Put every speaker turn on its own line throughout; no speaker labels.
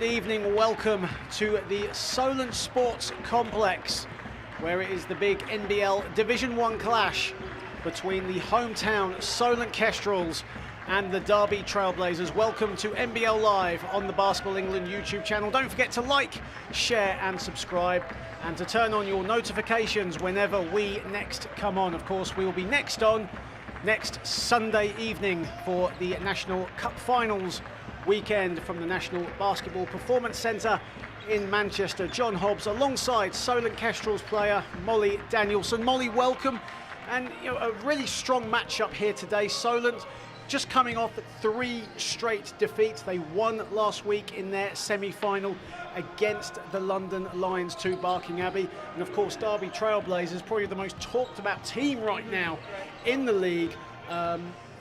Good evening, welcome to the Solent Sports Complex, where it is the big NBL Division 1 clash between the hometown Solent Kestrels and the Derby Trailblazers. Welcome to NBL Live on the Basketball England YouTube channel. Don't forget to like, share and subscribe, and to turn on your notifications whenever we next come on. Of course, we will be next on next Sunday evening for the National Cup Finals weekend from the National Basketball Performance Centre in Manchester. John Hobbs alongside Solent Kestrels player Molly Danielson. Molly, welcome. And a really strong matchup here today. Solent just coming off 3 straight defeats. They won last week in their semi-final against the London Lions 2 Barking Abbey. And of course, Derby Trailblazers, probably the most talked about team right now in the league.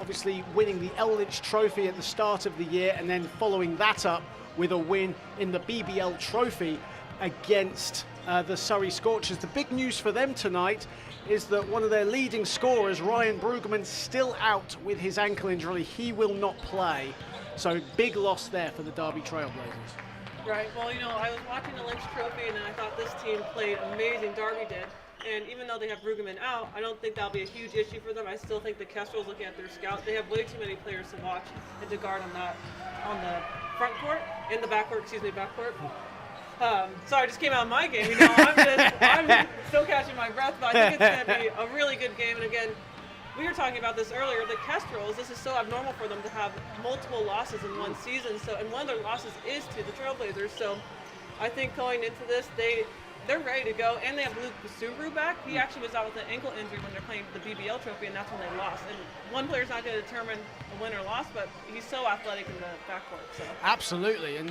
Obviously winning the L Lynch Trophy at the start of the year, and then following that up with a win in the BBL Trophy against the Surrey Scorchers. The big news for them tonight is that one of their leading scorers, Ryan Brueggemann, still out with his ankle injury. He will not play. So big loss there for the Derby Trailblazers.
Right, well, I was watching the Lynch Trophy and I thought this team played amazing. Derby did. And even though they have Brueggemann out, I don't think that'll be a huge issue for them. I still think the Kestrels, looking at their scout, they have way too many players to watch and to guard on the front court, in the backcourt, backcourt. So I just came out of my game, I'm still catching my breath, but I think it's going to be a really good game. And again, we were talking about this earlier, the Kestrels, this is so abnormal for them to have multiple losses in one season. So, and one of their losses is to the Trailblazers. So I think going into this, they're ready to go, and they have Luke Basuru back. He actually was out with an ankle injury when they're playing the BBL Trophy, and that's when they lost. And one player's not going to determine a win or loss, but he's so athletic in the backcourt. So. Absolutely,
and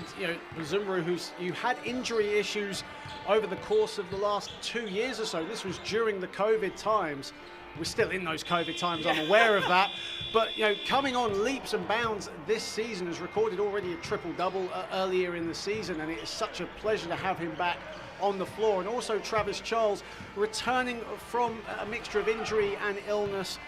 Basuru, you had injury issues over the course of the last 2 years or so. This was during the COVID times. We're still in those COVID times, I'm aware of that. But, coming on leaps and bounds this season, has recorded already a triple-double earlier in the season, and it is such a pleasure to have him back on the floor. And also Travis Charles returning from a mixture of injury and illness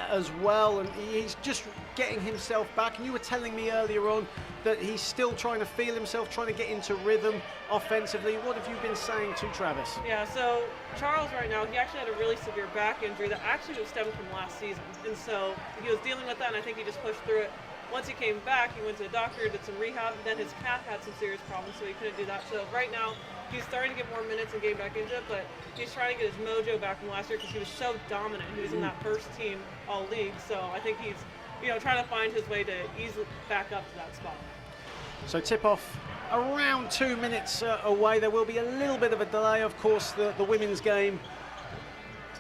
as well, and he's just getting himself back. And you were telling me earlier on that he's still trying to feel himself, trying to get into rhythm offensively. What have you been saying to Travis?
Yeah, so Charles right now, he actually had a really severe back injury that actually was stemming from last season, and so he was dealing with that, and I think he just pushed through it. Once he came back, he went to the doctor, did some rehab, and then his calf had some serious problems, so he couldn't do that. So right now, he's starting to get more minutes and getting back into it, but he's trying to get his mojo back from last year because he was so dominant. He was in that first team all-league, so I think he's trying to find his way to ease back up to that spot.
So tip-off around 2 minutes away. There will be a little bit of a delay, of course, the women's game.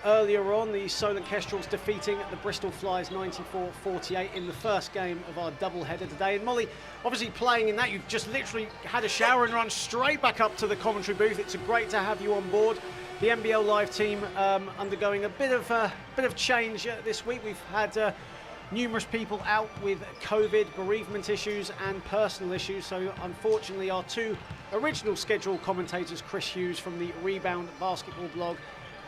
Earlier on, the Solent Kestrels defeating the Bristol Flyers 94-48 in the first game of our doubleheader today. And Molly, obviously playing in that, you've just literally had a shower and run straight back up to the commentary booth. It's great to have you on board. The NBL Live team undergoing a bit of change this week. We've had numerous people out with COVID, bereavement issues and personal issues. So unfortunately, our 2 original scheduled commentators, Chris Hughes from the Rebound Basketball blog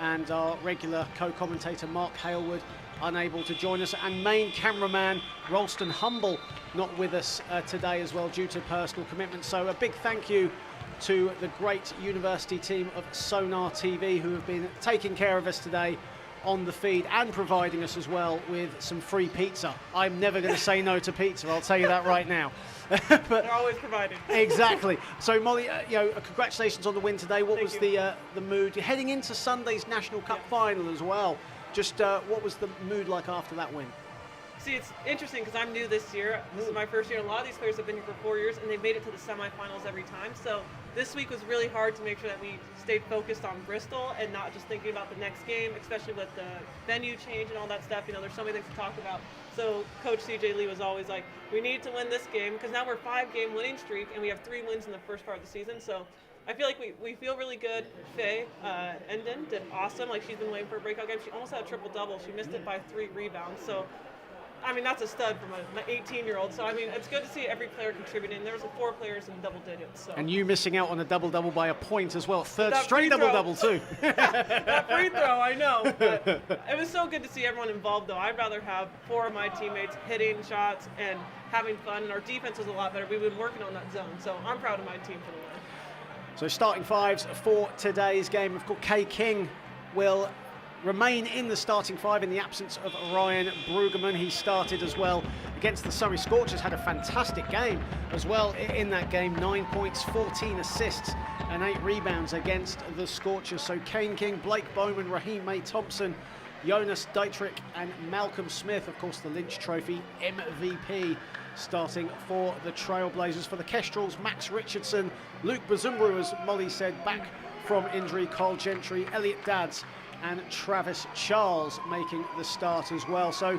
and our regular co-commentator Mark Halewood, unable to join us, and main cameraman Ralston Humble not with us today as well due to personal commitments. So a big thank you to the great university team of Sonar TV, who have been taking care of us today on the feed and providing us as well with some free pizza. I'm never going to say no to pizza, I'll tell you that right now.
But they're always provided.
Exactly. So Molly, congratulations on the win today. What was the mood? You're heading into Sunday's National Cup final as well. Just what was the mood like after that win?
See, it's interesting because I'm new this year. This is my first year, and a lot of these players have been here for 4 years, and they've made it to the semifinals every time. So this week was really hard to make sure that we stayed focused on Bristol and not just thinking about the next game, especially with the venue change and all that stuff. There's so many things to talk about. So Coach CJ Lee was always like, we need to win this game because now we're 5-game winning streak, and we have 3 wins in the first part of the season. So I feel like we feel really good. Faye Endon did awesome. Like, she's been waiting for a breakout game. She almost had a triple-double. She missed it by 3 rebounds. So I mean, that's a stud from an 18-year-old. So, I mean, it's good to see every player contributing. There was 4 players in double digits. So.
And you missing out on a double-double by a point as well. Third straight double-double, too.
That free throw, I know. But it was so good to see everyone involved, though. I'd rather have 4 of my teammates hitting shots and having fun. And our defense was a lot better. We've been working on that zone. So I'm proud of my team for the win.
So starting 5s for today's game. Of course, Kay King will remain in the starting 5 in the absence of Ryan Brueggemann. He started as well against the Surrey Scorchers, had a fantastic game as well in that game. 9 points, 14 assists and 8 rebounds against the Scorchers. So Kane King, Blake Bowman, Raheem May Thompson, Jonas Dietrich and Malcolm Smith, of course the Lynch Trophy MVP, starting for the Trailblazers. For the Kestrels, Max Richardson, Luke Bazumbru, as Molly said, back from injury, Kyle Gentry, Elliot Dadds and Travis Charles making the start as well. So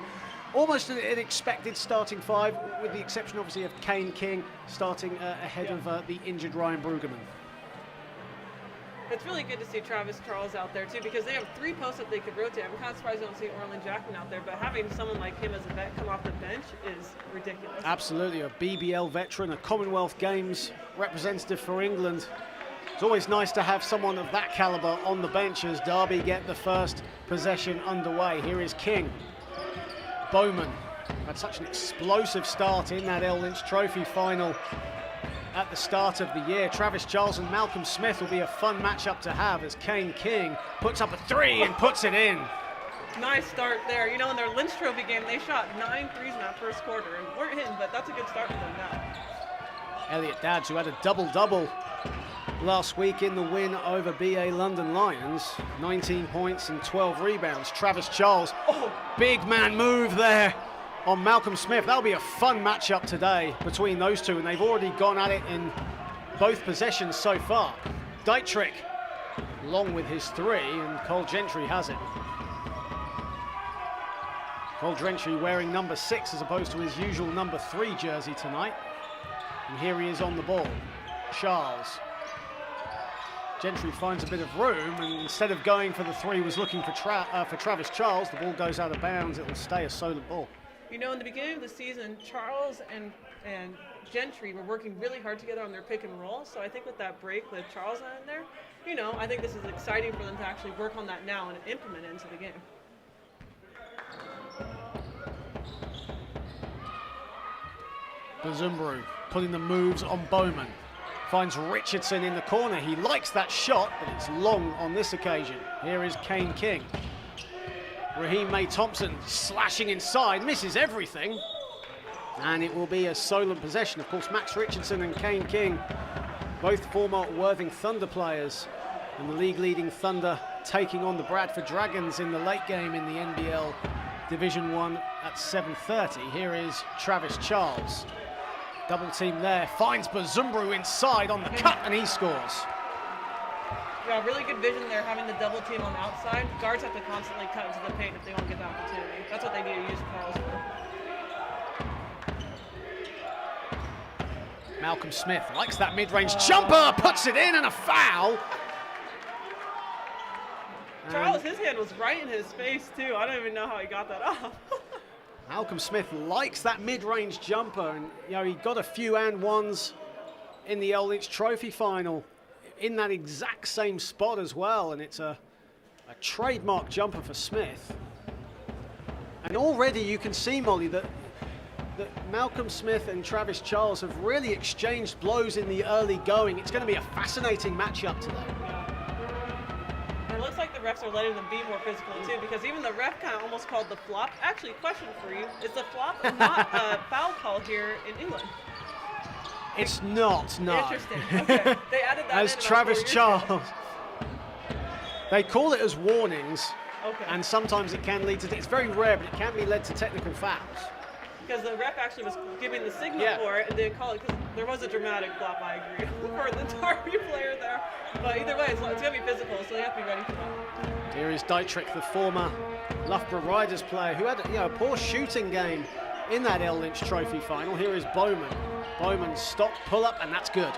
almost an expected starting 5, with the exception obviously of Kane King starting ahead of the injured Ryan Brueggemann.
It's really good to see Travis Charles out there too, because they have 3 posts that they could rotate. I'm kind of surprised you don't see Orlin Jackman out there, but having someone like him as a vet come off the bench is ridiculous.
Absolutely, a BBL veteran, a Commonwealth Games representative for England. It's always nice to have someone of that caliber on the bench as Derby get the first possession underway. Here is King. Bowman had such an explosive start in that L Lynch Trophy final at the start of the year. Travis Charles and Malcolm Smith will be a fun matchup to have as Kane King puts up a 3 and puts it in.
Nice start there. You know, in their Lynch Trophy game, they shot 9 threes in that first quarter and weren't hitting, but that's a good start for them now.
Elliot Dadds, who had a double-double last week in the win over BA London Lions, 19 points and 12 rebounds. Travis Charles, big man move there on Malcolm Smith. That'll be a fun matchup today between those two, and they've already gone at it in both possessions so far. Dietrich long with his 3, and Cole Gentry has it. Cole Gentry wearing number 6 as opposed to his usual number 3 jersey tonight. And here he is on the ball. Charles. Gentry finds a bit of room, and instead of going for the 3, was looking for Travis Charles. The ball goes out of bounds. It will stay a Solent ball.
You know, in the beginning of the season, Charles and Gentry were working really hard together on their pick and roll. So I think with that break with Charles in there, you know, I think this is exciting for them to actually work on that now and implement it into the game.
Bazumbru putting the moves on Bowman. Finds Richardson in the corner. He likes that shot, but it's long on this occasion. Here is Kane King. Raheem May Thompson slashing inside, misses everything. And it will be a Solent possession. Of course, Max Richardson and Kane King, both former Worthing Thunder players, and the league-leading Thunder taking on the Bradford Dragons in the late game in the NBL Division 1 at 7:30. Here is Travis Charles. Double team there, finds Bazumbru inside on the cut, and he scores.
Yeah, really good vision there, having the double team on the outside. Guards have to constantly cut into the paint if they want to get the opportunity. That's what they need to use Charles for.
Malcolm Smith likes that mid-range jumper, puts it in, and a foul.
Charles, his hand was right in his face too. I don't even know how he got that off.
Malcolm Smith likes that mid-range jumper, and you know, he got a few and ones in the L Lynch Trophy final in that exact same spot as well, and it's a trademark jumper for Smith. And already you can see, Molly, that Malcolm Smith and Travis Charles have really exchanged blows in the early going. It's going to be a fascinating matchup today.
It looks like the refs are letting them be more physical too, because even the ref kind of almost called the flop. Actually, question for you: is the flop not a foul call here in England?
It's not. No.
Interesting. Okay, they added that
as
in
Travis Charles. They call it as warnings,
okay,
and sometimes it can lead to. It's very rare, but it can be led to technical fouls.
Because the ref actually was giving the signal for it and didn't call it, because there was a dramatic flop, I agree, for the Derby player there. But either way, it's going to be physical, so they have to be ready for that.
Here is Dietrich, the former Loughborough Riders player, who had a poor shooting game in that L Lynch Trophy final. Here is Bowman. Bowman stop, pull up, and that's good.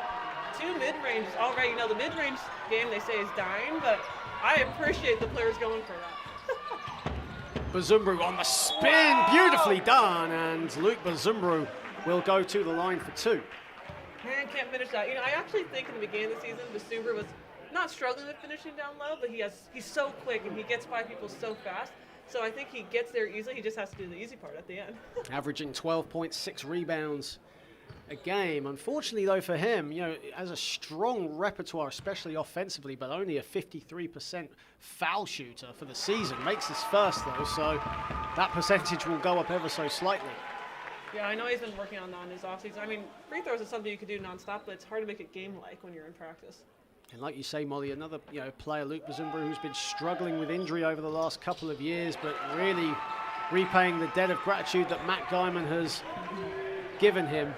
2 mid-ranges already. You know, the mid-range game they say is dying, but I appreciate the players going for that.
Bazumbru on the spin, beautifully done, and Luke Bazumbru will go to the line for 2.
Man, can't finish that. You know, I actually think in the beginning of the season, Bazumbru was not struggling with finishing down low, but he's so quick and he gets by people so fast. So I think he gets there easily. He just has to do the easy part at the end. Averaging
12.6 rebounds a game. Unfortunately, though, for him, you know, has a strong repertoire, especially offensively, but only a 53% foul shooter for the season. Makes his first, though, so that percentage will go up ever so slightly.
Yeah, I know he's been working on that in his offseason. I mean, free throws is something you can do nonstop, but it's hard to make it game-like when you're in practice.
And like you say, Molly, another player, Luke Bazumbru, who's been struggling with injury over the last couple of years, but really repaying the debt of gratitude that Matt Guyman has given him.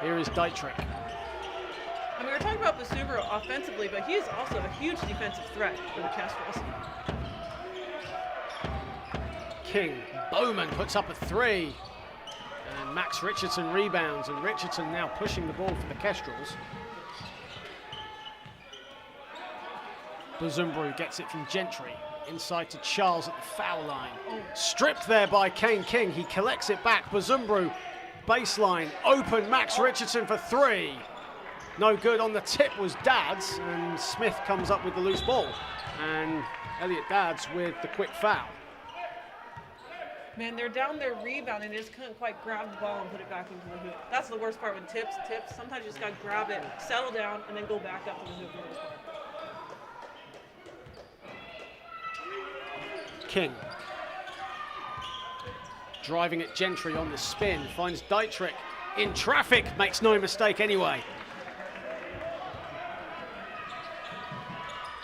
Here is Dietrich.
I mean, we're talking about Bazumbru offensively, but he is also a huge defensive threat for the Kestrels.
King, Bowman puts up a 3. And Max Richardson rebounds, and Richardson now pushing the ball for the Kestrels. Bazumbru gets it from Gentry, inside to Charles at the foul line. Stripped there by Kane King, he collects it back. Bazumbru, baseline, open, Max Richardson for 3. No good, on the tip was Dads, and Smith comes up with the loose ball. And Elliot Dads with the quick foul.
Man, they're down there rebounding. They just couldn't quite grab the ball and put it back into the hoop. That's the worst part with tips. Sometimes you just got to grab it, settle down, and then go back up to the hoop.
King. Driving at Gentry on the spin. Finds Dietrich in traffic. Makes no mistake anyway.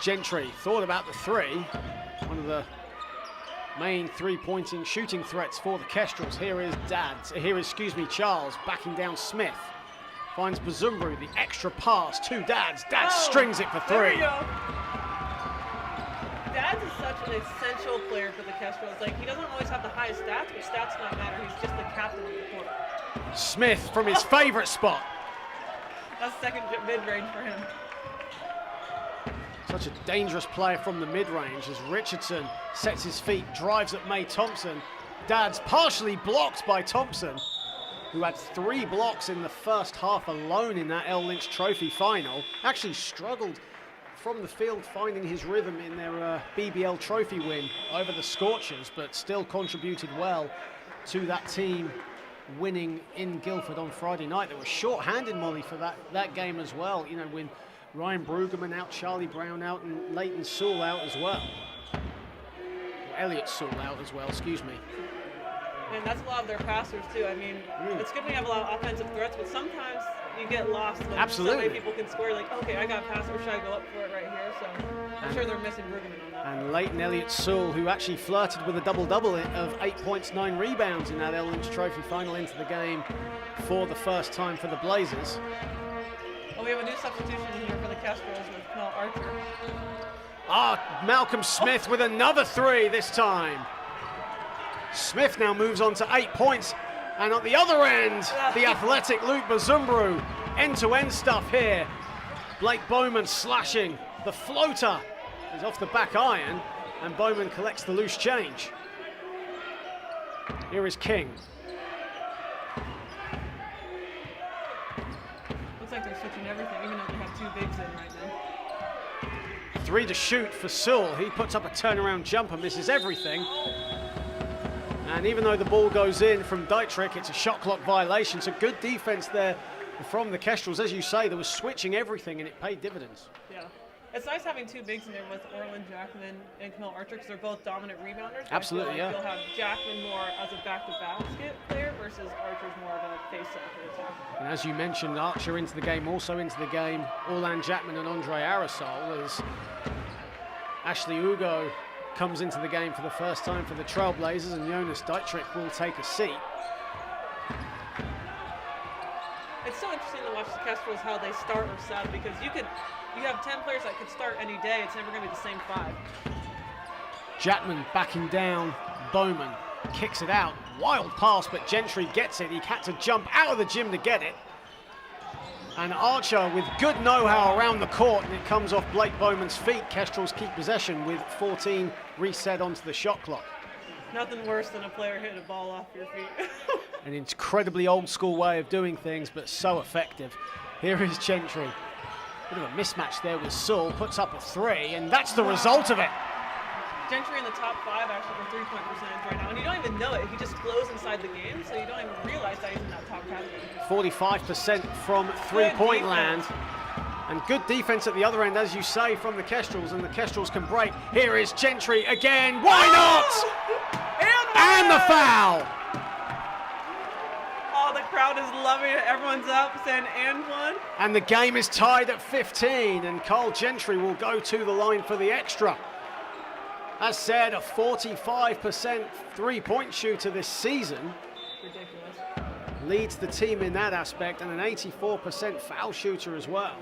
Gentry thought about the 3. One of the main 3-pointing shooting threats for the Kestrels. Here is Charles backing down Smith. Finds Bazumbru, the extra pass to Dads. Dads strings it for 3.
There we go. Dads is such an essential player for the Kestrels. Like, he doesn't always have the highest stats, but stats don't matter. He's just the captain of the court.
Smith from his favorite spot.
That's second mid-range for him.
Such a dangerous player from the mid-range as Richardson sets his feet, drives at May Thompson. Dads partially blocked by Thompson, who had 3 blocks in the first half alone in that L Lynch Trophy final. Actually struggled from the field, finding his rhythm in their BBL Trophy win over the Scorchers, but still contributed well to that team winning in Guildford on Friday night. They were short-handed, Molly, for that game as well. You know, when Ryan Brueggemann out, Charlie Brown out, and Leighton Sewell out as well. Elliot Sewell out as well, excuse me.
And that's a lot of their passers too. I mean, it's good when you have a lot of offensive threats, but sometimes you get lost when so many people can score. Like, okay, I got a pass, or should I go up for it right here? So I'm sure they're missing Brueggemann on that.
And Leighton Elliott Sewell, who actually flirted with a double-double of 8 points, 9 rebounds in that L Lynch Trophy final, into the game for the first time for the Blazers.
We have a new substitution here for the Kestrels with Mel Archer.
Malcolm Smith with another 3 this time. Smith now moves on to 8 points. And at the other end, the athletic Luke Bazumbru. End-to-end stuff here. Blake Bowman slashing. The floater is off the back iron, and Bowman collects the loose change. Here is King.
Like they're switching everything, even though they have 2 bigs in right now.
3 to shoot for Sewell. He puts up a turnaround jumper, misses everything. And even though the ball goes in from Dietrich, it's a shot clock violation. So good defense there from the Kestrels. As you say, they were switching everything, and it paid dividends.
Yeah. It's nice having 2 bigs in there with Orland Jackman and Camille Archer, because they're both dominant rebounders.
Absolutely,
yeah. You'll have Jackman more as a back-to-basket player versus Archer's more of a face-up attack.
And as you mentioned, Archer into the game, also into the game, Orland Jackman and Andre Arisel, as Ashley Ugo comes into the game for the first time for the Trailblazers, and Jonas Dietrich will take a seat.
It's so interesting to watch the Kestrels, how they start or sub, because you have 10 players that could start any day. It's never going to be the same 5.
Jackman backing down. Bowman kicks it out. Wild pass, but Gentry gets it. He had to jump out of the gym to get it. And Archer with good know-how around the court, and it comes off Blake Bowman's feet. Kestrels keep possession with 14 reset onto the shot clock.
Nothing worse than a player hitting a ball off your feet.
An incredibly old school way of doing things, but so effective. Here is Gentry. Bit of a mismatch there with Saul, puts up a 3, and that's the result of it.
Gentry in the top 5 actually for three-point percentage right now, and you don't even know it. He just flows inside the game, so you don't even realize that he's in that top category.
45% from three-point land. And good defense at the other end, as you say, from the Kestrels, and the Kestrels can break. Here is Gentry again. Why not? And the foul.
Oh, the crowd is loving it. Everyone's up, saying and one.
And the game is tied at 15, and Carl Gentry will go to the line for the extra. As said, a 45% three-point shooter this season.
Ridiculous.
Leads the team in that aspect, and an 84% foul shooter as well.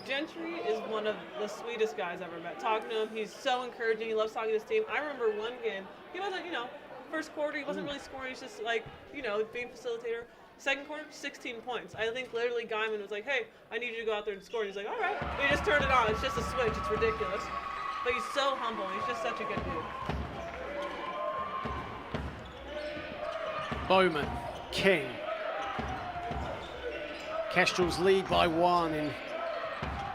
Gentry is one of the sweetest guys I've ever met. Talking to him, he's so encouraging. He loves talking to his team. I remember one game, he wasn't, first quarter, he wasn't really scoring. He's just like, being facilitator. Second quarter, 16 points. I think literally Guyman was like, hey, I need you to go out there and score. And he's like, all right. And he just turned it on. It's just a switch. It's ridiculous. But he's so humble. He's just such a good dude.
Bowman, King. Kestrels lead by 1 in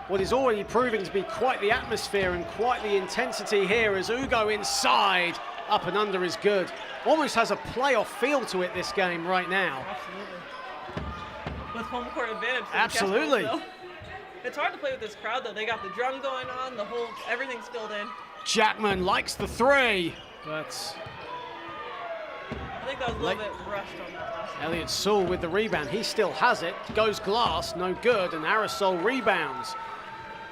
what is already proving to be quite the atmosphere and quite the intensity here as Ugo inside. Up and under is good. Almost has a playoff feel to it, this game right now.
Absolutely. With home court advantage.
Absolutely.
Kestrels, it's hard to play with this crowd, though. They got the drum going on, everything's filled in.
Jackman likes the 3, but
I think that was a little bit rushed on that last one.
Elliot Sewell with the rebound. He still has it. Goes glass, no good, and Arisel rebounds.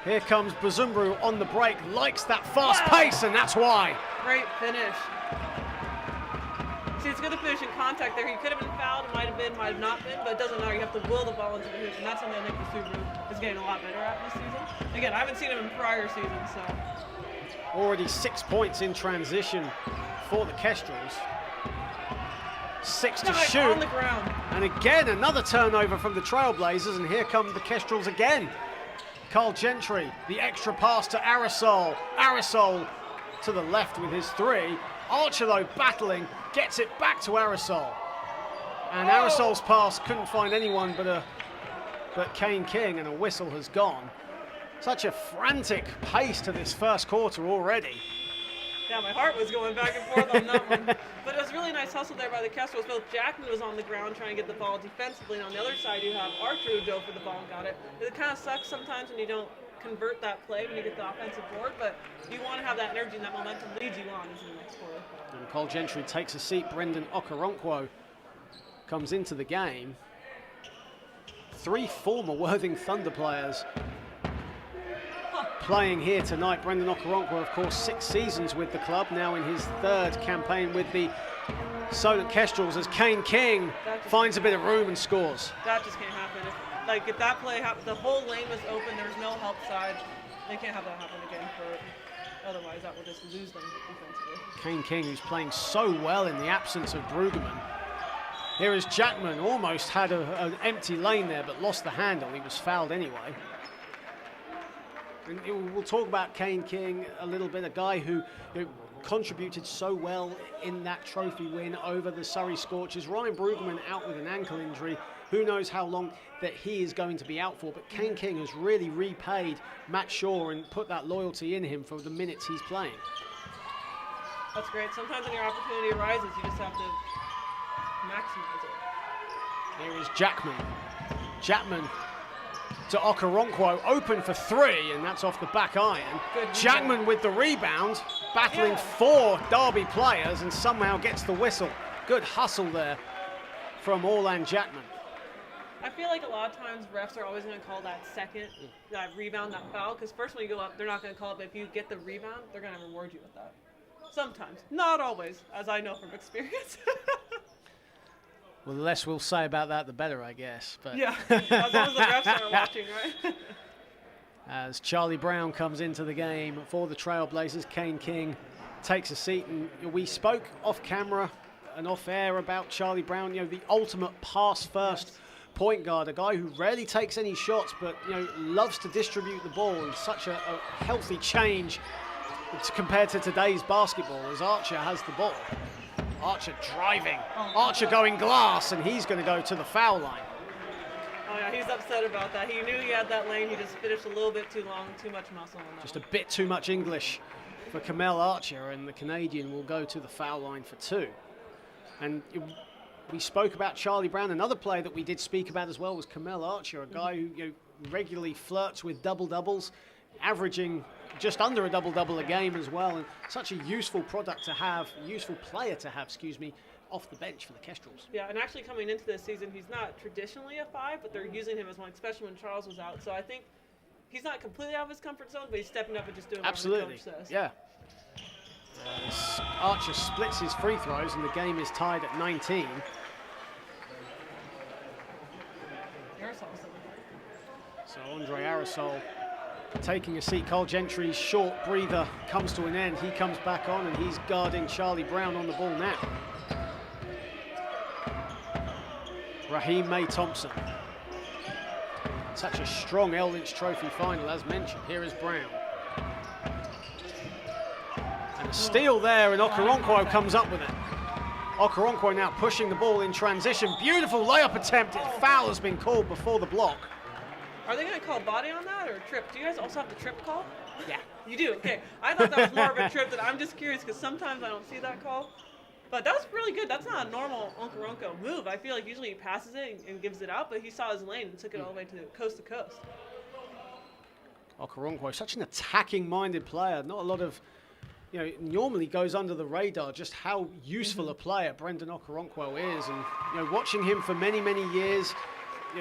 Here comes Bazumbru on the break. Likes that fast pace, and that's why.
Great finish. See, it's good to finish in contact there. He could have been fouled, it might have not been, but it doesn't matter. You have to will the ball into the hoop, and that's something I think Bazumbru is getting a lot better at this season. Again, I haven't seen him in prior seasons, so.
Already 6 points in transition for the Kestrels. 6 to shoot.
On the ground.
And again, another turnover from the Trailblazers, and here come the Kestrels again. Carl Gentry, the extra pass to Arisel. Arisel to the left with his 3. Archer, though, battling, gets it back to Arisel. And Arisel's pass couldn't find anyone but Kane King, and a whistle has gone. Such a frantic pace to this first quarter already.
Yeah, my heart was going back and forth on that one. But it was really nice hustle there by the Kestrels. Both Jackman was on the ground trying to get the ball defensively, and on the other side you have Archer who dove for the ball and got it. It kind of sucks sometimes when you don't convert that play when you get the offensive board, but you want to have that energy and that momentum leads you on into the next quarter.
And Carl Gentry takes a seat. Brendan Okoronkwo comes into the game. 3 former Worthing Thunder players playing here tonight. Brendan Okoronkwo, of course, 6 seasons with the club, now in his 3rd campaign with the Solent Kestrels, as Kane King finds a bit of room and scores.
That just can't happen. If that play happened, the whole lane was open, there's no help side. They can't have that happen again, otherwise that will just lose them defensively.
Kane King, who's playing so well in the absence of Brueggemann. Here is Jackman, almost had an empty lane there, but lost the handle. He was fouled anyway. And we'll talk about Kane King a little bit, a guy who contributed so well in that trophy win over the Surrey Scorchers. Ryan Brueggemann out with an ankle injury. Who knows how long that he is going to be out for, but Kane King has really repaid Matt Shaw and put that loyalty in him for the minutes he's playing.
That's great. Sometimes when your opportunity arises, you just have to maximize it.
Here is Jackman. Jackman to Okoronkwo, open for 3, and that's off the back iron. Jackman with the rebound, battling 4 Derby players, and somehow gets the whistle. Good hustle there from Orland Jackman.
I feel like a lot of times refs are always going to call that that rebound, that foul, because first when you go up, they're not going to call it, but if you get the rebound, they're going to reward you with that. Sometimes. Not always, as I know from experience.
Well, the less we'll say about that, the better, I guess. But
yeah, as long as the refs are watching, right?
As Charlie Brown comes into the game for the Trailblazers, Kane King takes a seat, and we spoke off camera and off air about Charlie Brown, the ultimate pass-first point guard, a guy who rarely takes any shots, but loves to distribute the ball, and such a healthy change compared to today's basketball as Archer has the ball. Archer driving, Archer going glass, and he's going to go to the foul line.
Oh yeah, he's upset about that. He knew he had that lane. He just finished a little bit too long, too much muscle on that.
Just a bit too much English for Kamel Archer, and the Canadian will go to the foul line for 2. And we spoke about Charlie Brown. Another player that we did speak about as well was Kamel Archer, a guy who regularly flirts with double-doubles, averaging just under a double-double a game as well, and such a useful product to have, useful player to have, off the bench for the Kestrels.
Yeah, and actually coming into this season, he's not traditionally a 5, but they're using him as one, especially when Charles was out. So I think he's not completely out of his comfort zone, but he's stepping up and just doing what the coach says. Yeah.
Archer splits his free throws, and the game is tied at 19. So Andre Arisel taking a seat. Cole Gentry's short breather comes to an end. He comes back on, and he's guarding Charlie Brown on the ball now. Raheem May Thompson. Such a strong L Lynch Trophy final, as mentioned. Here is Brown. And a steal there, and Okoronkwo comes up with it. Okoronkwo now pushing the ball in transition. Beautiful layup attempt. Foul has been called before the block.
Are they going to call body on that, or trip? Do you guys also have the trip call?
Yeah.
You do? Okay. I thought that was more of a trip. I'm just curious, because sometimes I don't see that call. But that was really good. That's not a normal Okoronkwo move. I feel like usually he passes it and gives it out, but he saw his lane and took it all the way to coast.
Okoronkwo, such an attacking-minded player. Not a lot of, normally goes under the radar just how useful a player Brendan Okoronkwo is. And, watching him for many, many years,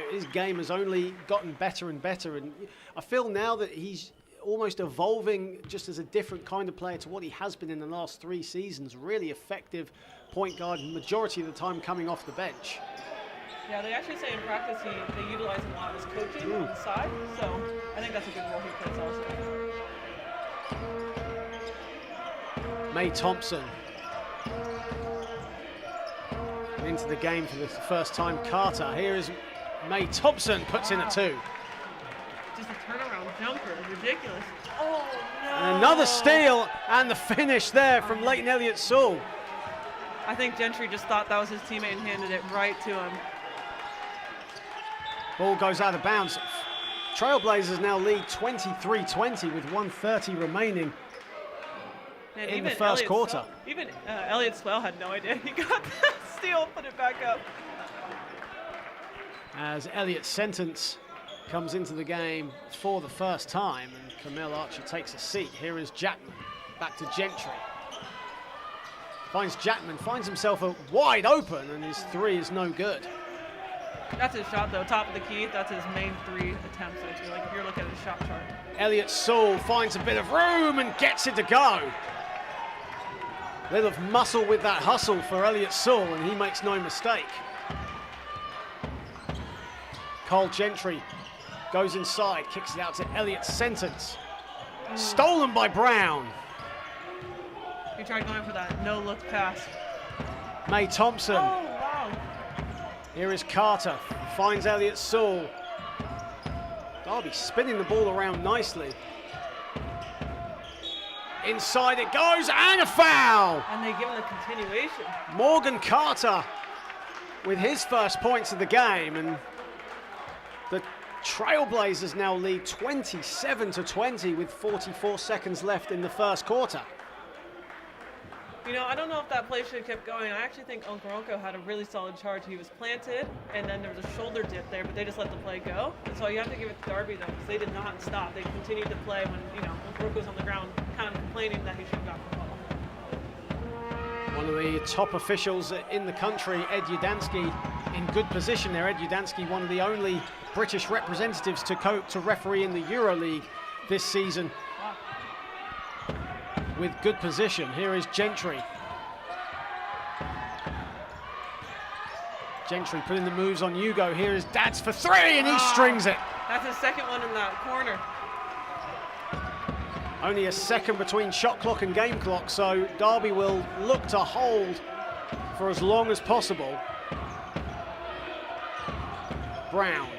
his game has only gotten better and better. And I feel now that he's almost evolving just as a different kind of player to what he has been in the last 3 seasons. Really effective point guard, majority of the time coming off the bench.
Yeah, they actually say in practice they utilize him a lot as coaching on the side, so I think that's a good role he plays also.
May Thompson into the game for the first time. Carter, here is May Thompson, puts in a 2.
Just a turnaround jumper, ridiculous. Oh, no.
And another steal, and the finish there from Leighton Elliott-Sewell.
I think Gentry just thought that was his teammate and handed it right to him.
Ball goes out of bounds. Trailblazers now lead 23-20 with 1:30 remaining in the first quarter.
Even Elliott-Sewell had no idea he got that steal, put it back up.
As Elliott Sentence comes into the game for the first time, and Kamel Archer takes a seat. Here is Jackman, back to Gentry. Finds Jackman, finds himself wide open, and his 3 is no good.
That's his shot, though, top of the key. That's his main 3 attempts, I feel like, if you're looking at his shot chart.
Elliott-Sewell finds a bit of room and gets it to go. A little of muscle with that hustle for Elliott-Sewell, and he makes no mistake. Cole Gentry goes inside, kicks it out to Elliott Sentence. Stolen by Brown.
He tried going for that no-look pass.
May Thompson.
Oh, wow.
Here is Carter, finds Elliott-Sewell. Darby spinning the ball around nicely. Inside it goes, and a foul!
And they give him the continuation.
Morgan Carter with his first points of the game, and the Trailblazers now lead 27-20 with 44 seconds left in the first quarter.
I don't know if that play should have kept going. I actually think Okoronkwo had a really solid charge. He was planted, and then there was a shoulder dip there, but they just let the play go. And so you have to give it to Darby, though, because they did not stop. They continued to play when, Okoronkwo was on the ground, kind of complaining that he should have got the ball.
One of the top officials in the country, Ed Udansky, in good position there. Ed Udansky, one of the only British representatives to referee in the EuroLeague this season. With good position. Here is Gentry. Gentry putting the moves on Hugo. Here is Dads for 3, and he strings it.
That's his second one in that corner.
Only a second between shot clock and game clock, so Derby will look to hold for as long as possible. Brown.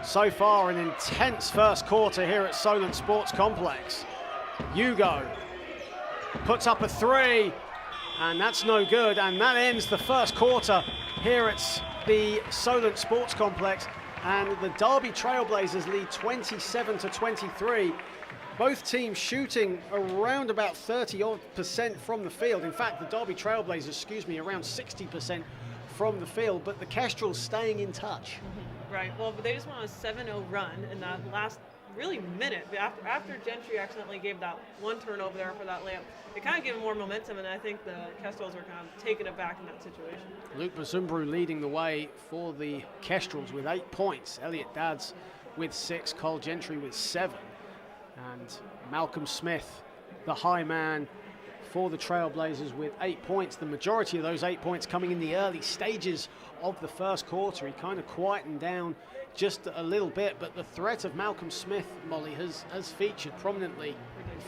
So far, an intense first quarter here at Solent Sports Complex. Hugo puts up a three, and that's no good, and that ends the first quarter here at the Solent Sports Complex, and the Derby Trailblazers lead 27-23. Both teams shooting around about 30% from the field. In fact, the Derby Trailblazers, around 60% from the field, but the Kestrels staying in touch.
Right, well, but they just went on a 7-0 run in that last really minute. After Gentry accidentally gave that one turnover there for that layup, it kind of gave them more momentum, and I think the Kestrels are kind of taking it back in that situation.
Luke Bazumbru leading the way for the Kestrels with 8 points. Elliot Dadds with 6, Cole Gentry with 7. And Malcolm Smith, the high man for the Trailblazers with 8 points. The majority of those 8 points coming in the early stages of the first quarter. He kind of quietened down just a little bit, but the threat of Malcolm Smith, Molly, has featured prominently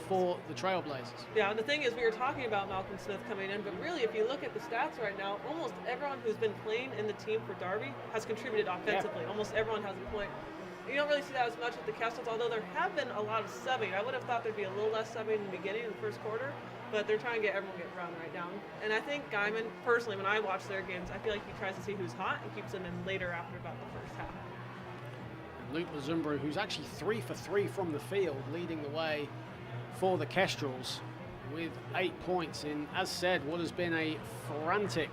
for the Trailblazers.
Yeah, and the thing is, we were talking about Malcolm Smith coming in, but really, if you look at the stats right now, almost everyone who's been playing in the team for Derby has contributed offensively. Yeah. Almost everyone has a point. You don't really see that as much with the Kestrels, although there have been a lot of subbing. I would have thought there'd be a little less subbing in the beginning of the first quarter, but they're trying to get everyone run right down. And I think Guyman, personally, when I watch their games, I feel like he tries to see who's hot and keeps them in later after about the first half.
Luke Bazumbru, who's actually 3 for 3 from the field, leading the way for the Kestrels with 8 points in, as said, what has been a frantic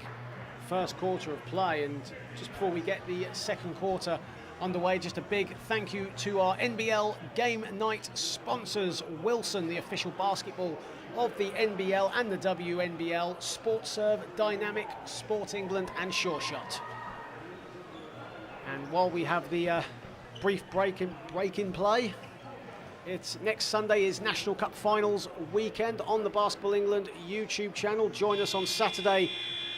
first quarter of play. And just before we get the second quarter underway, just a big thank you to our NBL game night sponsors, Wilson, the official basketball of the NBL and the WNBL, SportServe, Dynamic, Sport England and Sure Shot. And while we have the brief break in play, it's next Sunday is National Cup Finals weekend on the Basketball England YouTube channel. Join us on Saturday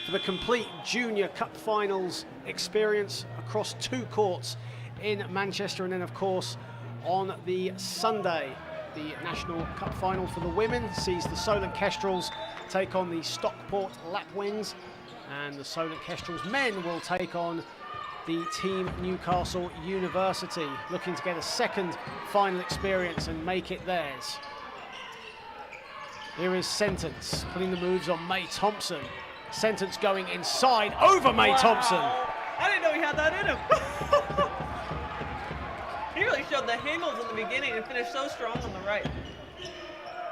for the complete Junior Cup Finals experience across 2 courts in Manchester, and then of course on the Sunday the National Cup Final for the women sees the Solent Kestrels take on the Stockport Lapwings, and the Solent Kestrels men will take on the Team Newcastle University, looking to get a second final experience and make it theirs. Here is Sentence putting the moves on May Thompson. Sentence going inside over May Thompson.
I didn't know he had that in him. He really showed the handles in the beginning and finished so strong on the right.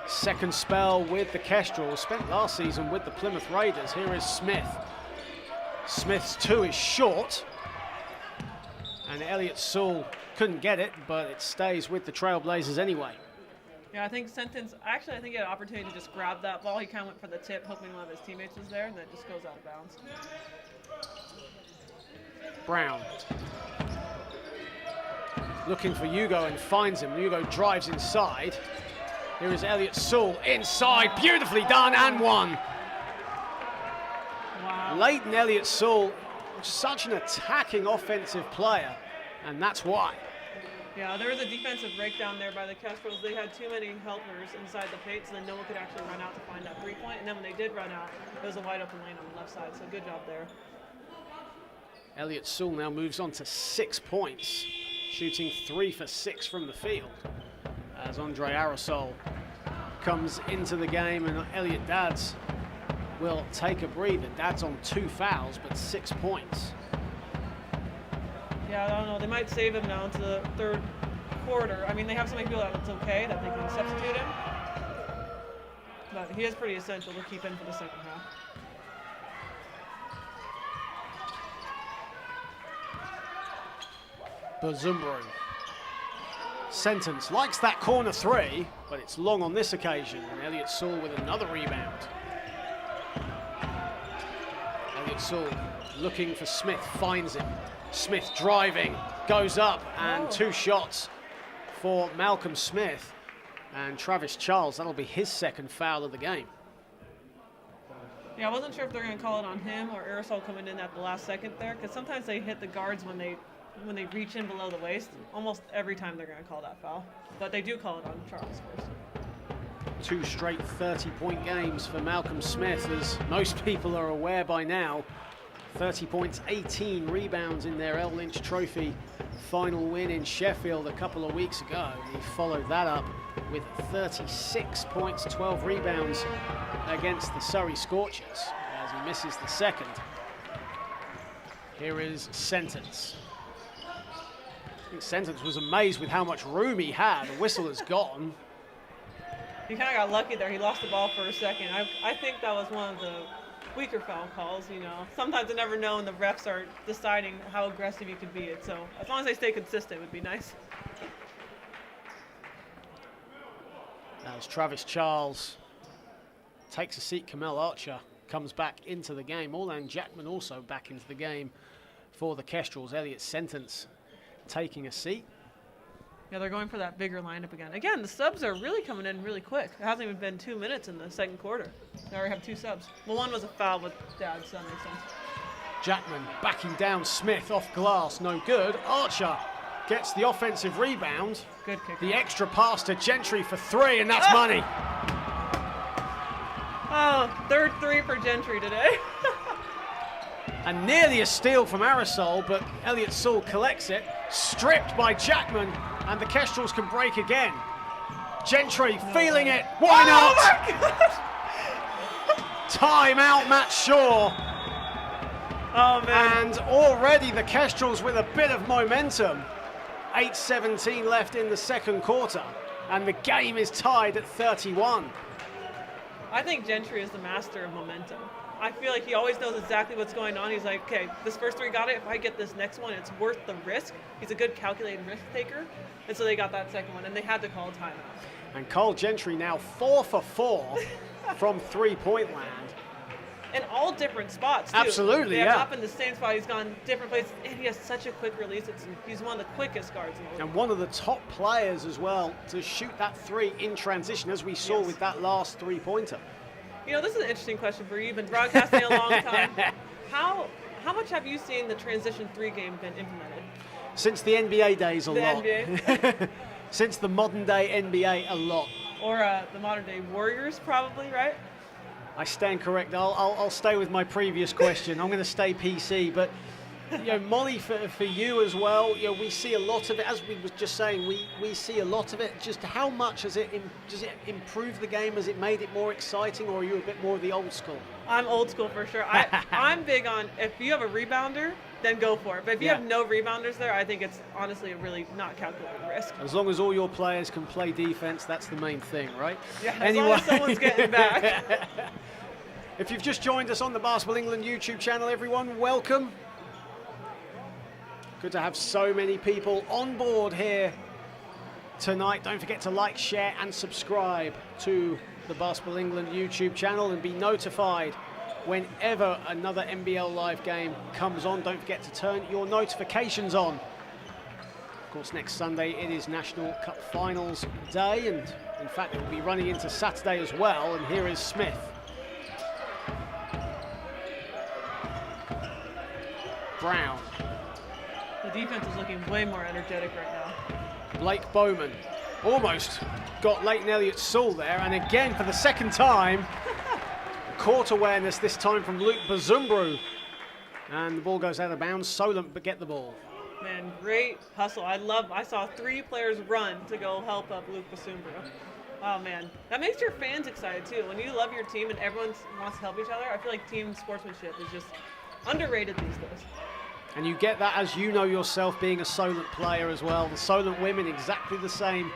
Second spell with the Kestrels, spent last season with the Plymouth Raiders. Here is Smith. Smith's 2 is short, and Elliot Sewell couldn't get it, but it stays with the Trailblazers anyway.
Yeah, I think Sentence, I think he had an opportunity to just grab that ball. He kind of went for the tip, hoping one of his teammates was there, and then it just goes out of bounds.
Brown looking for Hugo and finds him. Hugo drives inside. Here is Elliot Sewell inside, beautifully done, and one.
Wow.
Leighton Elliot Sewell, such an attacking offensive player, and that's why.
Yeah, there was a defensive breakdown there by the Kestrels. They had too many helpers inside the paint, so then no one could actually run out to find that 3-point. And then when they did run out, it was a wide open lane on the left side, so good job there.
Elliot Sewell now moves on to 6 points, shooting 3 for 6 from the field, as Andre Arisel comes into the game, and Elliot Dadds will take a breather. Dadds on 2 fouls, but 6 points.
Yeah, I don't know. They might save him now into the third quarter. I mean, they have so many people that it's okay that they can substitute him. But he is pretty essential to keep in for the second half.
Bazumbru. Sentence likes that corner 3, but it's long on this occasion. And Elliot Sewell with another rebound. Elliot Sewell looking for Smith, finds him. Smith driving, goes up, and 2 shots for Malcolm Smith. And Travis Charles, that'll be his second foul of the game.
Yeah, I wasn't sure if they're going to call it on him or Arisel coming in at the last second there, because sometimes they hit the guards when they reach in below the waist. Almost every time they're going to call that foul. But they do call it on Charles first.
2 straight 30-point games for Malcolm Smith, as most people are aware by now. 30 points, 18 rebounds in their L Lynch Trophy final win in Sheffield a couple of weeks ago. He followed that up with 36 points, 12 rebounds against the Surrey Scorchers as he misses the second. Here is Sentence. I think Sentence was amazed with how much room he had. The whistle has gone.
He kind of got lucky there. He lost the ball for a second. I think that was one of the weaker foul calls, you know. Sometimes you never know when the refs are deciding how aggressive you could be. So as long as they stay consistent, it would be nice.
As Travis Charles takes a seat, Kamel Archer comes back into the game. Orlan Jackman also back into the game for the Kestrels. Elliot Sentence taking a seat.
Yeah, they're going for that bigger lineup again. Again, the subs are really coming in really quick. It hasn't even been 2 minutes in the second quarter. They already have 2 subs. Well, one was a foul with Dad, so that makes sense.
Jackman backing down Smith off glass, no good. Archer gets the offensive rebound.
Good kick.
The extra pass to Gentry for 3, and that's money.
Oh, third 3 for Gentry today.
And nearly a steal from Arisel, but Elliot Sewell collects it. Stripped by Jackman, and the Kestrels can break again. Gentry feeling it. Why not? Time out, Matt Shaw.
Oh, man.
And already the Kestrels with a bit of momentum. 8:17 left in the second quarter, and the game is tied at 31.
I think Gentry is the master of momentum. I feel like he always knows exactly what's going on. He's like, okay, this first 3 got it. If I get this next one, it's worth the risk. He's a good calculated risk taker. And so they got that second one, and they had to call a timeout.
And Cole Gentry now 4 for 4 from three-point land.
In all different spots, too.
Absolutely,
yeah.
yeah.
Up in the same spot, he's gone different places, and he has such a quick release. He's one of the quickest guards in the league.
And one of the top players as well to shoot that 3 in transition, as we saw with that last three-pointer.
You know, this is an interesting question for you. You've been broadcasting a long time. How much have you seen the transition 3 game been implemented?
Since the NBA days, a lot.
NBA?
Since the modern day NBA, a lot.
Or the modern day Warriors, probably, right?
I stand correct. I'll stay with my previous question. I'm going to stay PC, but you know, Molly, for you as well, you know, we see a lot of it. As we was just saying, we see a lot of it. Just how much does it improve the game? Has it made it more exciting, or are you a bit more of the old school?
I'm old school for sure. I'm big on, if you have a rebounder, then go for it. But if you have no rebounders there, I think it's honestly a really not calculated risk.
As long as all your players can play defense, that's the main thing, right?
Yeah, as long as someone's getting back.
If you've just joined us on the Basketball England YouTube channel, everyone, welcome. Good to have so many people on board here tonight. Don't forget to like, share and subscribe to the Basketball England YouTube channel and be notified whenever another NBL live game comes on. Don't forget to turn your notifications on. Of course, next Sunday it is National Cup Finals Day, and in fact it will be running into Saturday as well. And here is Smith. Brown.
The defense is looking way more energetic right now.
Blake Bowman almost got Leighton Elliott-Sewell there, and again for the second time, court awareness this time from Luke Bazumbru, and the ball goes out of bounds. Solent but get the ball.
Man, great hustle. I saw 3 players run to go help up Luke Bazumbru. Oh man, that makes your fans excited too. When you love your team and everyone wants to help each other, I feel like team sportsmanship is just underrated these days.
And you get that as you know yourself, being a Solent player as well. The Solent women, exactly the same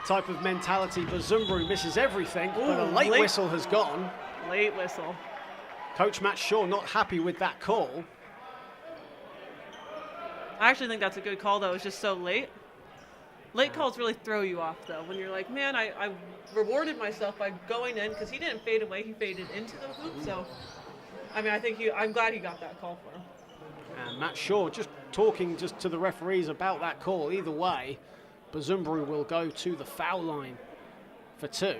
type of mentality. Bazumbru misses everything, but a late whistle has gone.
Late whistle.
Coach Matt Shaw not happy with that call.
I actually think that's a good call, though. It's just so late. Late calls really throw you off, though, when you're like, man, I rewarded myself by going in, because he didn't fade away, he faded into the hoop. So, I mean, I'm glad he got that call for him.
And Matt Shaw just talking to the referees about that call. Either way, Bazumbru will go to the foul line for 2.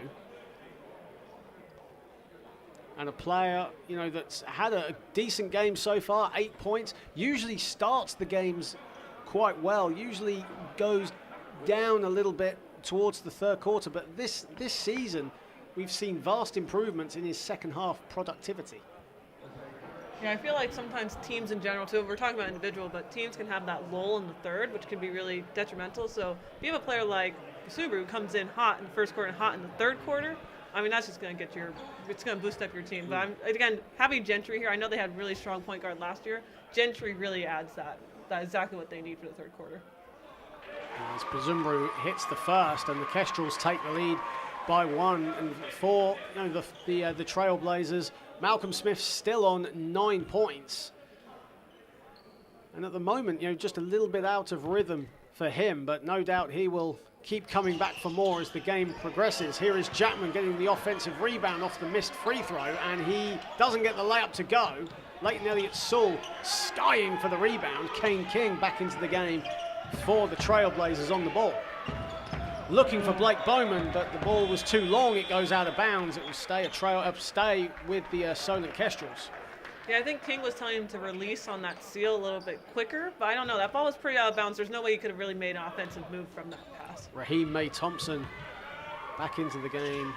And a player, you know, that's had a decent game so far, 8 points, usually starts the games quite well, usually goes down a little bit towards the third quarter, but this season we've seen vast improvements in his second half productivity.
Yeah, I feel like sometimes teams in general, too, we're talking about individual, but teams can have that lull in the third, which can be really detrimental. So if you have a player like Subaru who comes in hot in the first quarter and hot in the third quarter, I mean, that's just going to get it's going to boost up your team. But again, having Gentry here, I know they had a really strong point guard last year. Gentry really adds that. That's exactly what they need for the third quarter.
As Bazumbu hits the first, and the Kestrels take the lead by 1. And for the Trailblazers, Malcolm Smith still on 9 points. And at the moment, just a little bit out of rhythm for him, but no doubt he will keep coming back for more as the game progresses. Here is Jackman getting the offensive rebound off the missed free throw, and he doesn't get the layup to go. Leighton Elliott-Sewell skying for the rebound. Kane King back into the game for the Trailblazers on the ball. Looking for Blake Bowman, but the ball was too long. It goes out of bounds. It will stay with the Solent Kestrels.
Yeah, I think King was telling him to release on that seal a little bit quicker, but I don't know. That ball was pretty out of bounds. There's no way he could have really made an offensive move from that pass.
Raheem May Thompson back into the game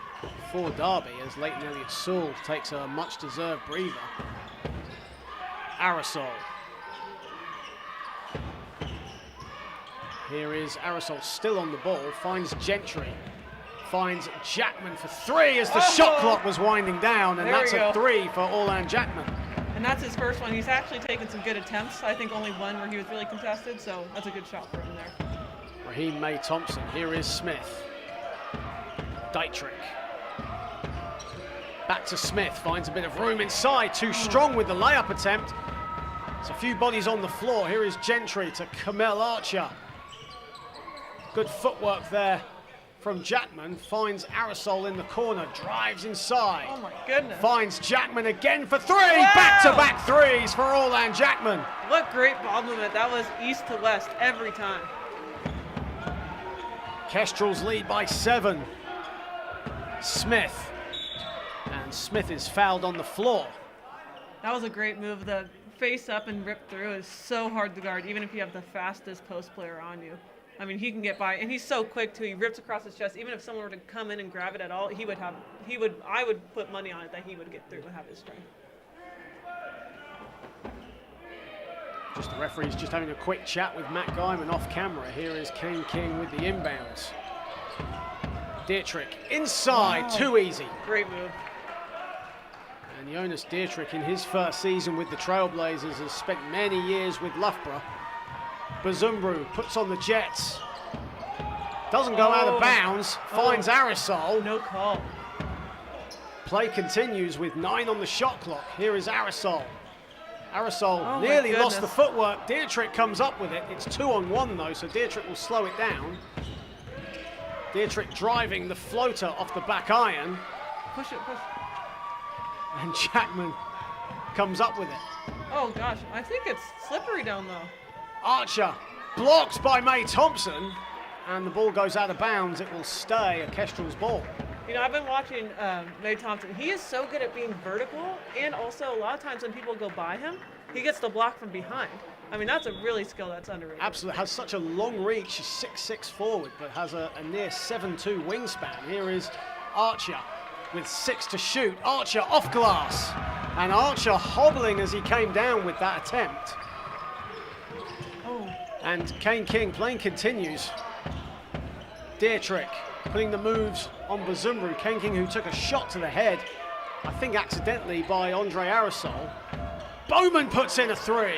for Derby as Leighton Elliott-Sewell takes a much-deserved breather. Arisel. Here is Arisel still on the ball, finds Gentry, finds Jackman for 3 as the shot clock was winding down, and that's a 3 for Orlan Jackman.
And that's his first one. He's actually taken some good attempts. I think only one where he was really contested, so that's a good shot for him there.
Raheem May Thompson. Here is Smith. Dietrich. Back to Smith, finds a bit of room inside, too strong with the layup attempt. There's a few bodies on the floor. Here is Gentry to Kamel Archer. Good footwork there from Jackman, finds Arisel in the corner, drives inside.
Oh my goodness.
Finds Jackman again for 3, back-to-back threes for Orlan Jackman.
What great ball movement. That was east to west every time.
Kestrels lead by 7. Smith. And Smith is fouled on the floor.
That was a great move. The face up and rip through is so hard to guard, even if you have the fastest post player on you. I mean, he can get by, and he's so quick too. He rips across his chest. Even if someone were to come in and grab it at all, I would put money on it that he would get through and have his strength.
Just the referee's just having a quick chat with Matt Guyman off camera. Here is Kane King with the inbounds. Dietrich inside, too easy.
Great move.
And Jonas Dietrich in his first season with the Trailblazers has spent many years with Loughborough. Bazumbu puts on the Jets. Doesn't go out of bounds. Finds Arisel.
No call.
Play continues with 9 on the shot clock. Here is Arisel. Arisel nearly lost the footwork. Dietrich comes up with it. It's 2-on-1 though, so Dietrich will slow it down. Dietrich driving the floater off the back iron.
Push it, push.
And Jackman comes up with it.
Oh gosh, I think it's slippery down low.
Archer blocked by May Thompson, and the ball goes out of bounds. It will stay a Kestrels ball.
I've been watching May Thompson. He is so good at being vertical, and also a lot of times when people go by him, he gets the block from behind. I mean, that's a really skill that's underrated.
Absolutely, has such a long reach. He's 6'6" forward, but has a near 7'2" wingspan. Here is Archer with 6 to shoot. Archer off glass, and Archer hobbling as he came down with that attempt. And Kane King playing continues. Dietrich putting the moves on Bazumbu. Kane King, who took a shot to the head, I think accidentally, by Andre Arisel. Bowman puts in a 3.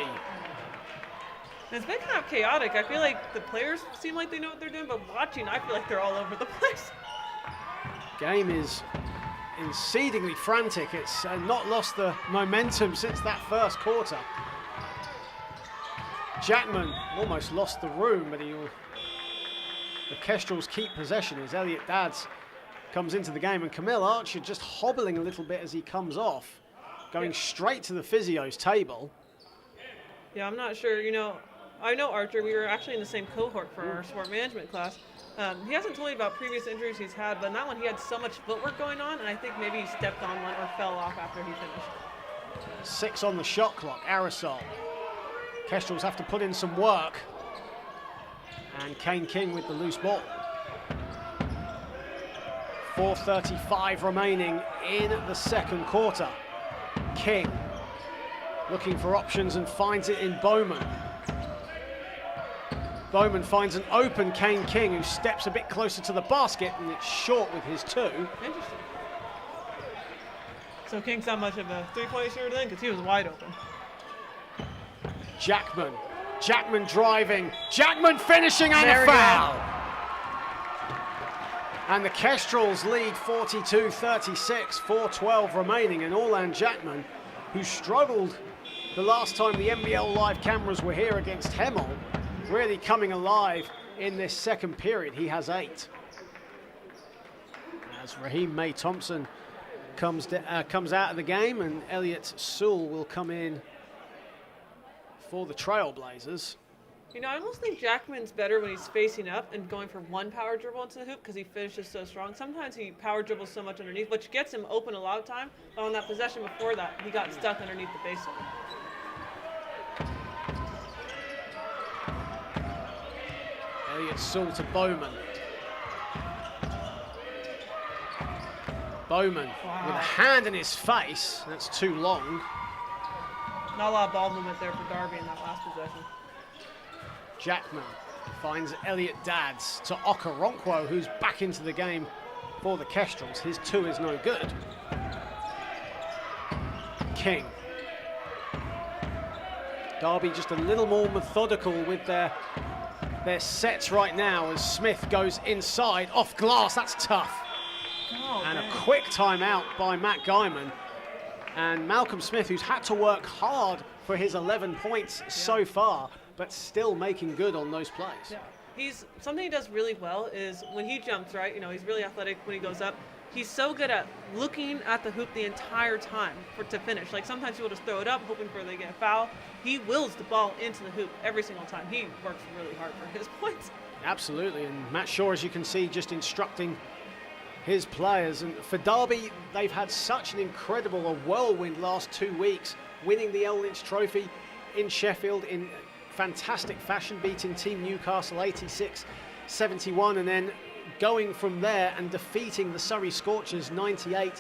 It's been kind of chaotic. I feel like the players seem like they know what they're doing, but watching, I feel like they're all over the place.
Game is exceedingly frantic. It's not lost the momentum since that first quarter. Jackman almost lost the room, but the Kestrels keep possession as Elliot Dadds comes into the game, and Kamel Archer just hobbling a little bit as he comes off, going straight to the physio's table.
Yeah, I'm not sure. I know Archer. We were actually in the same cohort for our sport management class. He hasn't told me about previous injuries he's had, but in that one he had so much footwork going on, and I think maybe he stepped on one or fell off after he finished.
6 on the shot clock, Arisel. Kestrels have to put in some work. And Kane King with the loose ball. 4:35 remaining in the second quarter. King looking for options and finds it in Bowman. Bowman finds an open Kane King, who steps a bit closer to the basket, and it's short with his 2.
Interesting. So King's not much of a three-point shooter then, because he was wide open.
Jackman driving. Jackman finishing, and a foul. And the Kestrels lead 42-36, 4:12 remaining, and Orlan Jackman, who struggled the last time the NBL live cameras were here against Hemel, really coming alive in this second period. He has 8. As Raheem May Thompson comes out of the game, and Elliot Sewell will come in for the Trailblazers.
You know, I almost think Jackman's better when he's facing up and going for one power dribble into the hoop because he finishes so strong. Sometimes he power dribbles so much underneath, which gets him open a lot of time. But on that possession before that, he got stuck underneath the baseline.
Elliot Sewell to Bowman. Bowman with a hand in his face. That's too long.
Not a lot of ball movement there for Darby in that last possession.
Jackman finds Elliot Dads to Okoronkwo, who's back into the game for the Kestrels. His 2 is no good. King. Darby just a little more methodical with their sets right now as Smith goes inside, off glass. That's tough.
Oh,
and
man.
a quick timeout by Matt Guyman. And Malcolm Smith, who's had to work hard for his 11 points so far, but still making good on those plays.
Yeah. Something he does really well is when he jumps, right? You know, he's really athletic when he goes up. He's so good at looking at the hoop the entire time to finish. Like sometimes he'll just throw it up, hoping for they get a foul. He wills the ball into the hoop every single time. He works really hard for his points.
Absolutely, and Matt Shaw, as you can see, just instructing his players. And for Derby, they've had such an incredible, a whirlwind last 2 weeks, winning the L Lynch Trophy in Sheffield in fantastic fashion, beating Team Newcastle 86-71, and then going from there and defeating the Surrey Scorchers 98-93.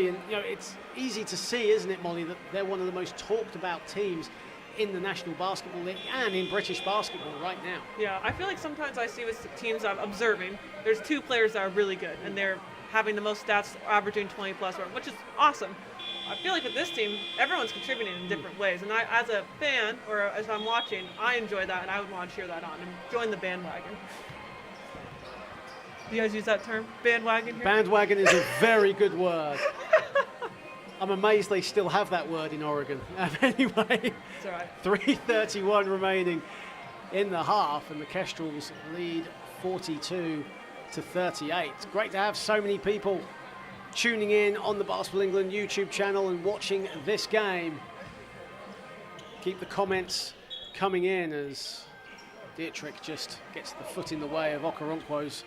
And you know, it's easy to see, isn't it, Molly, that they're one of the most talked about teams in the National Basketball League and in British basketball right now.
Yeah, I feel like sometimes I see with teams I'm observing, there's 2 players that are really good, and they're having the most stats, averaging 20 plus, which is awesome. I feel like with this team, everyone's contributing in different ways, and I, as a fan, or as I'm watching, I enjoy that, and I would want to cheer that on and join the bandwagon. Do you guys use that term, bandwagon here?
Bandwagon is a very good word. I'm amazed they still have that word in Oregon. Anyway,
it's all right.
3:31 remaining in the half, and the Kestrels lead 42-38. It's great to have so many people tuning in on the Basketball England YouTube channel and watching this game. Keep the comments coming in as Dietrich just gets the foot in the way of Okoronkwo's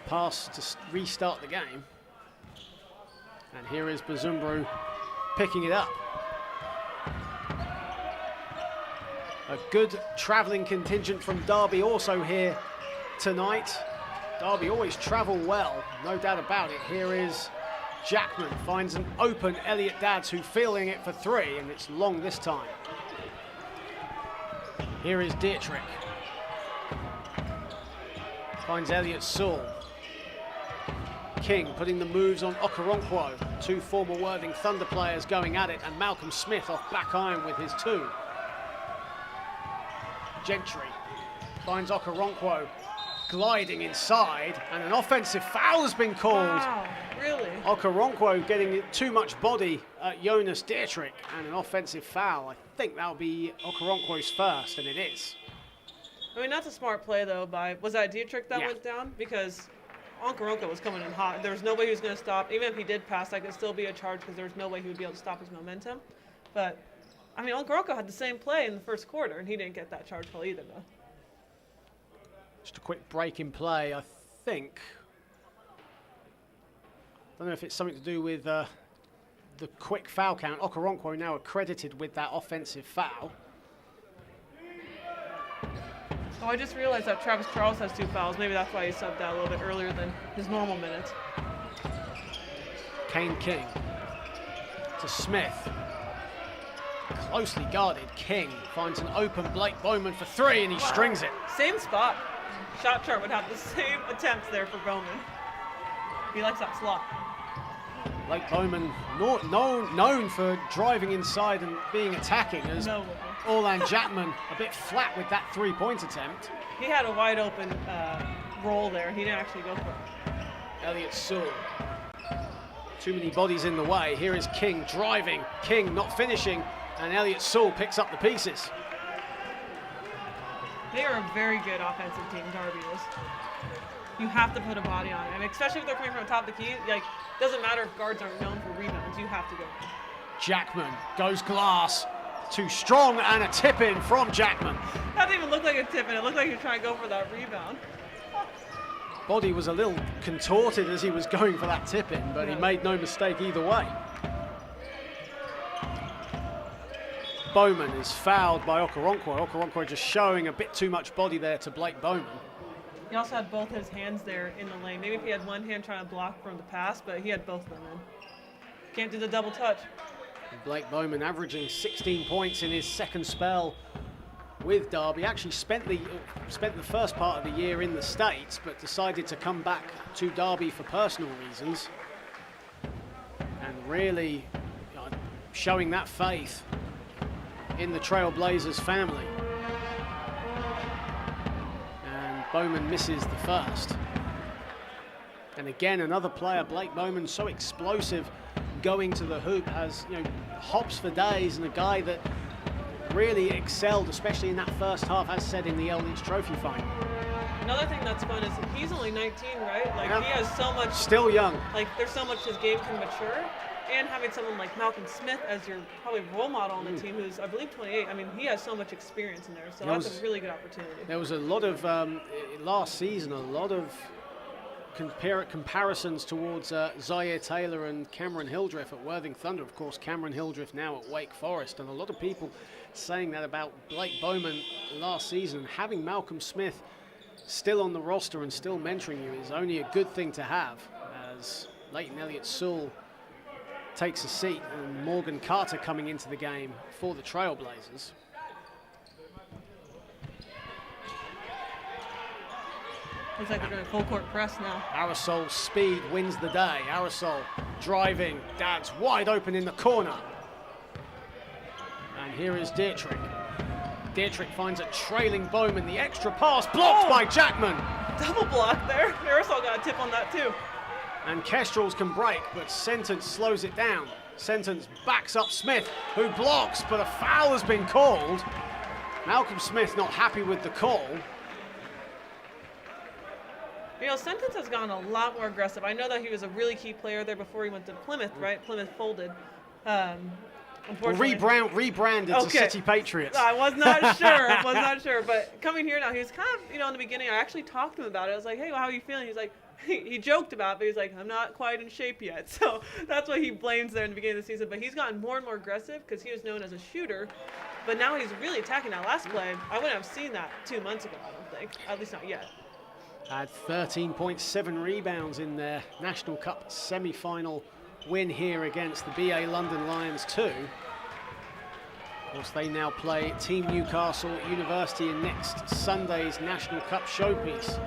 pass to restart the game. And here is Bazumbru picking it up. A good travelling contingent from Derby also here tonight. Derby always travel well, no doubt about it. Here is Jackman, finds an open Elliot Dads, who's feeling it for 3, and it's long this time. Here is Dietrich. Finds Elliot Sewell. King putting the moves on Okoronkwo. 2 former Worthing Thunder players going at it, and Malcolm Smith off back iron with his 2. Gentry finds Okoronkwo gliding inside, and an offensive foul has been called.
Wow, really?
Okoronkwo getting too much body at Jonas Dietrich, and an offensive foul. I think that'll be Okoronkwo's first, and it is.
I mean, that's a smart play, though, was that Dietrich that went down? Because Okoronkwo was coming in hot. There was no way he was going to stop. Even if he did pass, that could still be a charge because there was no way he would be able to stop his momentum. But, I mean, Okoronkwo had the same play in the first quarter, and he didn't get that charge call either, though.
Just a quick break in play, I think. I don't know if it's something to do with the quick foul count. Okoronkwo now accredited with that offensive foul.
Oh, I just realized that Travis Charles has 2 fouls. Maybe that's why he subbed out a little bit earlier than his normal minutes.
Kane King to Smith. closely guarded. King finds an open Blake Bowman for 3, and he strings it.
Same spot. Shot chart would have the same attempts there for Bowman. He likes that slot.
Blake Bowman, known for driving inside and being attacking, as Orlan Jackman a bit flat with that 3-point attempt.
He had a wide open roll there. He didn't actually go for it.
Elliott Sewell. Too many bodies in the way. Here is King driving. King not finishing, and Elliott Sewell picks up the pieces.
They are a very good offensive team, Derby is. You have to put a body on it. I mean, especially if they're coming from the top of the key. Like, doesn't matter if guards aren't known for rebounds. You have to go.
Jackman goes glass. Too strong, and a tip-in from Jackman.
That didn't even look like a tip-in. It looked like he was trying to go for that rebound.
Body was a little contorted as he was going for that tip-in, but he made no mistake either way. Bowman is fouled by Okoronkwo. Okoronkwo just showing a bit too much body there to Blake Bowman.
He also had both his hands there in the lane. Maybe if he had one hand trying to block from the pass, but he had both of them in. Can't do the double touch.
Blake Bowman averaging 16 points in his second spell with Derby. Actually spent the first part of the year in the States, but decided to come back to Derby for personal reasons. And really showing that faith in the Trailblazers family. And Bowman misses the first. And again, another player, Blake Bowman, so explosive going to the hoop, has hops for days, and a guy that really excelled, especially in that first half, as said in the L Lynch Trophy final.
Another thing that's fun is he's only 19, right? Like he has so much.
Still young.
Like there's so much his game can mature, and having someone like Malcolm Smith as your probably role model on the team, who's I believe 28. I mean, he has so much experience in there, so that's a really good opportunity.
There was a lot of last season, a lot of comparisons towards Zaire Taylor and Cameron Hildreth at Worthing Thunder. Of course, Cameron Hildreth now at Wake Forest, and a lot of people saying that about Blake Bowman last season. Having Malcolm Smith still on the roster and still mentoring you is only a good thing to have, as Leighton Elliott Sewell takes a seat and Morgan Carter coming into the game for the Trailblazers.
Looks like they're going full court press now.
Arisel's speed wins the day. Arisel driving, Dad's wide open in the corner. And here is Dietrich. Dietrich finds a trailing Bowman. The extra pass blocked by Jackman.
Double block there. Arisel got a tip on that too.
And Kestrels can break, but Sentence slows it down. Sentence backs up Smith, who blocks, but a foul has been called. Malcolm Smith not happy with the call.
Sentence has gotten a lot more aggressive. I know that he was a really key player there before he went to Plymouth, right? Plymouth folded.
Rebranded to City Patriots.
I was not sure. But coming here now, he was kind of, in the beginning, I actually talked to him about it. I was like, hey, well, how are you feeling? He's like, he joked about it, but he's like, I'm not quite in shape yet. So that's what he blames there in the beginning of the season. But he's gotten more and more aggressive because he was known as a shooter. But now he's really attacking. That last play, I wouldn't have seen that 2 months ago, I don't think. At least not yet.
Had 13.7 rebounds in their National Cup semi-final win here against the BA London Lions 2. Of course, they now play Team Newcastle University in next Sunday's National Cup showpiece.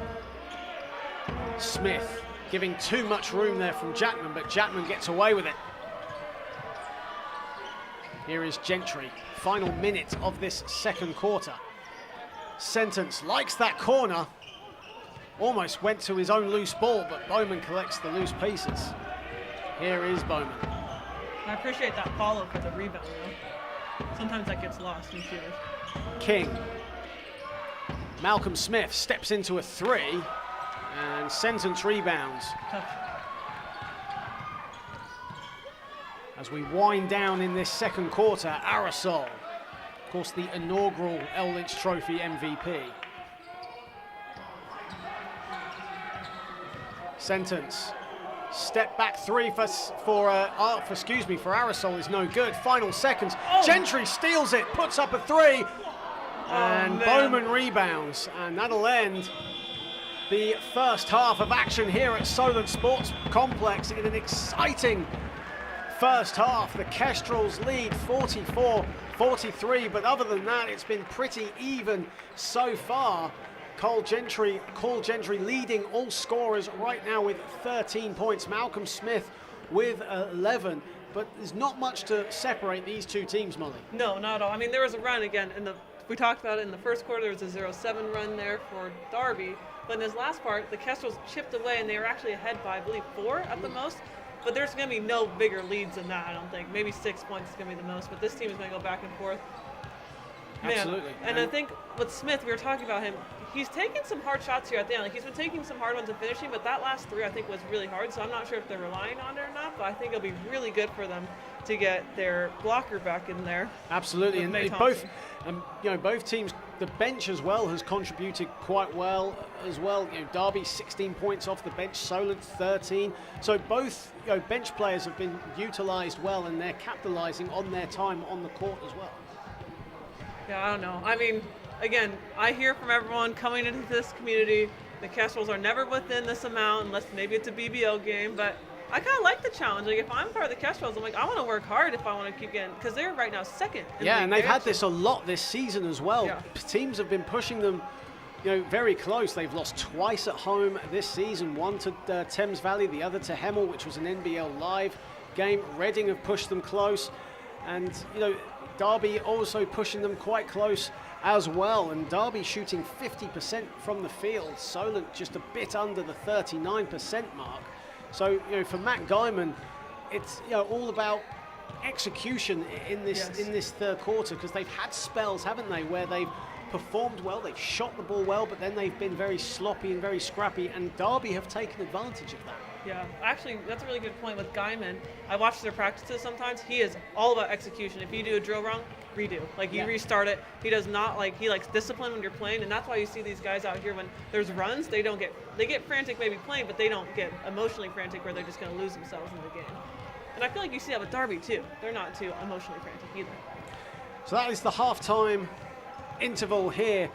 Smith giving too much room there from Jackman, but Jackman gets away with it. Here is Gentry, final minute of this second quarter. Sentence likes that corner. Almost went to his own loose ball, but Bowman collects the loose pieces. Here is Bowman.
I appreciate that follow for the rebound, though. Sometimes that gets lost in shooters.
King. Malcolm Smith steps into a 3, and Sentence rebounds.
Tough.
As we wind down in this second quarter, Arisel, of course, the inaugural L Lynch Trophy MVP. Sentence, step back 3 for Arisel is no good. Final seconds. Gentry steals it, puts up a 3, and Bowman rebounds, and that'll end the first half of action here at Solent Sports Complex in an exciting first half. The Kestrels lead 44-41. 43, but other than that, it's been pretty even so far. Cole Gentry leading all scorers right now with 13 points. Malcolm Smith with 11, but there's not much to separate these two teams, Molly.
No, not at all. I mean, there was a run again we talked about it in the first quarter. There was a 0-7 run there for Derby, but in this last part, the Kestrels chipped away, and they were actually ahead by, I believe, 4 at the most. But there's going to be no bigger leads than that, I don't think. Maybe 6 points is going to be the most, but this team is going to go back and forth. Man.
Absolutely.
And I think with Smith, we were talking about him, he's taken some hard shots here at the end. Like, he's been taking some hard ones and finishing, but that last 3 I think was really hard, so I'm not sure if they're relying on it or not, but I think it'll be really good for them to get their blocker back in there.
Absolutely, and both teams, the bench as well has contributed quite well as well. Derby 16 points off the bench, Solent 13. So both bench players have been utilised well, and they're capitalising on their time on the court as well.
Yeah, I don't know. I mean, again, I hear from everyone coming into this community, the Kestrels are never within this amount unless maybe it's a BBL game, but I kind of like the challenge. Like, if I'm part of the Kestrels, I'm like, I want to work hard if I want to keep getting, because they're right now second.
Yeah, and they've had this a lot this season as well.
Yeah.
Teams have been pushing them, very close. They've lost twice at home this season, one to Thames Valley, the other to Hemel, which was an NBL Live game. Reading have pushed them close, and Derby also pushing them quite close as well. And Derby shooting 50% from the field, Solent just a bit under the 39% mark. So, for Matt Guyman, it's all about execution in this third quarter, because they've had spells, haven't they, where they've performed well, they've shot the ball well, but then they've been very sloppy and very scrappy, and Derby have taken advantage of that.
Yeah, actually, that's a really good point with Guyman. I watch their practices sometimes. He is all about execution. If you do a drill wrong, redo. Like, you restart it. He does not, he likes discipline when you're playing, and that's why you see these guys out here when there's runs, they get frantic maybe playing, but they don't get emotionally frantic where they're just going to lose themselves in the game. And I feel like you see that with Derby too. They're not too emotionally frantic either. So
that is the halftime interval here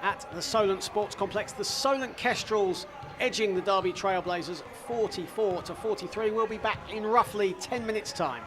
at the Solent Sports Complex. The Solent Kestrels edging the Derby Trailblazers 44-43. We'll be back in roughly 10 minutes' time.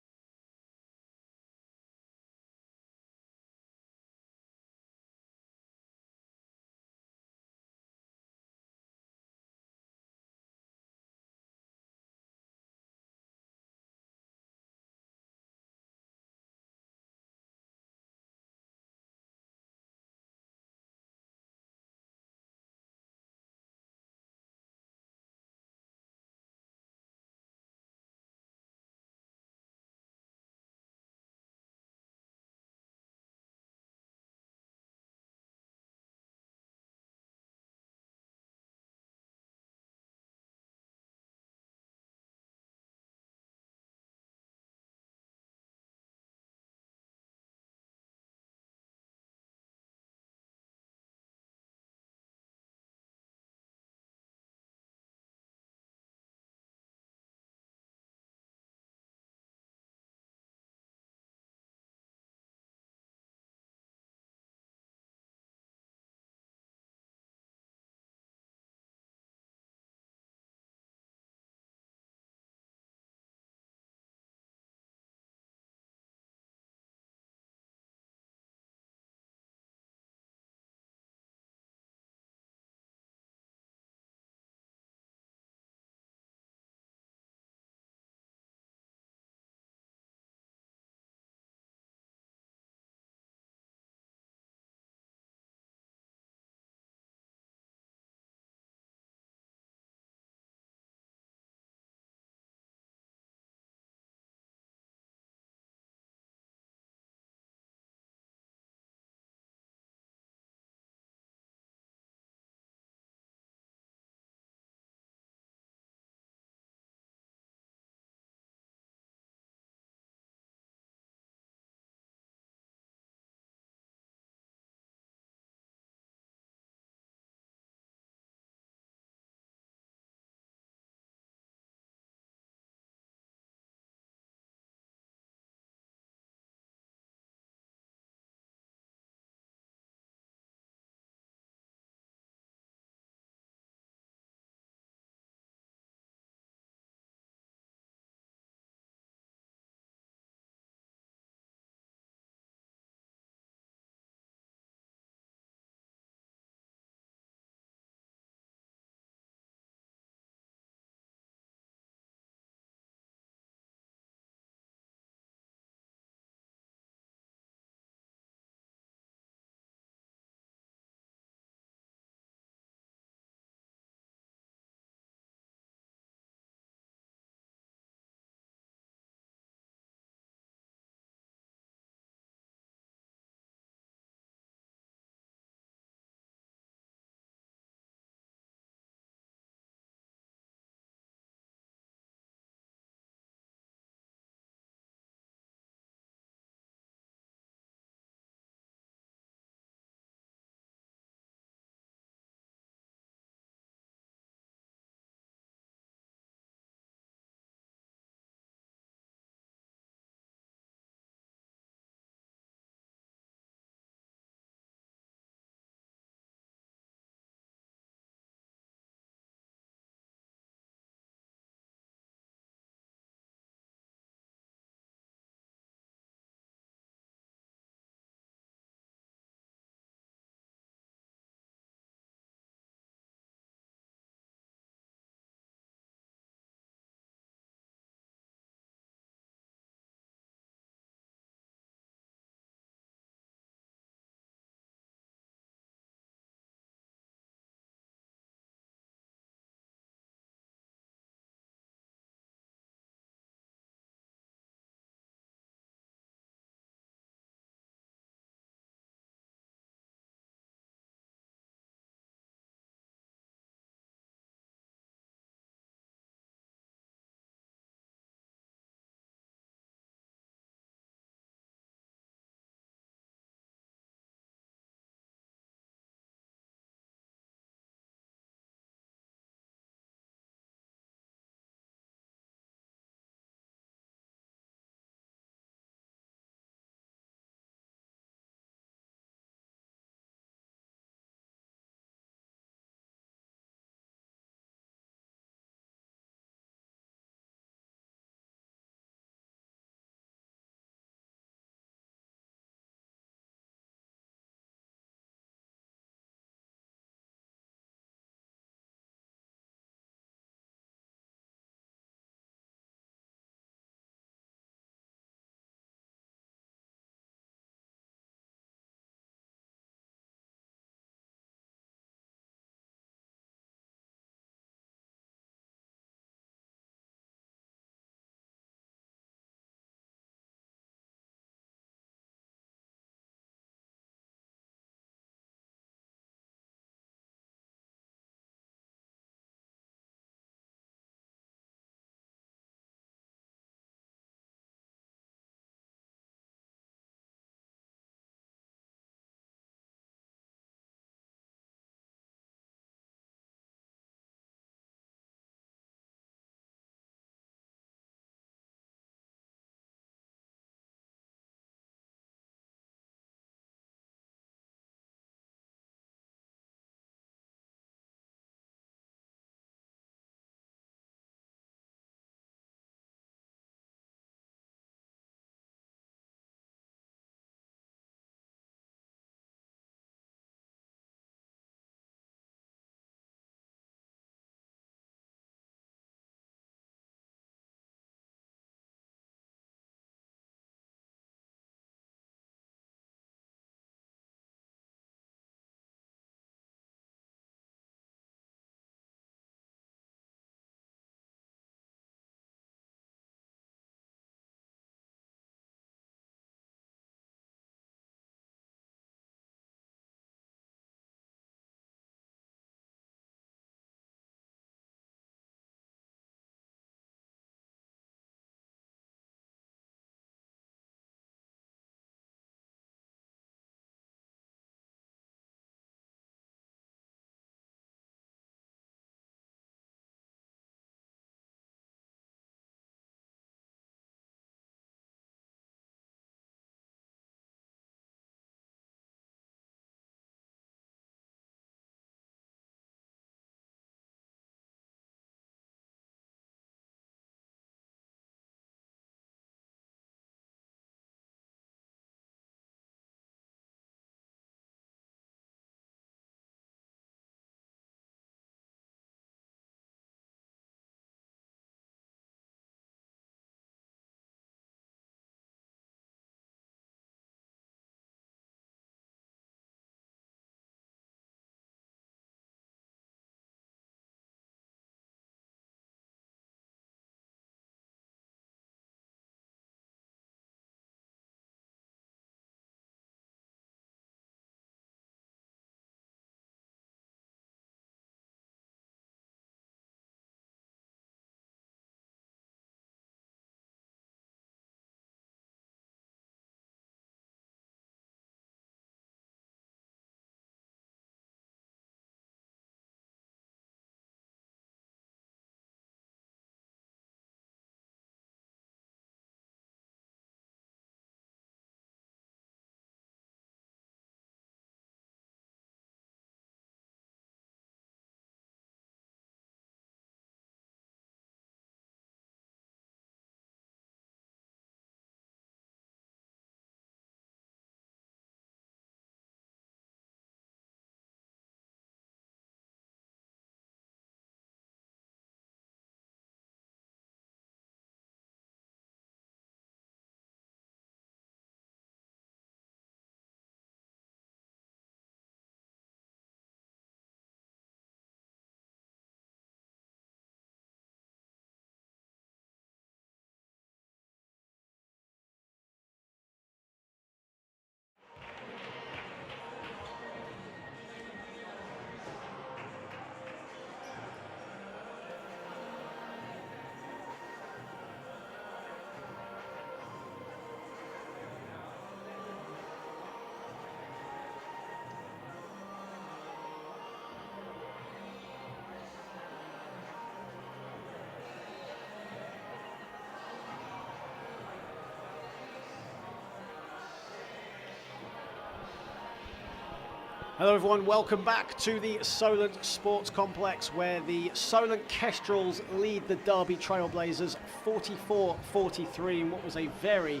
Hello everyone, welcome back to the Solent Sports Complex, where the Solent Kestrels lead the Derby Trailblazers 44-43 in what was a very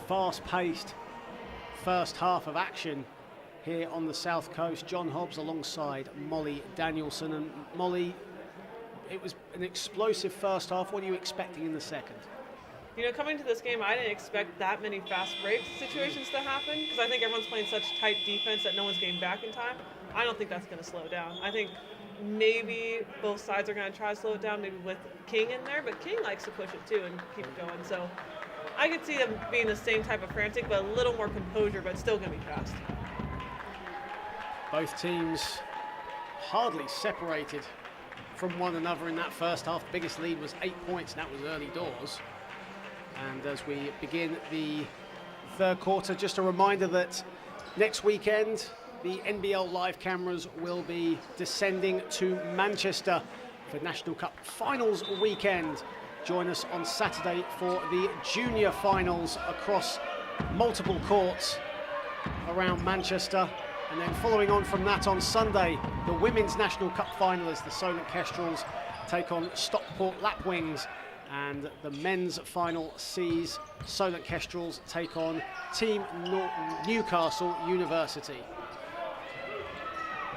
fast-paced first half of action here on the south coast. John Hobbs alongside Molly Danielson. And Molly, it was an explosive first half. What are you expecting in the second?
You know, coming to this game, I didn't expect that many fast break situations to happen because I think everyone's playing such tight defense that no one's getting back in time. I don't think that's going to slow down. I think maybe both sides are going to try to slow it down, maybe with King in there, but King likes to push it too and keep it going. So I could see them being the same type of frantic, but a little more composure, but still going to be fast.
Both teams hardly separated from one another in that first half. The biggest lead was 8 points, and that was early doors. And as we begin the third quarter, just a reminder that next weekend, the NBL live cameras will be descending to Manchester for National Cup Finals weekend. Join us on Saturday for the junior finals across multiple courts around Manchester. And then following on from that on Sunday, the Women's National Cup final as the Solent Kestrels take on Stockport Lapwings. And the men's final sees Solent Kestrels take on Team Newcastle University.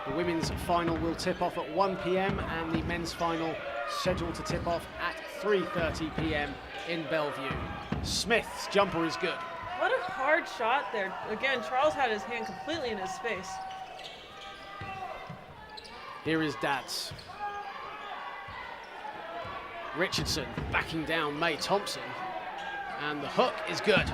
The women's final will tip off at 1 p.m. and the men's final scheduled to tip off at 3:30 p.m. in Bellevue. Smith's jumper is good.
What a hard shot there. Again, Charles had his hand completely in his face.
Here is Dads. Richardson backing down May Thompson, and the hook is good.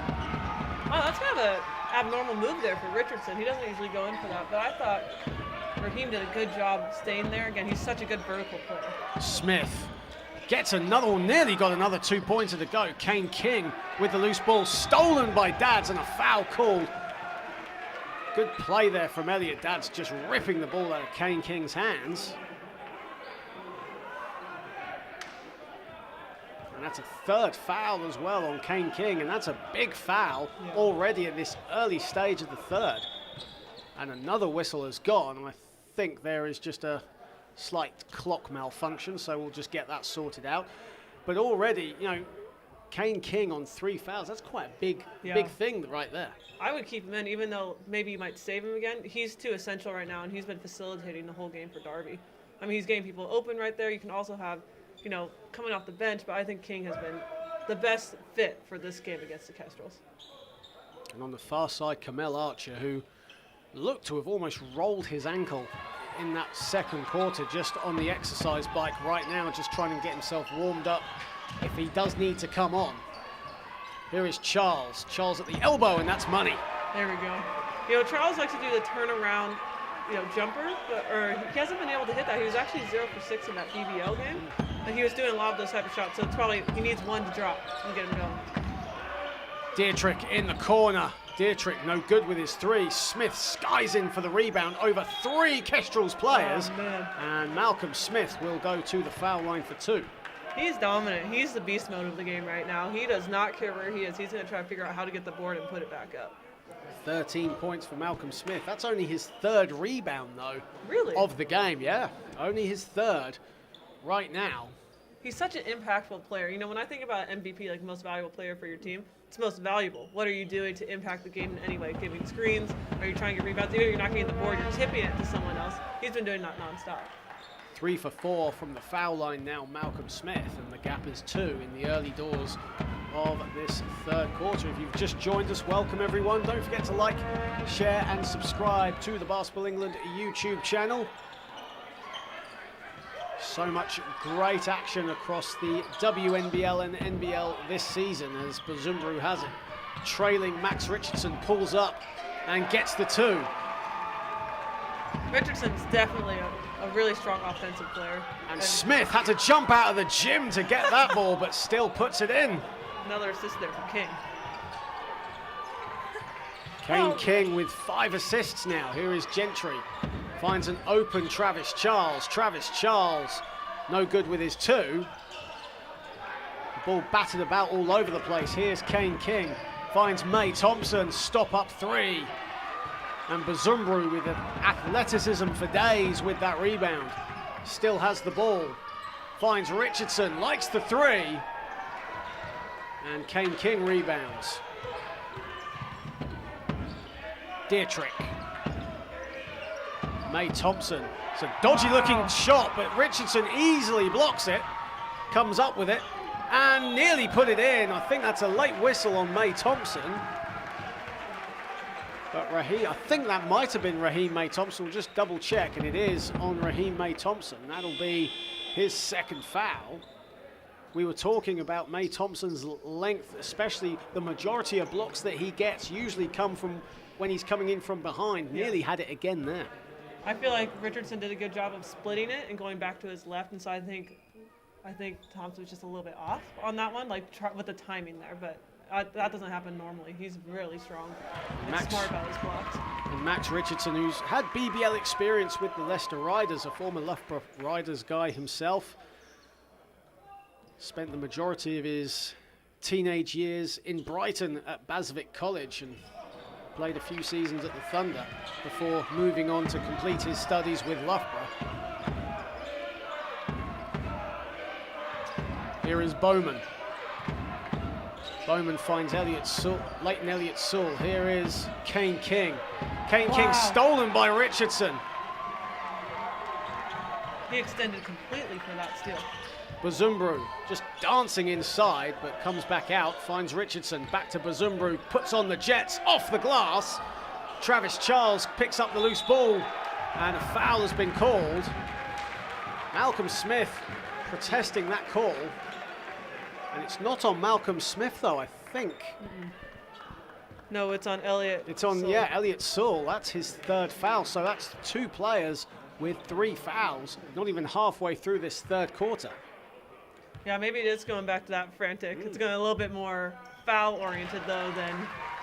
Wow, that's kind of an abnormal move there for Richardson. He doesn't usually go in for that, but I thought Raheem did a good job staying there. Again, he's such a good vertical player.
Smith gets another, or nearly got another 2-pointer to go. Kane King with the loose ball, stolen by Dads, and a foul called. Good play there from Elliot Dads, just ripping the ball out of Kane King's hands. And that's a third foul as well on Kane King, and that's a big foul already at this early stage of the third. And another whistle has gone, and I think there is just a slight clock malfunction, so we'll just get that sorted out. But already, you know, Kane King on 3 fouls, that's quite a big thing right there.
I would keep him in, even though maybe you might save him again. He's too essential right now, and he's been facilitating the whole game for Derby. I mean, he's getting people open right there. You can also have, you know, coming off the bench, but I think King has been the best fit for this game against the Kestrels.
And on the far side, Kamel Archer, who looked to have almost rolled his ankle in that second quarter, just on the exercise bike right now, just trying to get himself warmed up if he does need to come on. Here is Charles. Charles at the elbow, and that's money.
There we go. You know, Charles likes to do the turnaround, you know, jumper, or he hasn't been able to hit that. He was actually 0 for 6 in that BBL game. And he was doing a lot of those type of shots, so it's probably, he needs one to drop and get him going.
Dietrich in the corner. Dietrich no good with his 3. Smith skies in for the rebound over 3 Kestrels players.
Oh, man.
And Malcolm Smith will go to the foul line for 2.
He's dominant. He's the beast mode of the game right now. He does not care where he is. He's going to try to figure out how to get the board and put it back up.
13 points for Malcolm Smith. That's only his 3rd rebound, though.
Really?
Of the game, yeah. Only his 3rd right now.
He's such an impactful player. You know, when I think about MVP, like most valuable player for your team, it's most valuable. What are you doing to impact the game in any way? Giving screens? Are you trying to get rebounds? Even if you're not getting the board, you're tipping it to someone else. He's been doing that nonstop.
3 for 4 from the foul line now, Malcolm Smith, and the gap is 2 in the early doors of this third quarter. If you've just joined us, welcome everyone. Don't forget to like, share and subscribe to the Basketball England YouTube channel. So much great action across the WNBL and NBL this season as Bazumbaru has it. Trailing Max Richardson pulls up and gets the 2.
Richardson's definitely a really strong offensive player.
And Smith had to jump out of the gym to get that ball, but still puts it in.
Another assist there from King.
Kane King with 5 assists now. Here is Gentry. Finds an open Travis Charles. Travis Charles, no good with his 2. The ball battered about all over the place. Here's Kane King. Finds May Thompson. Stop up 3. And Bazumbru with athleticism for days with that rebound. Still has the ball. Finds Richardson, likes the three. And Kane King rebounds. Dietrich. May Thompson. It's a dodgy looking shot, but Richardson easily blocks it. Comes up with it and nearly put it in. I think that's a late whistle on May Thompson. But Raheem, I think that might have been Raheem May Thompson. We'll just double check, and it is on Raheem May Thompson. That'll be his second foul. We were talking about May Thompson's length, especially the majority of blocks that he gets usually come from when he's coming in from behind. Nearly had it again there.
I feel like Richardson did a good job of splitting it and going back to his left, and so I think Thompson was just a little bit off on that one, like with the timing there, but that doesn't happen normally. He's really strong and smart about his blocks.
And Max Richardson, who's had BBL experience with the Leicester Riders, a former Loughborough Riders guy himself, spent the majority of his teenage years in Brighton at Basvic College and played a few seasons at the Thunder before moving on to complete his studies with Loughborough. Here is Bowman. Bowman finds Leighton Elliott Sewell. Here is Kane King. Kane King stolen by Richardson.
He extended completely for that steal.
Bazumbru just dancing inside, but comes back out, finds Richardson, back to Bazumbru, puts on the Jets, off the glass. Travis Charles picks up the loose ball, and a foul has been called. Malcolm Smith protesting that call. And it's not on Malcolm Smith, though, I think.
No, it's on Elliott.
It's on,
Sewell.
yeah, Elliott Sewell. That's his third foul, so that's two players with 3 fouls, not even halfway through this third quarter.
Yeah, maybe it is going back to that frantic. It's going a little bit more foul-oriented, though, than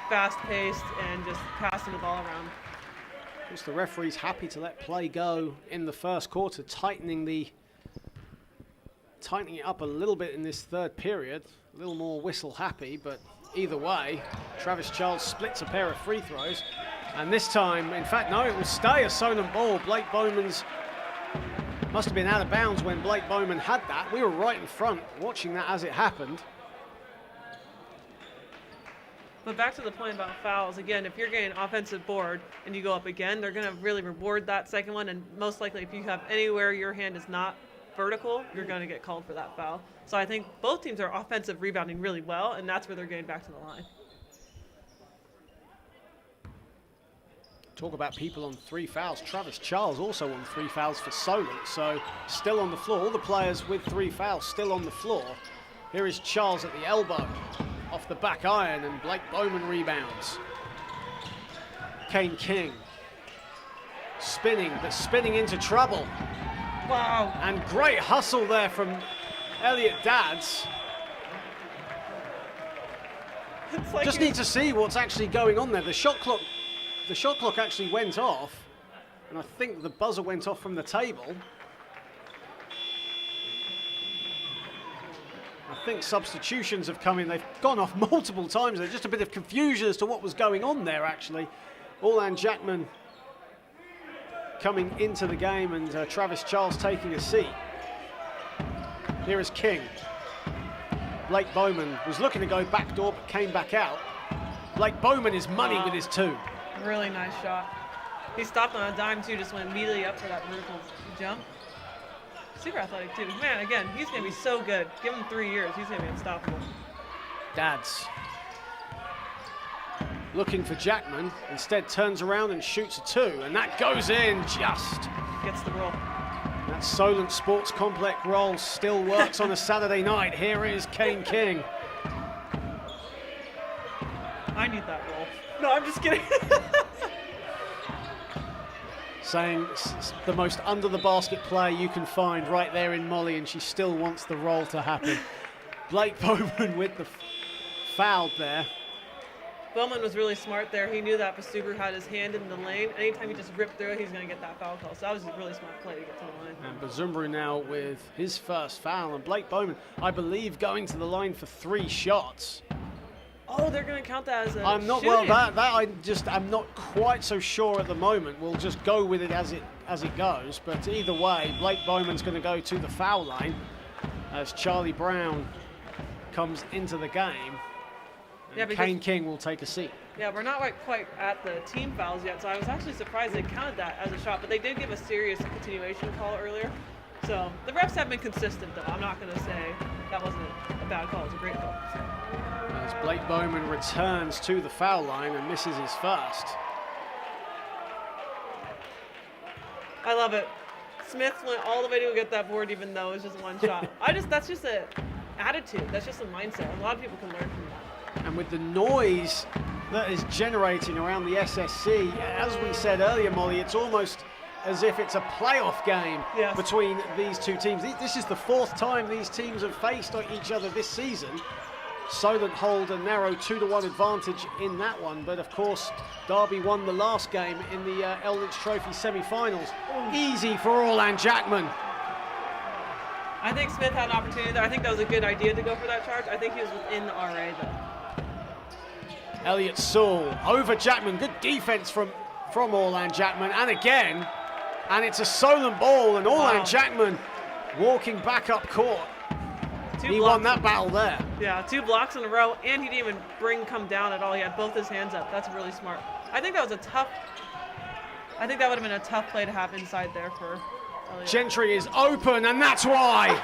fast-paced and just passing the ball around.
Of course, the referee's happy to let play go in the first quarter, tightening it up a little bit in this third period. A little more whistle happy, but either way, Travis Charles splits a pair of free throws. And this time, in fact, no, it will stay a Solent ball. Blake Bowman's must have been out of bounds when Blake Bowman had that. We were right in front watching that as it happened.
But back to the point about fouls, again, if you're getting an offensive board and you go up again, they're going to really reward that second one. And most likely, if you have anywhere your hand is not vertical, you're going to get called for that foul. So I think both teams are offensive rebounding really well, and that's where they're getting back to the line.
Talk about people on 3 fouls. Travis Charles also on 3 fouls for Solent, so still on the floor. All the players with 3 fouls still on the floor. Here is Charles at the elbow, off the back iron, and Blake Bowman rebounds. Kane King spinning, but spinning into trouble.
Wow.
And great hustle there from Elliot Dadds.
Like
just need to see what's actually going on there. The shot clock actually went off, and I think the buzzer went off from the table. I think substitutions have come in. They've gone off multiple times. There's just a bit of confusion as to what was going on there, actually. Orlan Jackman coming into the game, and Travis Charles taking a seat. Here is King. Blake Bowman was looking to go backdoor, but came back out. Blake Bowman is money with his 2.
Really nice shot. He stopped on a dime, too, just went immediately up for that vertical jump. Super athletic, too. Man, again, he's going to be so good. Give him 3 years. He's going to be unstoppable.
Dadds looking for Jackman, instead turns around and shoots a 2, and that goes in just.
Gets the roll.
That Solent Sports Complex roll still works on a Saturday night. Here is Kane King.
I need that roll. No, I'm just kidding.
Saying the most under the basket player you can find right there in Molly, and she still wants the roll to happen. Blake Bowman with the foul there.
Bowman was really smart there. He knew that Basubru had his hand in the lane. Anytime he just ripped through it, he's going to get that foul call. So that was a really smart play to get to the line.
And Bazumbru now with his first foul. And Blake Bowman, I believe, going to the line for 3 shots.
Oh, they're going to count that as a
I'm not
shooting.
well. I'm not quite so sure at the moment. We'll just go with it as it goes. But either way, Blake Bowman's going to go to the foul line as Charlie Brown comes into the game.
Yeah,
Kane King will take a seat.
Yeah, we're not quite at the team fouls yet, so I was actually surprised they counted that as a shot, but they did give a serious continuation call earlier. So the refs have been consistent, though. I'm not going to say that wasn't a bad call. It was a great call.
As Blake Bowman returns to the foul line and misses his first.
I love it. Smith went all the way to get that board, even though it was just one shot. That's just an attitude. That's just a mindset. A lot of people can learn from that.
And with the noise that is generating around the SSC, as we said earlier, Molly, it's almost as if it's a playoff game between these two teams. This is the fourth time these teams have faced each other this season. Solent hold a narrow 2-1 advantage in that one, but of course Derby won the last game in the L Lynch Trophy semi-finals. Easy for Orlan Jackman.
I think Smith had an opportunity there. I think that was a good idea to go for that charge. I think he was within the RA though.
Elliott Sewell over Jackman. Good defense from Orlan Jackman, and again, and it's a Solent ball, and Orlan Jackman walking back up court. He won that battle there.
Yeah, 2 blocks in a row, and he didn't even come down at all. He had both his hands up. That's really smart. I think that would have been a tough play to have inside there for Elliott.
Gentry is open, and that's why.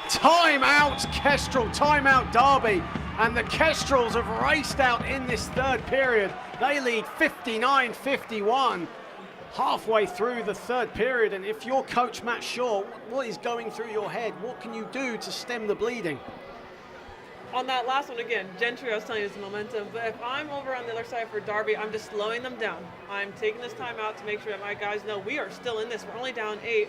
Timeout Kestrel, timeout Derby, and the Kestrels have raced out in this third period. They lead 59-51. Halfway through the third period, and if you're Coach Matt Shaw, what is going through your head? What can you do to stem the bleeding?
On that last one, again, Gentry, I was telling you, is the momentum, but if I'm over on the other side for Derby, I'm just slowing them down. I'm taking this time out to make sure that my guys know we are still in this. We're only down 8.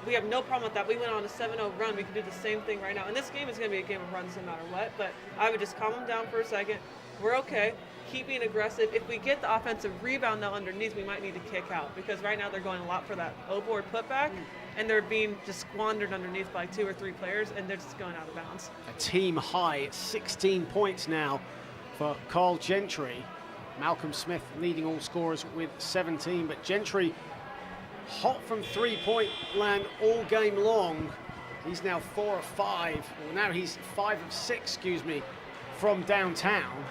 We have no problem with that. We went on a 7-0 run. We can do the same thing right now. And this game is going to be a game of runs no matter what, but I would just calm them down for a second. We're okay. Keep being aggressive. If we get the offensive rebound though underneath, we might need to kick out, because right now they're going a lot for that O-board putback, and they're being just squandered underneath by 2 or 3 players, and they're just going out of bounds.
A team high 16 points now for Carl Gentry. Malcolm Smith leading all scorers with 17, but Gentry hot from 3-point land all game long. He's now 4 of 5, well now he's 5 of 6, from downtown.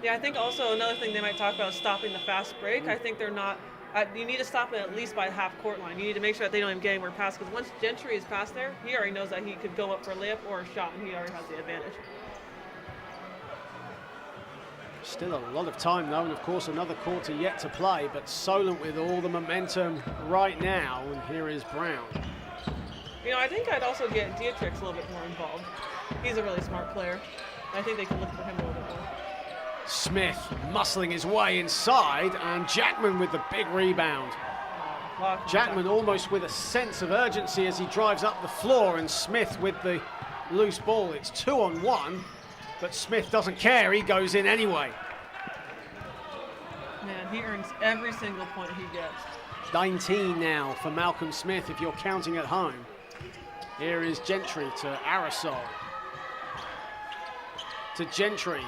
Yeah, I think also another thing they might talk about is stopping the fast break. I think they're not. You need to stop it at least by the half-court line. You need to make sure that they don't even get anywhere past, because once Gentry is past there, he already knows that he could go up for a layup or a shot, and he already has the advantage.
Still a lot of time though, and of course another quarter yet to play, but Solent with all the momentum right now, and here is Brown.
You know, I think I'd also get Dietrich's a little bit more involved. He's a really smart player. I think they can look for him a little bit more.
Smith muscling his way inside, and Jackman with the big rebound. Jackman almost with a sense of urgency as he drives up the floor, and Smith with the loose ball. It's 2-on-1, but Smith doesn't care. He goes in anyway.
Man, he earns every single point he gets.
19 now for Malcolm Smith if you're counting at home. Here is Gentry to Arisel. To Gentry.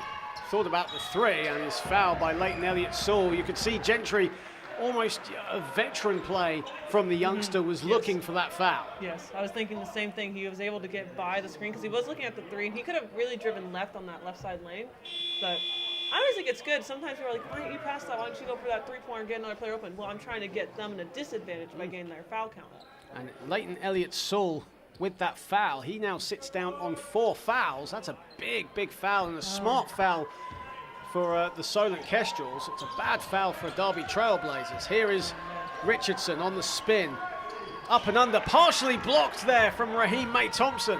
Thought about the 3 and is fouled by Leighton Elliott Sewell. You could see Gentry, almost a veteran play from the youngster, was looking for that foul.
Yes, I was thinking the same thing. He was able to get by the screen because he was looking at the 3, and he could have really driven left on that left side lane. But I always think it's good. Sometimes you're like, why don't you pass that? Why don't you go for that 3-pointer and get another player open? Well, I'm trying to get them in a disadvantage by getting their foul count.
And Leighton Elliott Sewell with that foul, he now sits down on 4 fouls. That's a big, big foul, and a smart foul for the Solent Kestrels. It's a bad foul for Derby Trailblazers. Here is Richardson on the spin. Up and under, partially blocked there from Raheem May-Thompson.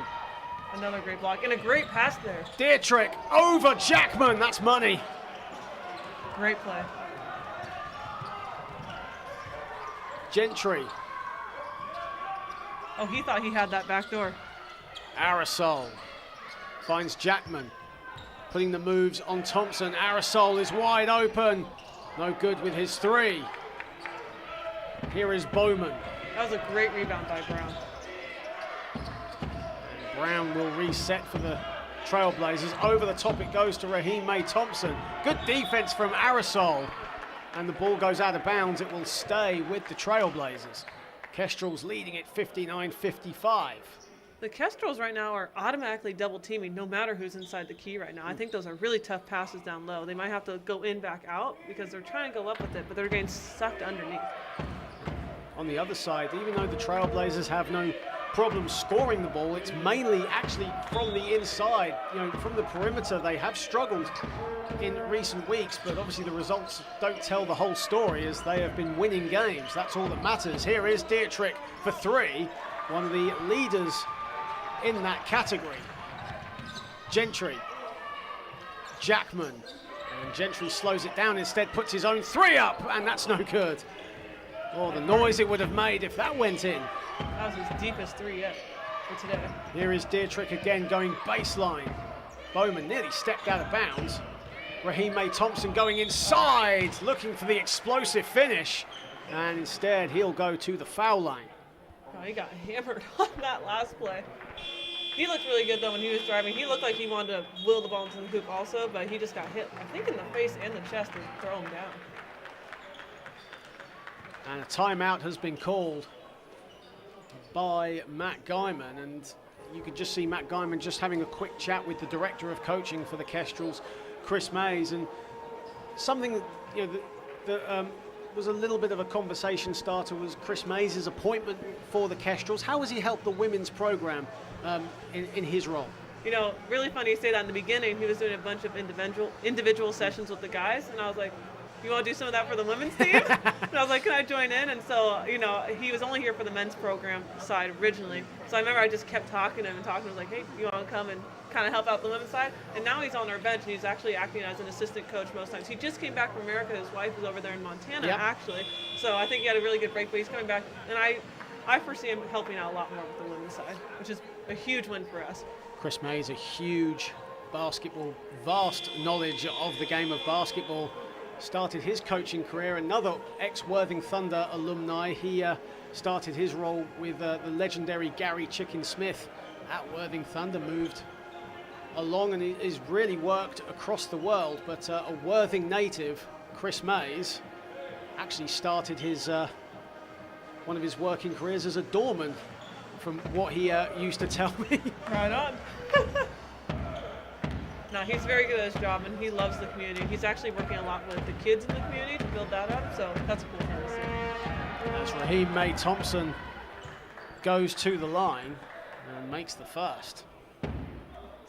Another great block, and a great pass there.
Dietrich over Jackman, that's money.
Great play.
Gentry.
Oh, he thought he had that back door.
Arisel finds Jackman, putting the moves on Thompson. Arisel is wide open. No good with his 3. Here is Bowman.
That was a great rebound by Brown.
And Brown will reset for the Trailblazers. Over the top it goes to Raheem May-Thompson. Good defense from Arisel. And the ball goes out of bounds. It will stay with the Trailblazers. Kestrels leading it 59-55.
The Kestrels right now are automatically double teaming no matter who's inside the key right now. I think those are really tough passes down low. They might have to go in, back out because they're trying to go up with it, but they're getting sucked underneath.
On the other side, even though the Trailblazers have no problem scoring the ball, it's mainly actually from the inside. You know, from the perimeter, they have struggled in recent weeks, but obviously the results don't tell the whole story as they have been winning games. That's all that matters. Here is Dietrich for three, one of the leaders in that category. Gentry, Jackman, and Gentry slows it down, instead puts his own three up, and that's no good. Oh, the noise it would have made if that went in.
That was his deepest three yet for today.
Here is Dietrich again going baseline. Bowman nearly stepped out of bounds. Raheem May-Thompson going inside, looking for the explosive finish, and instead he'll go to the foul line.
Oh, he got hammered on that last play. He looked really good though when he was driving. He looked like he wanted to wheel the ball into the hoop also, but he just got hit, I think, in the face and the chest and throw him down.
And a timeout has been called by Matt Guyman, and you could just see Matt Guyman just having a quick chat with the director of coaching for the Kestrels, Chris Mays, and something that, you know, that was a little bit of a conversation starter was Chris Mays' appointment for the Kestrels. How has he helped the women's program in his role?
You know, really funny you say that in the beginning. He was doing a bunch of individual sessions with the guys, and I was like, you want to do some of that for the women's team? And I was like, can I join in? And so, you know, he was only here for the men's program side originally. So I remember I just kept talking to him and I was like, hey, you want to come and kind of help out the women's side? And now he's on our bench and he's actually acting as an assistant coach most times. He just came back from America. His wife was over there in Montana, actually. So I think he had a really good break, but he's coming back. And I foresee him helping out a lot more with the women's side, which is a huge win for us.
Chris Mays, a huge basketball, vast knowledge of the game of basketball. Started his coaching career, another ex-Worthing Thunder alumni. He started his role with the legendary Gary Chicken Smith at Worthing Thunder, moved along and he's really worked across the world, but a Worthing native, Chris Mays, actually started his one of his working careers as a doorman, from what he used to tell me.
Right on. No, he's very good at his job, and he loves the community. He's actually working a lot with the kids in the community to build that up, so that's cool for us.
As Raheem May-Thompson goes to the line and makes the first.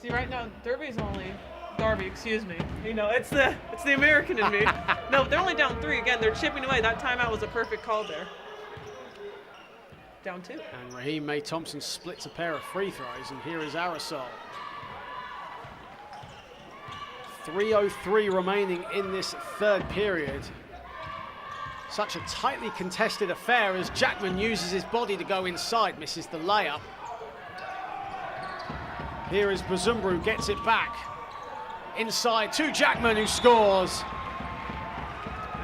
See, right now, Darby, excuse me. You know, it's the American in me. No, they're only down 3 again. They're chipping away. That timeout was a perfect call there. Down 2.
And Raheem May-Thompson splits a pair of free throws, and here is Arisel. 3:03 remaining in this third period. Such a tightly contested affair as Jackman uses his body to go inside, misses the layup. Here is Bazumbru, gets it back. Inside to Jackman, who scores.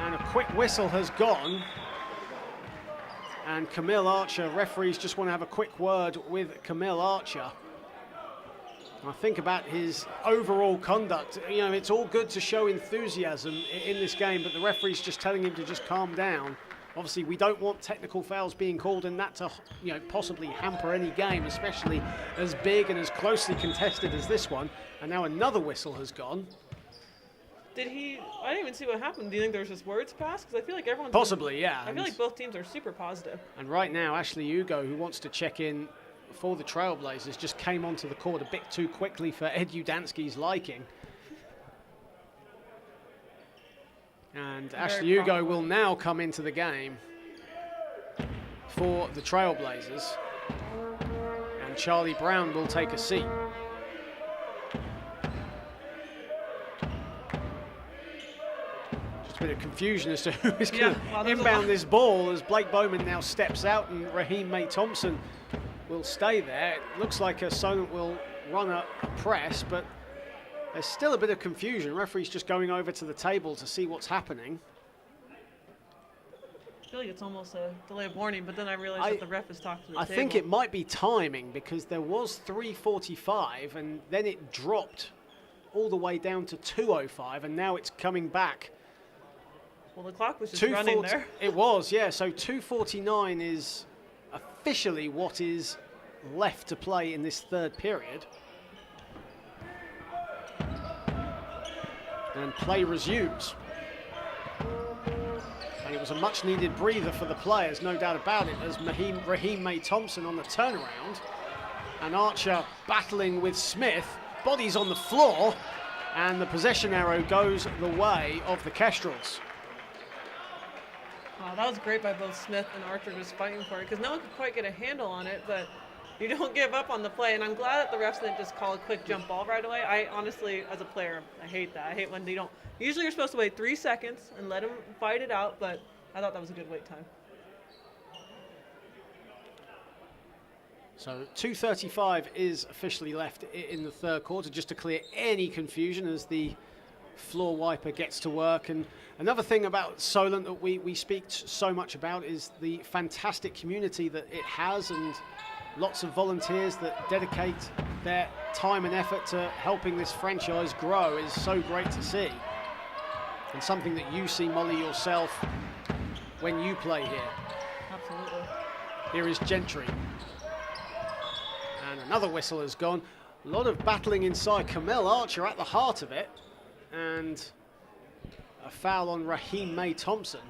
And a quick whistle has gone. And Camille Archer, referees just want to have a quick word with Camille Archer. I think about his overall conduct. You know, it's all good to show enthusiasm in this game, but the referee's just telling him to just calm down. Obviously, we don't want technical fouls being called, and that to, you know, possibly hamper any game, especially as big and as closely contested as this one. And now another whistle has gone.
I didn't even see what happened. Do you think there's just words passed? Because I feel like everyone's...
Possibly, yeah.
I feel like both teams are super positive.
And right now, Ashley Ugo, who wants to check in for the Trailblazers, just came onto the court a bit too quickly for Ed Udansky's liking. And Ashley Ugo will now come into the game for the Trailblazers. And Charlie Brown will take a seat. Just a bit of confusion as to who is going to inbound this ball as Blake Bowman now steps out and Raheem May-Thompson will stay there. It looks like a Solent will run a press, but there's still a bit of confusion. Referee's just going over to the table to see what's happening.
feel like it's almost a delay of warning, but then I realized that the ref is talking to the
I
table.
think it might be timing, because there was 3:45 and then it dropped all the way down to 2:05, and now it's coming back.
Well, the clock was just running there.
It was, yeah. So 2:49 is officially what is left to play in this third period. And play resumes. And it was a much-needed breather for the players, no doubt about it, as Raheem May-Thompson on the turnaround. And Archer battling with Smith. Bodies on the floor. And the possession arrow goes the way of the Kestrels.
That was great by both Smith and Archer, just fighting for it, because no one could quite get a handle on it, but you don't give up on the play. And I'm glad that the refs didn't just call a quick jump ball right away. I honestly, as a player, I hate that. I hate when they don't. Usually you're supposed to wait 3 seconds and let them fight it out, but I thought that was a good wait time.
So 2:35 is officially left in the third quarter, just to clear any confusion as the floor wiper gets to work. And another thing about Solent that we speak so much about is the fantastic community that it has, and lots of volunteers that dedicate their time and effort to helping this franchise grow is so great to see. And something that you see, Molly, yourself when you play here.
Absolutely.
Here is Gentry. And another whistle has gone. A lot of battling inside. Camille Archer at the heart of it. And a foul on Raheem May-Thompson.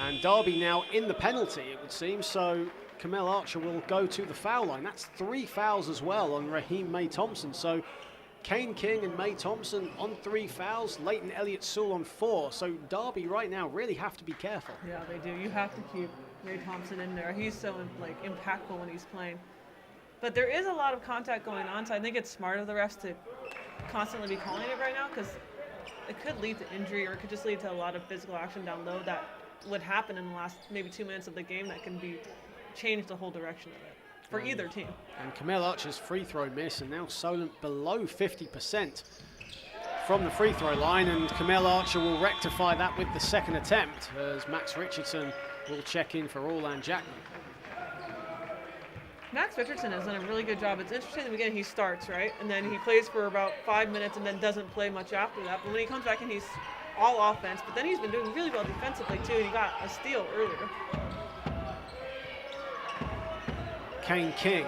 And Derby now in the penalty, it would seem. So Camille Archer will go to the foul line. That's 3 fouls as well on Raheem May-Thompson. So Kane King and May-Thompson on 3 fouls. Leighton Elliott-Sewell on 4. So Derby right now really have to be careful.
Yeah, they do. You have to keep May-Thompson in there. He's so impactful when he's playing. But there is a lot of contact going on, so I think it's smart of the refs to constantly be calling it right now, because it could lead to injury, or it could just lead to a lot of physical action down low that would happen in the last maybe 2 minutes of the game that can be change the whole direction of it for either team.
And Camille Archer's free throw miss, and now Solent below 50% from the free throw line, and Camille Archer will rectify that with the second attempt as Max Richardson will check in for Orlan Jackman.
Max Richardson has done a really good job. It's interesting in the beginning he starts, right? And then he plays for about 5 minutes and then doesn't play much after that. But when he comes back and he's all offense, but then he's been doing really well defensively too, and he got a steal earlier.
Kane King.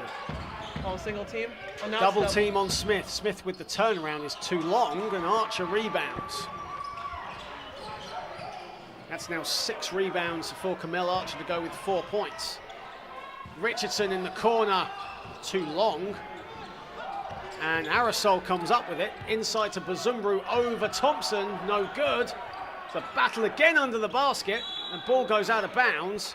Oh, single team? Oh, now
Double team on Smith. Smith with the turnaround is too long, and Archer rebounds. That's now 6 rebounds for Camille Archer to go with 4 points. Richardson in the corner, too long. And Arisel comes up with it. Inside to Bazumbru over Thompson, no good. The battle again under the basket. The ball goes out of bounds.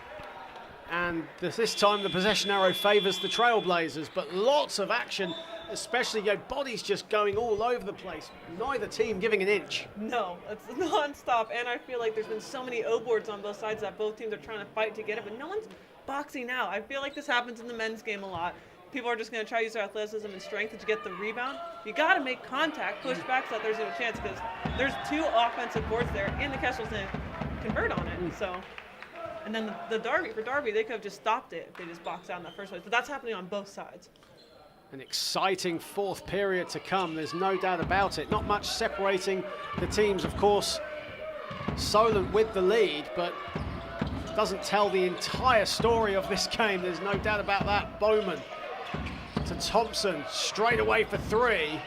And this time the possession arrow favours the Trailblazers. But lots of action, especially bodies just going all over the place. Neither team giving an inch.
No, it's non-stop. And I feel like there's been so many O-boards on both sides that both teams are trying to fight to get it, but no one's boxing out. I feel like this happens in the men's game a lot. People are just going to try to use their athleticism and strength to get the rebound. You got to make contact, push back so that there's no chance, because there's 2 offensive boards there, and the Kestrels didn't convert on it. So, and then the Derby, they could have just stopped it if they just boxed out in that first place. But that's happening on both sides.
An exciting fourth period to come, there's no doubt about it. Not much separating the teams, of course. Solent with the lead, but doesn't tell the entire story of this game. There's no doubt about that. Bowman to Thompson, straight away for 3.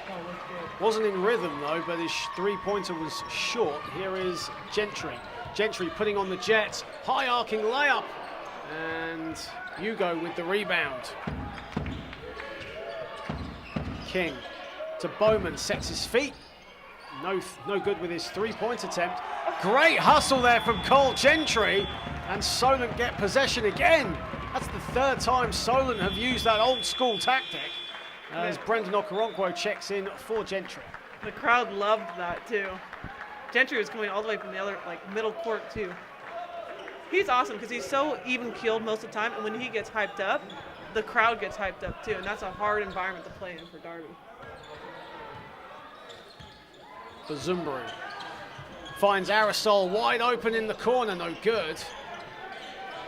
Wasn't in rhythm though, but his 3-pointer was short. Here is Gentry. Gentry putting on the Jets, high arcing layup, and Hugo with the rebound. King to Bowman, sets his feet. No good with his 3-point attempt. Great hustle there from Cole Gentry, and Solent get possession again. That's the 3rd time Solent have used that old school tactic as Brendan Okoronkwo checks in for Gentry.
The crowd loved that too. Gentry was coming all the way from the other middle court too. He's awesome because he's so even-keeled most of the time, and when he gets hyped up, the crowd gets hyped up too, and that's a hard environment to play in for Derby.
Bazumbru finds Arisel wide open in the corner, no good.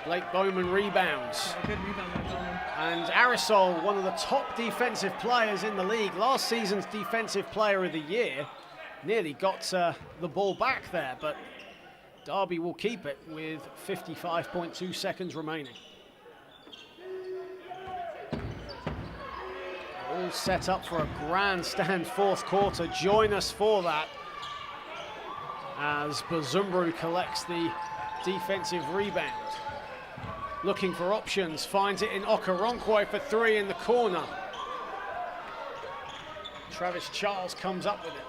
Blake Bowman rebounds.
Yeah, good rebound by Bowman.
And Arisel, one of the top defensive players in the league, last season's Defensive Player of the Year, nearly got the ball back there, but Derby will keep it with 55.2 seconds remaining. All set up for a grandstand fourth quarter. Join us for that as Bazumbru collects the defensive rebound. Looking for options, finds it in Okoronkwo for three in the corner. Travis Charles comes up with it.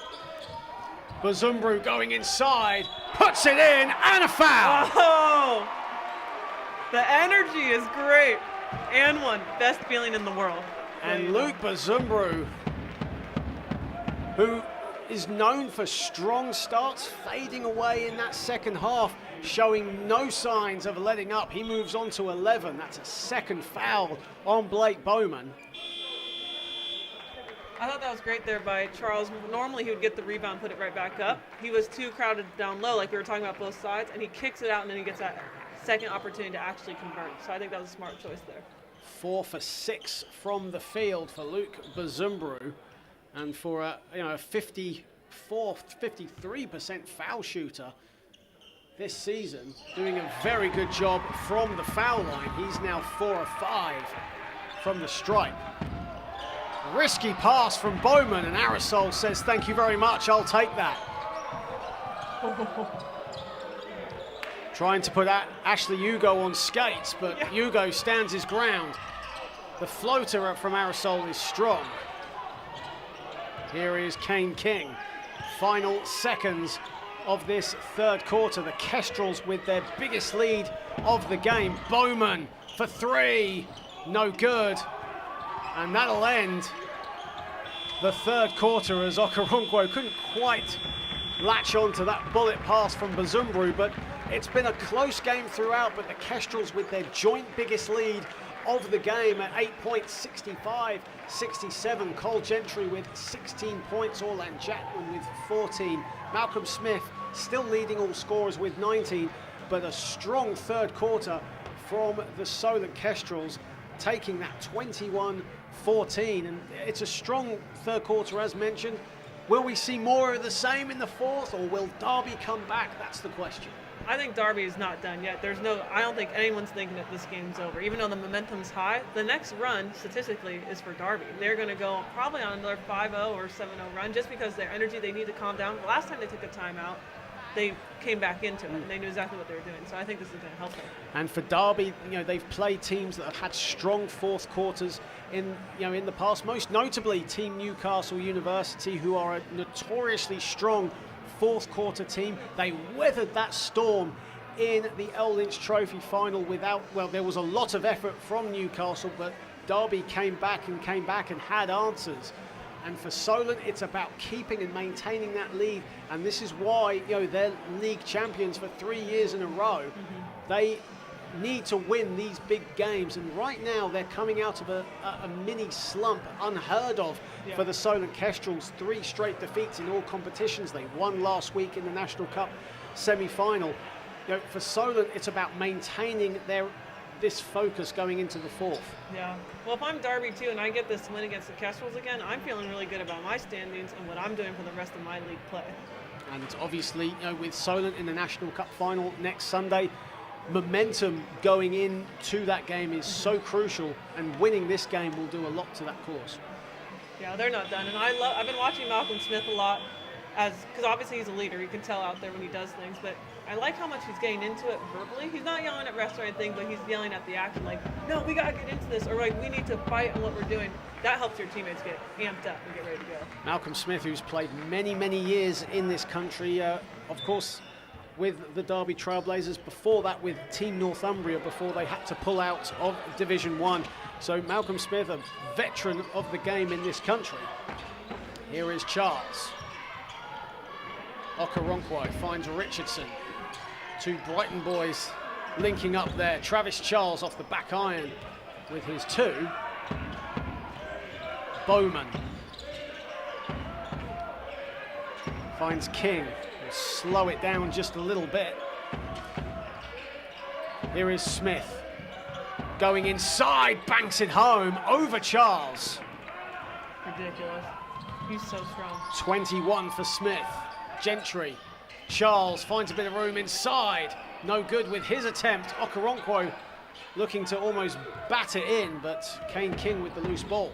Bazumbru going inside, puts it in, and a foul!
Oh! The energy is great. And one, best feeling in the world.
And Luke Bazumbru, who is known for strong starts, fading away in that second half, showing no signs of letting up. He moves on to 11. That's a second foul on Blake Bowman.
I thought that was great there by Charles. Normally he would get the rebound, put it right back up. He was too crowded down low, like we were talking about both sides, and he kicks it out, and then he gets that second opportunity to actually convert. So I think that was a smart choice there.
4 for 6 from the field for Luke Bazumbru, and for a 53% foul shooter this season, doing a very good job from the foul line. He's now 4 of 5 from the stripe. Risky pass from Bowman, and Arisel says, "Thank you very much, I'll take that." Trying to put Ashley Hugo on skates, but Hugo stands his ground. The floater from Arisel is strong. Here is Kane King. Final seconds of this third quarter. The Kestrels with their biggest lead of the game. Bowman for three, no good. And that'll end the third quarter as Okoronkwo couldn't quite latch on to that bullet pass from Bazumbru, but it's been a close game throughout, but the Kestrels with their joint biggest lead of the game at 8 points, 65-67. Cole Gentry with 16 points, Orland Jackman with 14. Malcolm Smith still leading all scorers with 19, but a strong third quarter from the Solent Kestrels, taking that 21-14. And it's a strong third quarter, as mentioned. Will we see more of the same in the fourth, or will Derby come back? That's the question.
I think Derby is not done yet. I don't think anyone's thinking that this game's over. Even though the momentum's high, the next run, statistically, is for Derby. They're going to go probably on another 5-0 or 7-0 run, just because their energy, they need to calm down. The last time they took a timeout, they came back into it, and they knew exactly what they were doing. So I think this is going to help them.
And for Derby, they've played teams that have had strong fourth quarters in the past, most notably Team Newcastle University, who are a notoriously strong fourth quarter team. They weathered that storm in the L Lynch Trophy final there was a lot of effort from Newcastle, but Derby came back and had answers. And for Solent, it's about keeping and maintaining that lead. And this is why, they're league champions for 3 years in a row. They need to win these big games. And right now, they're coming out of a mini slump, unheard of for the Solent Kestrels. 3 straight defeats in all competitions. They won last week in the National Cup semi-final. For Solent, it's about maintaining this focus going into the fourth.
Yeah. Well, if I'm Derby too, and I get this win against the Kestrels again, I'm feeling really good about my standings and what I'm doing for the rest of my league play.
And obviously, with Solent in the National Cup final next Sunday, momentum going into that game is so crucial, and winning this game will do a lot to that cause.
Yeah, they're not done. And I've been watching Malcolm Smith a lot, because obviously he's a leader. You can tell out there when he does things, but I like how much he's getting into it verbally. He's not yelling at refs or anything, but he's yelling at the action, like, no, we got to get into this, or like, we need to fight on what we're doing. That helps your teammates get amped up and get ready to go. Malcolm
Smith, who's played many, many years in this country, of course, with the Derby Trailblazers, before that with Team Northumbria, before they had to pull out of Division 1. So Malcolm Smith, a veteran of the game in this country. Here is Charles. Okoronkwo finds Richardson. 2 Brighton boys linking up there. Travis Charles off the back iron with his 2. Bowman finds King. Will slow it down just a little bit. Here is Smith. Going inside, banks it home, over Charles.
Ridiculous. He's so strong.
21 for Smith. Gentry. Charles finds a bit of room inside. No good with his attempt. Okoronkwo looking to almost bat it in, but Kane King with the loose ball.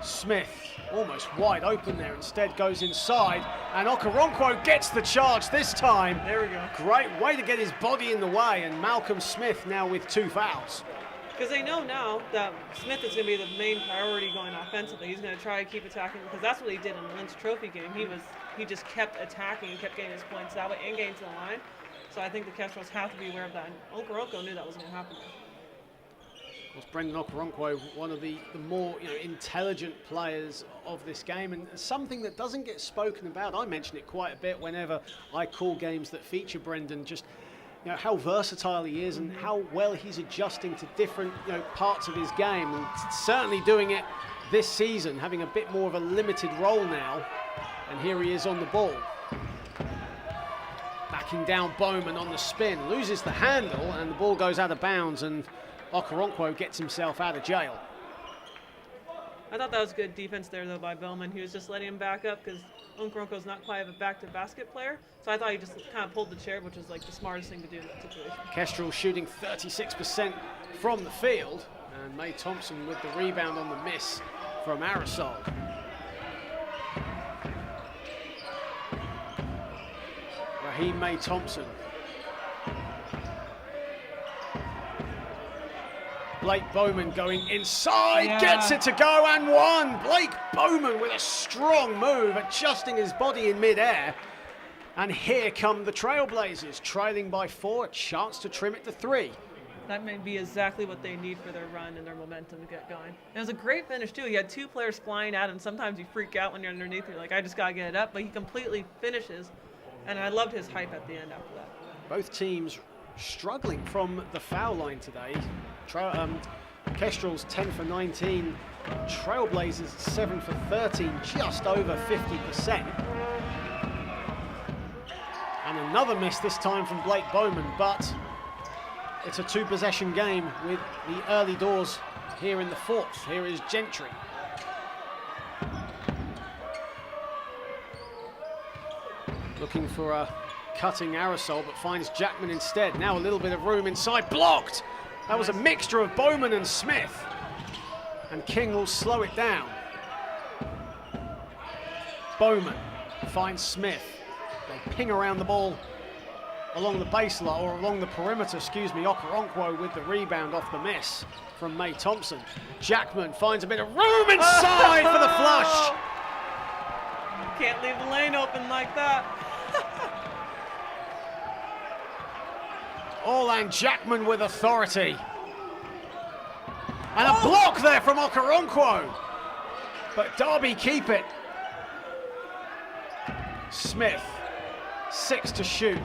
Smith almost wide open there, instead goes inside, and Okoronkwo gets the charge this time.
There we go.
Great way to get his body in the way, and Malcolm Smith now with 2 fouls.
Because they know now that Smith is going to be the main priority going offensively. He's going to try to keep attacking, because that's what he did in the Lynch Trophy game. He just kept attacking and kept getting his points that way and getting to the line. So I think the Kestrels have to be aware of that. And Okoronkwo knew that was going to happen.
Of course, Brendan Okoronkwo, one of the more intelligent players of this game, and something that doesn't get spoken about. I mention it quite a bit whenever I call games that feature Brendan, just how versatile he is and how well he's adjusting to different parts of his game, and certainly doing it this season, having a bit more of a limited role now. And here he is on the ball. Backing down Bowman on the spin, loses the handle, and the ball goes out of bounds, and Okoronkwo gets himself out of jail.
I thought that was good defense there, though, by Bowman. He was just letting him back up because Okoronkwo's not quite a back-to-basket player. So I thought he just kind of pulled the chair, which was like the smartest thing to do in that situation.
Kestrel shooting 36% from the field, and May Thompson with the rebound on the miss from Arisel. Raheem May Thompson. Blake Bowman going inside, gets it to go and one. Blake Bowman with a strong move, adjusting his body in midair. And here come the Trailblazers, trailing by 4, a chance to trim it to 3.
That may be exactly what they need for their run and their momentum to get going. It was a great finish, too. He had 2 players flying at him. Sometimes you freak out when you're underneath. You're like, I just got to get it up. But he completely finishes. And I loved his hype at the end after that.
Both teams struggling from the foul line today. Kestrels 10 for 19, Trailblazers 7 for 13, just over 50%. And another miss this time from Blake Bowman, but it's a 2-possession game with the early doors here in the 4th. Here is Gentry. Looking for a cutting Arisel, but finds Jackman instead. Now a little bit of room inside, blocked! That was a mixture of Bowman and Smith. And King will slow it down. Bowman finds Smith. They ping around the ball along the baseline, or along the perimeter, excuse me. Okoronkwo with the rebound off the miss from May Thompson. Jackman finds a bit of room inside for the flush.
Can't leave the lane open like that.
Orlan Jackman with authority. And a block there from Okoronkwo. But Derby keep it. Smith, 6 to shoot.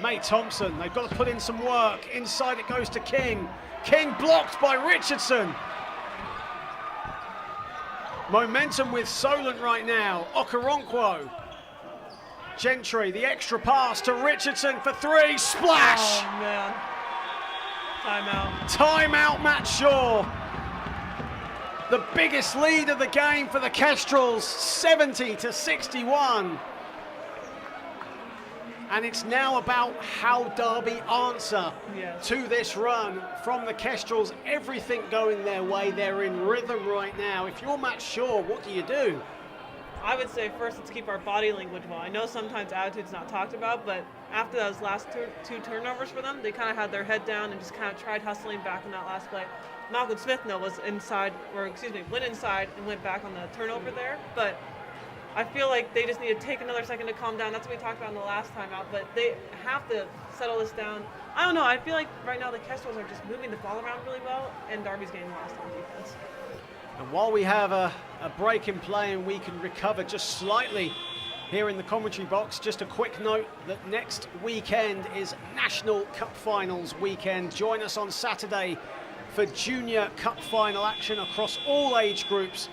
May Thompson, they've got to put in some work. Inside it goes to King. King blocked by Richardson. Momentum with Solent right now. Okoronkwo. Gentry, the extra pass to Richardson for 3, splash!
Oh, man. Timeout.
Timeout, Matt Shaw. The biggest lead of the game for the Kestrels, 70 to 61. And it's now about how Derby answer to this run from the Kestrels. Everything going their way. They're in rhythm right now. If you're Matt Shaw, what do you do?
I would say first, let's keep our body language well. I know sometimes attitude's not talked about, but after those last two turnovers for them, they kind of had their head down and just kind of tried hustling back in that last play. Malcolm Smith, though, went inside and went back on the turnover there. But I feel like they just need to take another second to calm down. That's what we talked about in the last time out, but they have to settle this down. I don't know. I feel like right now the Kestrels are just moving the ball around really well, and Derby's getting lost on defense.
And while we have a break in play and we can recover just slightly here in the commentary box, just a quick note that next weekend is National Cup Finals weekend. Join us on Saturday for Junior Cup Final action across all age groups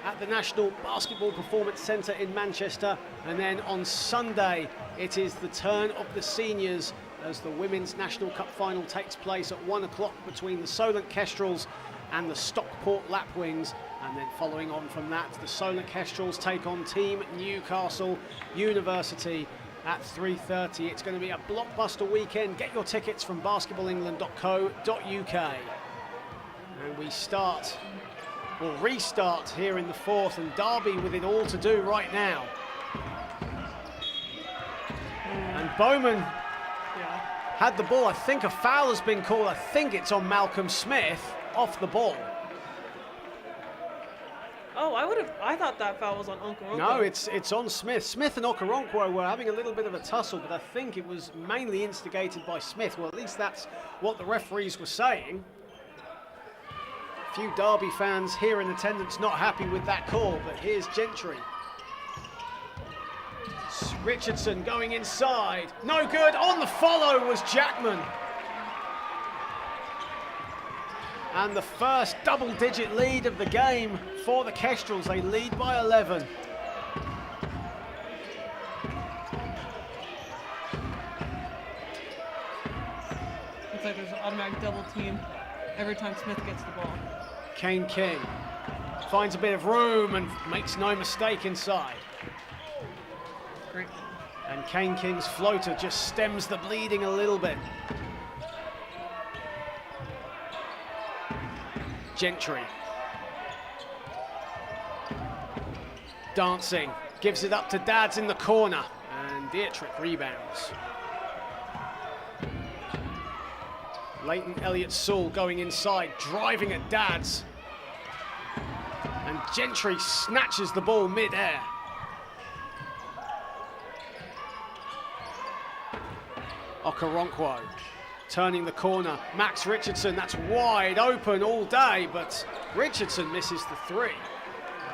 at the National Basketball Performance Centre in Manchester. And then on Sunday, it is the turn of the seniors as the Women's National Cup final takes place at 1 o'clock between the Solent Kestrels and the Stockport Lapwings. And then following on from that, the Solent Kestrels take on Team Newcastle University at 3:30. It's going to be a blockbuster weekend. Get your tickets from basketballengland.co.uk. And we start, or restart here in the fourth, and Derby with it all to do right now. And Bowman had the ball. I think a foul has been called. I think it's on Malcolm Smith off the ball.
Oh, I thought that foul was on Okoronkwo.
No, it's on Smith. Smith and Okoronkwo were having a little bit of a tussle, but I think it was mainly instigated by Smith. Well, at least that's what the referees were saying. A few Derby fans here in attendance not happy with that call, but here's Gentry. Richardson going inside. No good. On the follow was Jackman. And the first double-digit lead of the game for the Kestrels. They lead by 11.
Looks like there's an automatic double team every time Smith gets the ball.
Kane King finds a bit of room and makes no mistake inside.
Great.
And Kane King's floater just stems the bleeding a little bit. Gentry. Dancing. Gives it up to Dads in the corner. And Dietrich rebounds. Leighton Elliott-Sewell going inside, driving at Dads. And Gentry snatches the ball mid-air. Okoronkwo turning the corner. Max Richardson, that's wide open all day, but Richardson misses the three.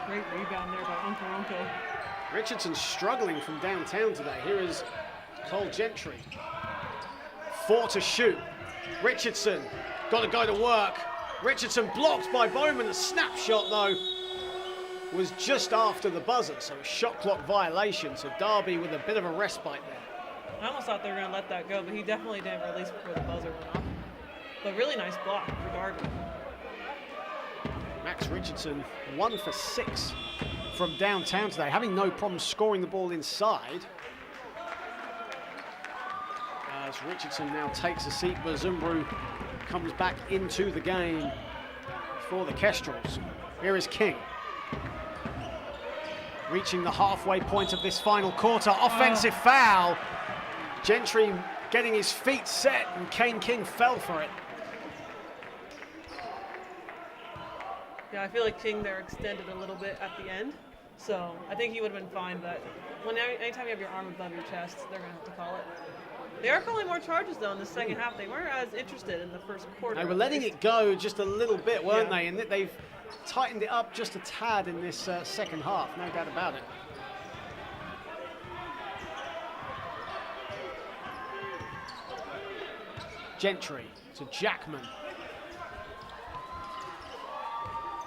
Great rebound there by Okoronkwo.
Richardson struggling from downtown today. Here is Cole Gentry. 4 to shoot. Richardson got to go to work. Richardson blocked by Bowman. The snapshot, though, was just after the buzzer, so shot clock violation. So Derby with a bit of a respite there.
I almost thought they were going to let that go, but he definitely didn't release before the buzzer went off. But really nice block for Derby.
Max Richardson 1 for 6 from downtown today, having no problem scoring the ball inside. As Richardson now takes a seat, Bazumbru comes back into the game for the Kestrels. Here is King. Reaching the halfway point of this final quarter. Offensive foul. Gentry getting his feet set, and Kane King fell for it.
Yeah, I feel like King there extended a little bit at the end. So I think he would have been fine, but anytime you have your arm above your chest, they're going to have to call it. They are calling more charges, though, in the second half. They weren't as interested in the first quarter.
They were letting it go just a little bit, weren't they? And they've tightened it up just a tad in this second half, no doubt about it. Gentry to Jackman.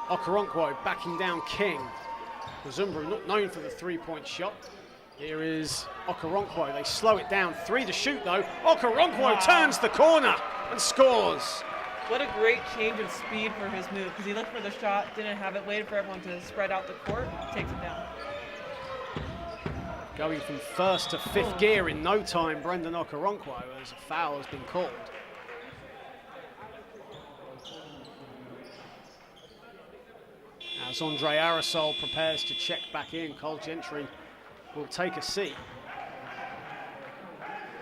Okoronkwo backing down King. Bazumbru not known for the three-point shot. Here is Okoronkwo. They slow it down. 3 to shoot, though. Okoronkwo turns the corner and scores.
What a great change of speed for his move, because he looked for the shot, didn't have it, waited for everyone to spread out the court, takes it down.
Going from first to fifth gear in no time, Brendan Okoronkwo, as a foul has been called. As Andre Arisel prepares to check back in, Cole Gentry will take a seat.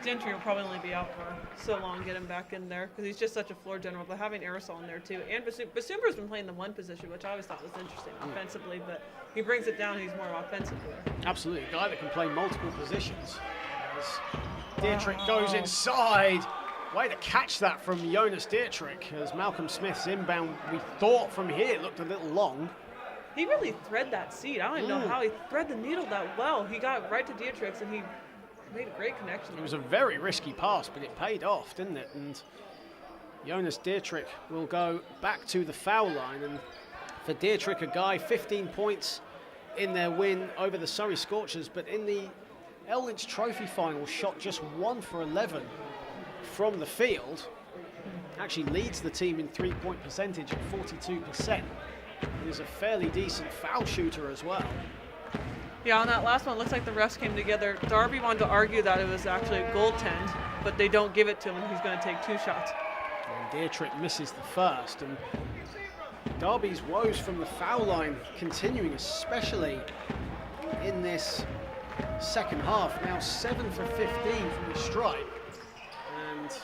Gentry will probably only be out for so long, get him back in there, because he's just such a floor general, but having Arisel in there too. And Basumber's been playing the one position, which I always thought was interesting offensively, but he brings it down, he's more offensive there.
Absolutely, a guy that can play multiple positions. As Dietrich goes inside. Way to catch that from Jonas Dietrich, as Malcolm Smith's inbound, we thought from here, looked a little long.
He really thread that seat. I don't even know how he thread the needle that well. He got right to Dietrich's and he made a great connection.
It was a very risky pass, but it paid off, didn't it? And Jonas Dietrich will go back to the foul line. And for Dietrich, a guy 15 points in their win over the Surrey Scorchers, but in the L Lynch Trophy final, shot just 1 for 11 from the field. Actually leads the team in three-point percentage at 42%. He's a fairly decent foul shooter as well.
Yeah, on that last one, it looks like the refs came together. Darby wanted to argue that it was actually a goaltend, but they don't give it to him, and he's going to take 2 shots.
And Dietrich misses the first, and Darby's woes from the foul line continuing, especially in this second half. Now 7 for 15 from the stripe, and just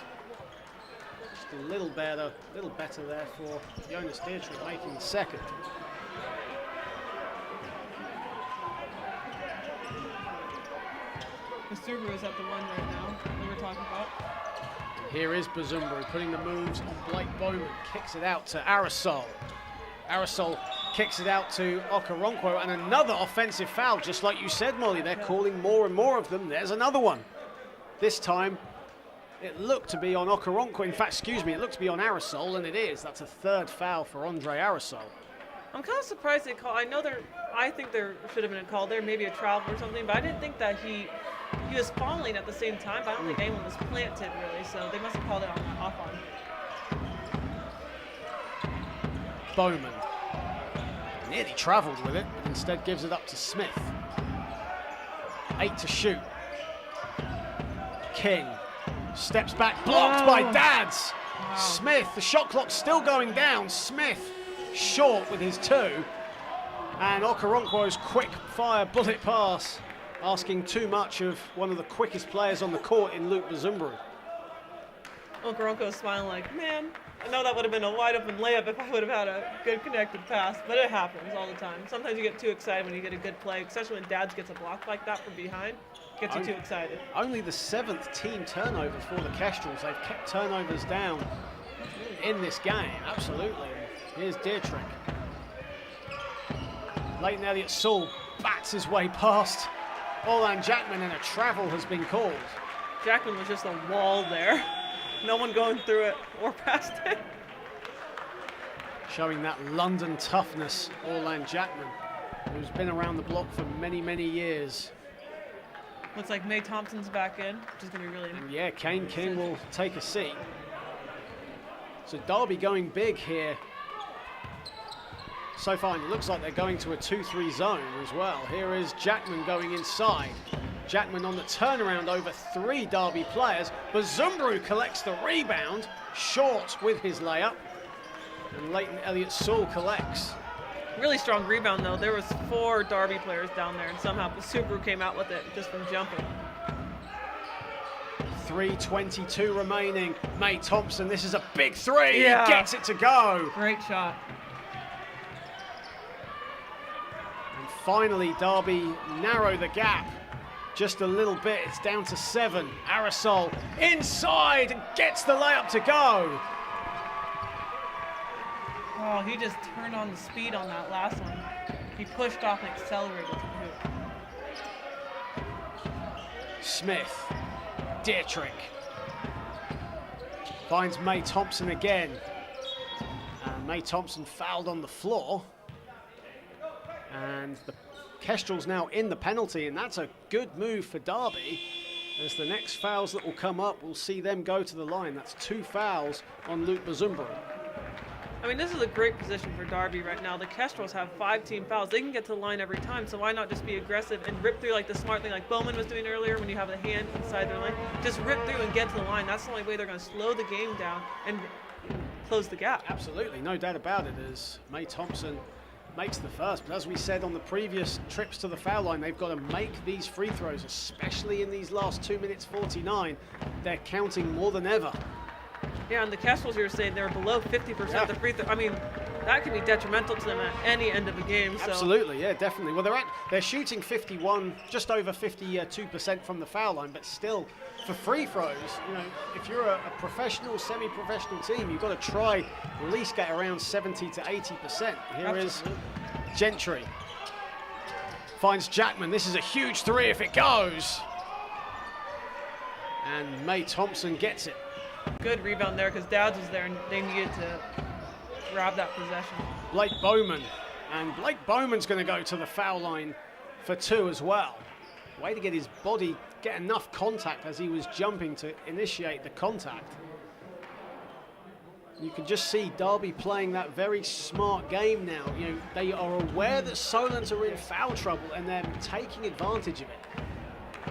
a little better there for Jonas Dietrich making the second.
Bazumbu is at the one right now that we were talking about.
Here is Bazumbu putting the moves on Blake Bowman, kicks it out to Arisel. Arisel kicks it out to Okoronkwo, and another offensive foul, just like you said, Molly. They're calling more and more of them. There's another one. This time, it looked to be on Okoronkwo. In fact, excuse me, it looked to be on Arisel, and it is. That's a 3rd foul for Andre Arisel.
I'm kind of surprised they call. I think there should have been a call there, maybe a travel or something, but I didn't think that he was falling at the same time, but I don't think anyone was planted really, so they must have called it off on.
Bowman nearly travelled with it, but instead gives it up to Smith. 8 to shoot. King steps back, blocked by Dads.
Wow.
Smith, the shot clock's still going down. Smith short with his 2. And Okoronkwo's quick fire bullet pass, asking too much of one of the quickest players on the court in Luke Bazumbu.
Okoronkwo's smiling like, man, I know that would have been a wide open layup if I would have had a good connected pass, but it happens all the time. Sometimes you get too excited when you get a good play, especially when Dads gets a block like that from behind. Gets you too excited.
Only the 7th team turnover for the Kestrels. They've kept turnovers down in this game, absolutely. Here's Dietrich. Leighton Elliott-Sewell bats his way past Orlan Jackman, and a travel has been called.
Jackman was just a wall there. No one going through it or past it.
Showing that London toughness, Orlan Jackman, who's been around the block for many, many years.
Looks like May Thompson's back in, which is going to be really
And yeah, Kane King will take a seat. So Derby going big here. So far, it looks like they're going to a 2-3 zone as well. Here is Jackman going inside. Jackman on the turnaround over 3 Derby players. Bazumbu collects the rebound, short with his layup. And Leighton Elliott-Sewell collects.
Really strong rebound though. There was 4 Derby players down there, and somehow Bazumbu came out with it just from jumping.
3:22 remaining. May Thompson, this is a big 3.
Yeah.
He gets it to go.
Great shot.
And finally, Derby narrow the gap just a little bit. It's down to 7. Arisel inside and gets the layup to go.
Oh, he just turned on the speed on that last one. He pushed off and accelerated to the hoop.
Smith, Dietrich finds May Thompson again. And May Thompson fouled on the floor. And the Kestrels now in the penalty, and that's a good move for Derby. As the next fouls that will come up, we'll see them go to the line. That's 2 fouls on Luke Bazumbu.
I mean, this is a great position for Derby right now. The Kestrels have 5 team fouls. They can get to the line every time, so why not just be aggressive and rip through like the smart thing like Bowman was doing earlier when you have a hand inside their line. Just rip through and get to the line. That's the only way they're going to slow the game down and close the gap.
Absolutely, no doubt about it, as May Thompson makes the first. But as we said on the previous trips to the foul line, they've got to make these free throws, especially in these last 2 minutes 49. They're counting more than ever.
Yeah, and the Kestrels, you were saying they're below 50% of the free throw. I mean, that could be detrimental to them at any end of the game. So.
Absolutely, yeah, definitely. Well, they're shooting 51, just over 52% from the foul line, but still, for free throws, you know, if you're a professional, semi-professional team, you've got to try at least get around 70 to 80%. Here is Gentry. Finds Jackman. This is a huge 3 if it goes. And May Thompson gets it.
Good rebound there because Dowds was there and they needed to grab that possession.
Blake Bowman. And Blake Bowman's going to go to the foul line for 2 as well. Way to get his body, get enough contact as he was jumping to initiate the contact. You can just see Derby playing that very smart game now. You know, they are aware that Solent are in foul trouble and they're taking advantage of it.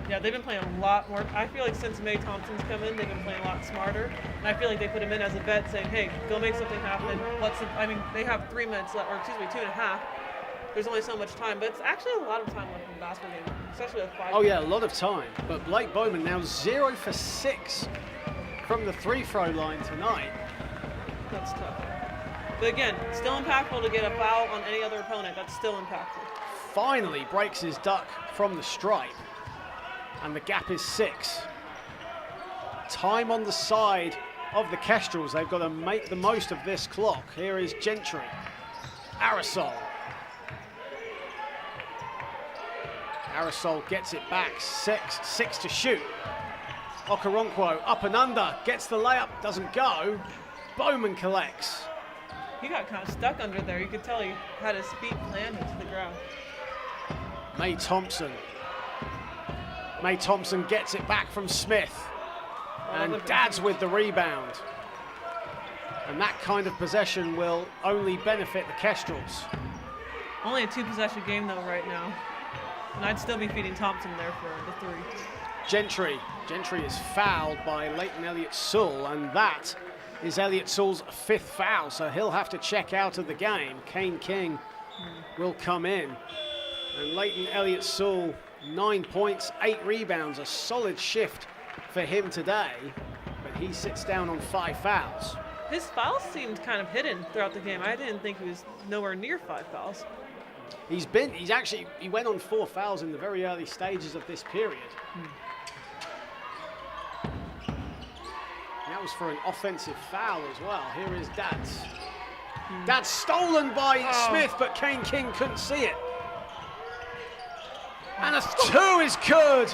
Yeah, they've been playing a lot more. I feel like since May Thompson's come in, they've been playing a lot smarter. And I feel like they put him in as a vet saying, hey, go make something happen. I mean, they have 3 minutes left, or excuse me, 2.5. There's only so much time, but it's actually a lot of time left in the basketball game, especially with 5.
Oh yeah, a lot of time. But Blake Bowman now 0 for 6 from the free throw line tonight.
That's tough. But again, still impactful to get a foul on any other opponent. That's still impactful.
Finally breaks his duck from the stripe. And the gap is 6. Time on the side of the Kestrels. They've got to make the most of this clock. Here is Gentry. Arisel. Arisel gets it back. 6 to shoot. Okoronkwo up and under. Gets the layup. Doesn't go. Bowman collects.
He got kind of stuck under there. You could tell he had his feet planted to the ground.
May Thompson. May Thompson gets it back from Smith. And Dad's with the rebound. And that kind of possession will only benefit the Kestrels.
Only a 2-possession game though right now. And I'd still be feeding Thompson there for the 3.
Gentry. Gentry is fouled by Leighton Elliott-Sewell, and that is Elliott-Sewell's 5th foul, so he'll have to check out of the game. Kane King will come in. And Leighton Elliott-Sewell, 9 points, 8 rebounds, a solid shift for him today, but he sits down on 5 fouls.
His fouls seemed kind of hidden throughout the game. I didn't think he was nowhere near 5 fouls.
He went on 4 fouls in the very early stages of this period. That was for an offensive foul as well. Here is Dad's. Dad's stolen by Smith, but Kane King couldn't see it. And a 2 is good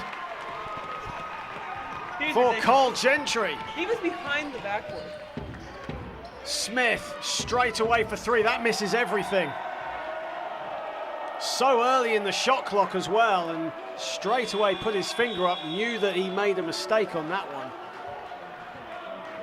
for Cole Gentry.
He was behind the backboard.
Smith straight away for 3. That misses everything. So early in the shot clock as well, and straight away put his finger up, knew that he made a mistake on that one.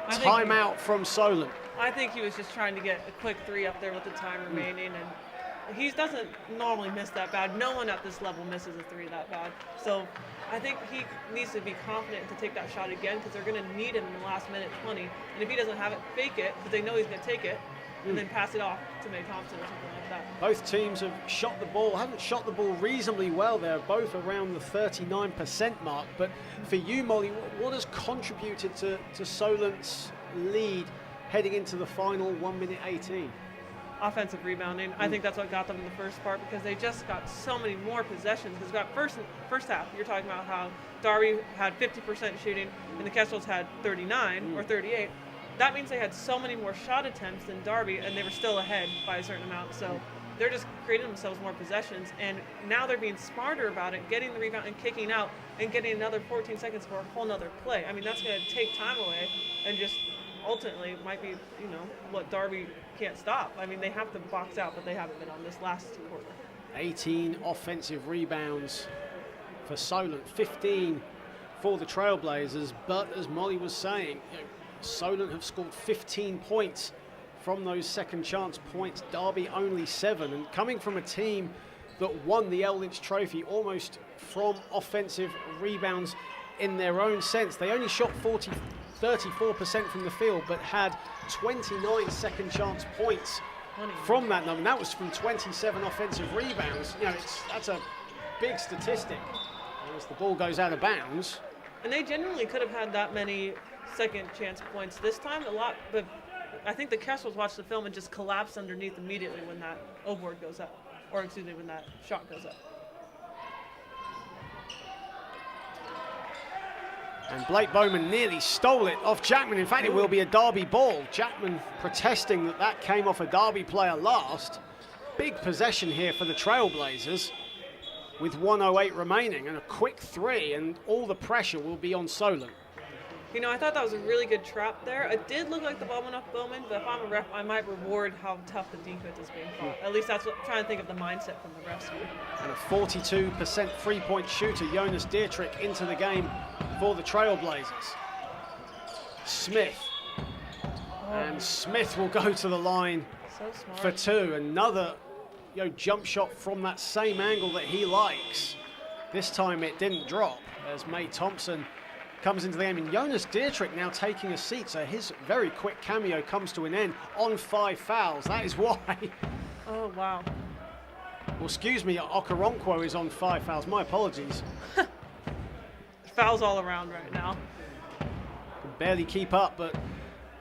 Timeout from Solent.
I think he was just trying to get a quick 3 up there with the time remaining, and he doesn't normally miss that bad. No one at this level misses a 3 that bad. So I think he needs to be confident to take that shot again, because they're going to need him in the last minute 20. And if he doesn't have it, fake it, because they know he's going to take it, and then pass it off to May Thompson or something like that.
Both teams have shot the ball, haven't shot the ball reasonably well. They're both around the 39% mark. But for you, Molly, what has contributed to Solent's lead heading into the final 1:18?
Offensive rebounding. I think that's what got them in the first part, because they just got so many more possessions. Because got first half, you're talking about how Derby had 50% shooting and the Kestrels had 39 or 38. That means they had so many more shot attempts than Derby, and they were still ahead by a certain amount. So they're just creating themselves more possessions, and now they're being smarter about it, getting the rebound and kicking out and getting another 14 seconds for a whole nother play. I mean, that's going to take time away and just ultimately might be, what Derby can't stop. I mean, they have to box out, but they haven't been on this last quarter. 18
offensive rebounds for Solent, 15 for the Trailblazers, but as Molly was saying, Solent have scored 15 points from those second chance points. Derby only 7, and coming from a team that won the L Lynch Trophy almost from offensive rebounds in their own sense. They only shot 34% from the field, but had 29 second chance points from that number. And that was from 27 offensive rebounds. That's a big statistic as the ball goes out of bounds.
And they genuinely could have had that many second chance points this time, a lot, but I think the Kestrels watched the film and just collapsed underneath immediately when that O-board goes up, or excuse me, when that shot goes up.
And Blake Bowman nearly stole it off Jackman. In fact, it will be a Derby ball. Jackman protesting that came off a Derby player last. Big possession here for the Trailblazers with 1:08 remaining, and a quick 3, and all the pressure will be on Solent.
You know, I thought that was a really good trap there. It did look like the ball went off Bowman, but if I'm a ref, I might reward how tough the defense is being fought. At least that's what I'm trying to think of the mindset from the refs here.
And a 42% three-point shooter, Jonas Dietrich, into the game for the Trailblazers. Smith. And Smith will go to the line for two. Another jump shot from that same angle that he likes. This time it didn't drop as May Thompson comes into the game. And Jonas Dietrich now taking a seat, so his very quick cameo comes to an end on 5 fouls. That is why.
Oh, wow.
Well, excuse me, Okoronkwo is on 5 fouls. My apologies.
Fouls all around right now.
Can barely keep up, but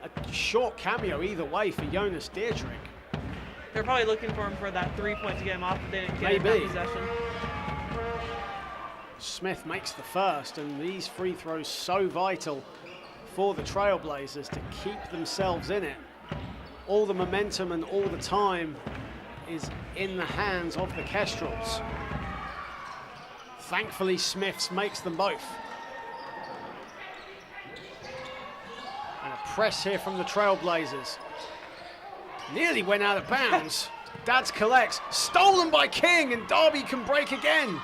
a short cameo either way for Jonas Dietrich.
They're probably looking for him for that 3-point to get him off, but they didn't get that possession.
Smith makes the first, and these free throws so vital for the Trailblazers to keep themselves in it. All the momentum and all the time is in the hands of the Kestrels. Thankfully, Smith makes them both. And a press here from the Trailblazers. Nearly went out of bounds. Dads collects, stolen by King, and Derby can break again.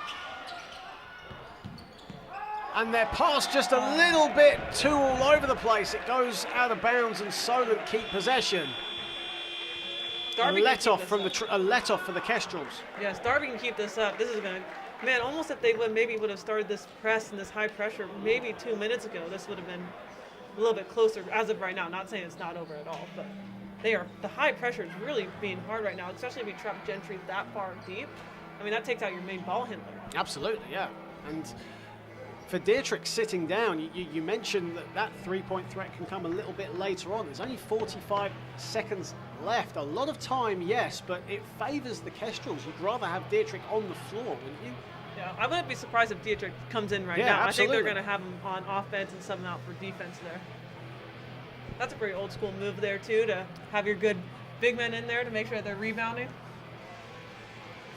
And their pass just a little bit too all over the place. It goes out of bounds and Solent keep possession.
Derby
a let off for the Kestrels.
Yes, Derby can keep this up. This is going to, man, almost if they would have started this press and this high pressure maybe 2 minutes ago, this would have been a little bit closer as of right now. Not saying it's not over at all, but the high pressure is really being hard right now, especially if you trap Gentry that far deep. I mean, that takes out your main ball handler.
Absolutely, yeah. And for Dietrich sitting down, you mentioned that 3-point threat can come a little bit later on. There's only 45 seconds left. A lot of time, yes, but it favors the Kestrels. You'd rather have Dietrich on the floor, wouldn't you?
Yeah, I wouldn't be surprised if Dietrich comes in right now. Absolutely. I think they're going to have him on offense and subbing out for defense there. That's a pretty old school move there, too, to have your good big men in there to make sure they're rebounding.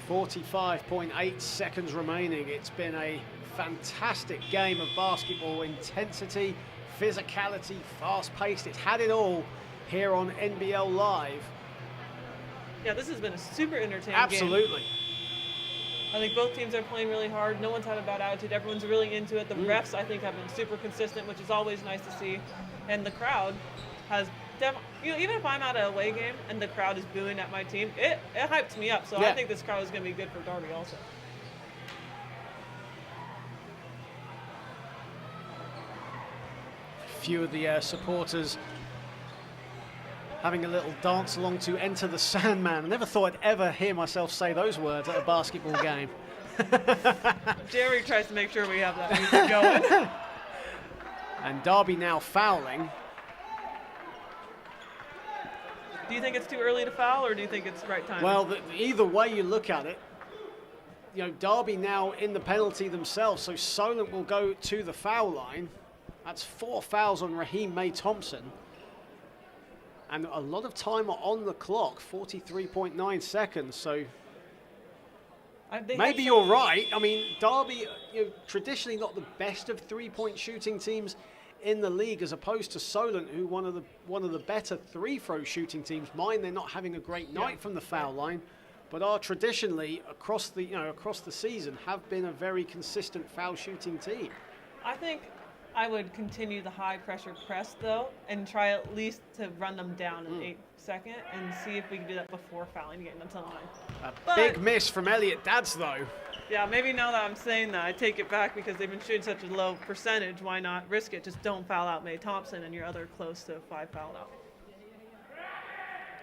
45.8 seconds remaining. It's been a fantastic game of basketball. Intensity, physicality, fast-paced. It's had it all here on NBL Live.
Yeah, this has been a super entertaining game.
Absolutely.
I think both teams are playing really hard. No one's had a bad attitude. Everyone's really into it. The refs, I think, have been super consistent, which is always nice to see. And the crowd has, even if I'm at an away game and the crowd is booing at my team, it hypes me up. So yeah. I think this crowd is going to be good for Derby also.
Few of the supporters having a little dance along to Enter the Sandman. I never thought I'd ever hear myself say those words at a basketball game.
Jerry tries to make sure we have that music going.
And Derby now fouling.
Do you think it's too early to foul, or do you think it's the right time?
Well, either way you look at it, Derby now in the penalty themselves, so Solent will go to the foul line. That's 4 fouls on Raheem May Thompson. And a lot of time on the clock, 43.9 seconds, so maybe you're right. I mean, Derby, traditionally not the best of 3-point shooting teams in the league, as opposed to Solent, who one of the better 3-throw shooting teams. Mind they're not having a great night from the foul line, but are traditionally across the season have been a very consistent foul shooting team.
I think I would continue the high pressure press though, and try at least to run them down in 8 seconds and see if we can do that before fouling, getting them to the line.
Big miss from Elliot Dads though.
Yeah, maybe now that I'm saying that, I take it back because they've been shooting such a low percentage. Why not risk it? Just don't foul out May Thompson and your other close to 5 fouled out.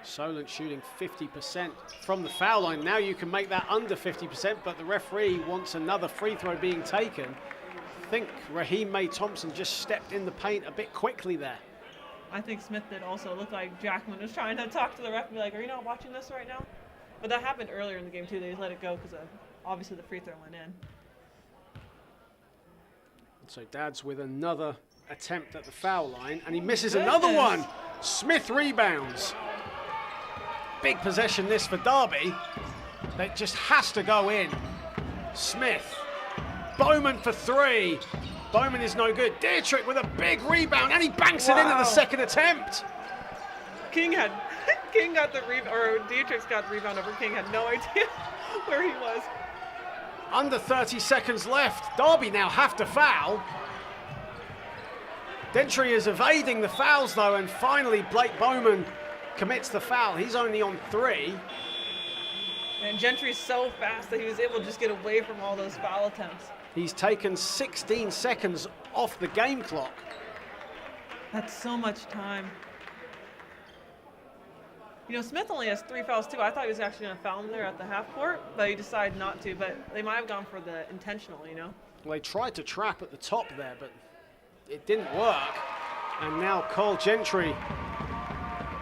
Solent shooting 50% from the foul line. Now you can make that under 50%, but the referee wants another free throw being taken. I think Raheem May Thompson just stepped in the paint a bit quickly there.
I think Smith did also. It looked like Jackman was trying to talk to the ref and be like, are you not watching this right now? But that happened earlier in the game too. They let it go because obviously the free throw went in.
So Dads with another attempt at the foul line, and he misses another one. Smith rebounds. Big possession this for Derby. That just has to go in. Smith. Bowman for 3. Bowman is no good. Dietrich with a big rebound, and he banks it in at the second attempt.
King got the rebound, or Dietrich's got the rebound over King. Had no idea where he was.
Under 30 seconds left. Derby now have to foul. Gentry is evading the fouls though, and finally Blake Bowman commits the foul. He's only on 3.
And Gentry's so fast that he was able to just get away from all those foul attempts.
He's taken 16 seconds off the game clock.
That's so much time. You know, Smith only has 3 fouls too. I thought he was actually going to foul him there at the half court, but he decided not to. But they might have gone for the intentional, you know?
Well, they tried to trap at the top there, but it didn't work. And now Cole Gentry,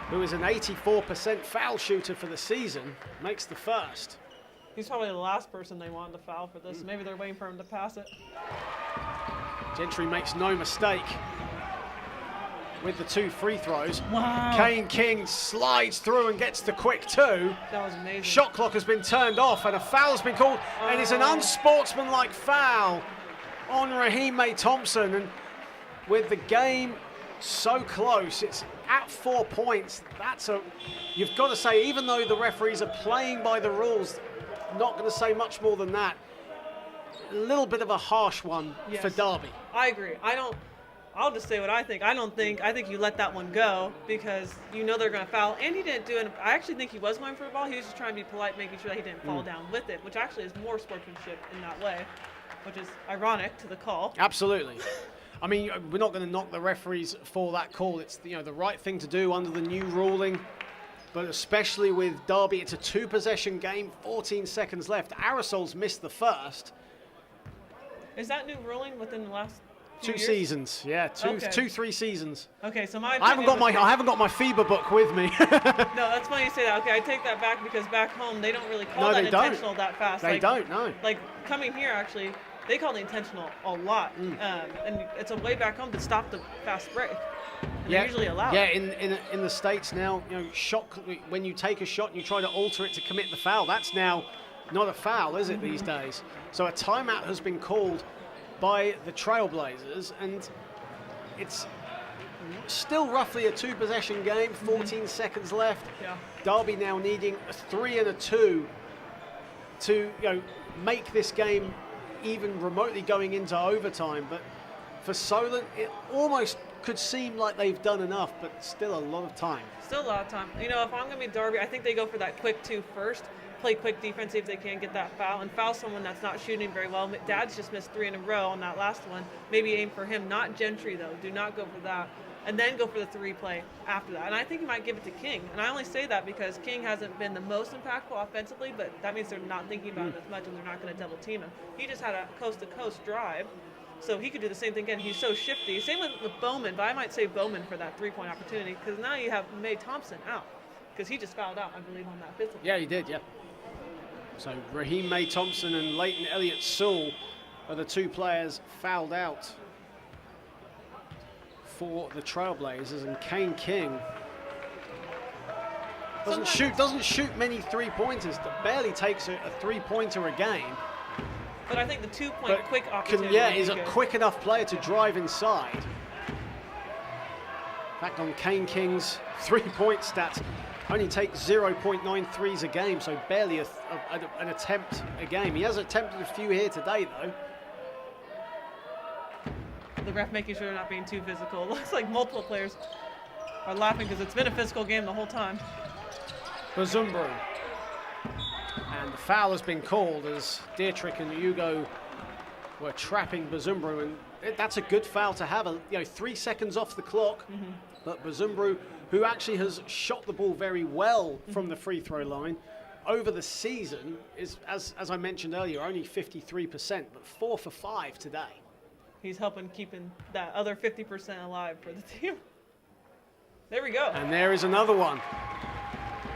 who is an 84% foul shooter for the season, makes the first.
He's probably the last person they wanted to foul for this. Maybe they're waiting for him to pass it.
Gentry makes no mistake with the 2 free throws.
Wow.
Kane King slides through and gets the quick 2.
That was amazing.
Shot clock has been turned off and a foul has been called. And it's an unsportsmanlike foul on Raheem May Thompson. And with the game so close, it's at 4 points. You've got to say, even though the referees are playing by the rules, not going to say much more than that. A little bit of a harsh one for Derby.
I agree. I'll just say what I think. I think you let that one go because you know they're going to foul. And he didn't do it. I actually think he was going for the ball. He was just trying to be polite, making sure that he didn't fall down with it, which actually is more sportsmanship in that way, which is ironic to the call.
Absolutely. I mean, we're not going to knock the referees for that call. It's the right thing to do under the new ruling. But especially with Derby, it's a 2-possession game, 14 seconds left. Arisel's missed the first.
Is that new ruling within the last
2
years?
Seasons? Yeah, 3 seasons.
Okay, so
I haven't got my FIBA book with me.
No, that's funny you say that. Okay, I take that back because back home they don't really call that intentional that fast.
They don't. No.
Like coming here, actually, they call the intentional a lot, and it's a way back home to stop the fast break. And they're usually allowed.
Yeah, in the States now, when you take a shot and you try to alter it to commit the foul, that's now not a foul, is it, these days? So a timeout has been called by the Trailblazers, and it's still roughly a 2-possession game, 14 seconds left.
Yeah.
Derby now needing a 3 and a 2 to make this game even remotely going into overtime. But for Solent, it almost could seem like they've done enough, but still a lot of time.
Still a lot of time. If I'm going to be Derby, I think they go for that quick 2 first, play quick defense, see if they can get that foul, and foul someone that's not shooting very well. Dad's just missed 3 in a row on that last one. Maybe aim for him, not Gentry, though. Do not go for that. And then go for the 3 play after that. And I think he might give it to King. And I only say that because King hasn't been the most impactful offensively, but that means they're not thinking about it as much and they're not going to double team him. He just had a coast-to-coast drive. So he could do the same thing again. He's so shifty. Same with Bowman, but I might say Bowman for that 3-point opportunity because now you have May Thompson out because he just fouled out, I believe, on that 5th one.
Yeah, he did, yeah. So Raheem May Thompson and Leighton Elliott-Sewell are the 2 players fouled out for the Trailblazers, and Kane King doesn't shoot many 3-pointers. Barely takes a 3-pointer a game.
But I think the 2-point quick opportunity.
He's a quick enough player to drive inside. In fact, on Kane King's 3-point stats, only takes 0.9 threes a game, so barely an attempt a game. He has attempted a few here today, though.
The ref making sure they're not being too physical. It looks like multiple players are laughing because it's been a physical game the whole time.
Bazumbru. And the foul has been called as Dietrich and Hugo were trapping Bazumbru, and that's a good foul to have. 3 seconds off the clock, but Bazumbru, who actually has shot the ball very well from the free throw line over the season, is, as I mentioned earlier, only 53%, but 4 for 5 today.
He's helping keeping that other 50% alive for the team. There we go.
And there is another one.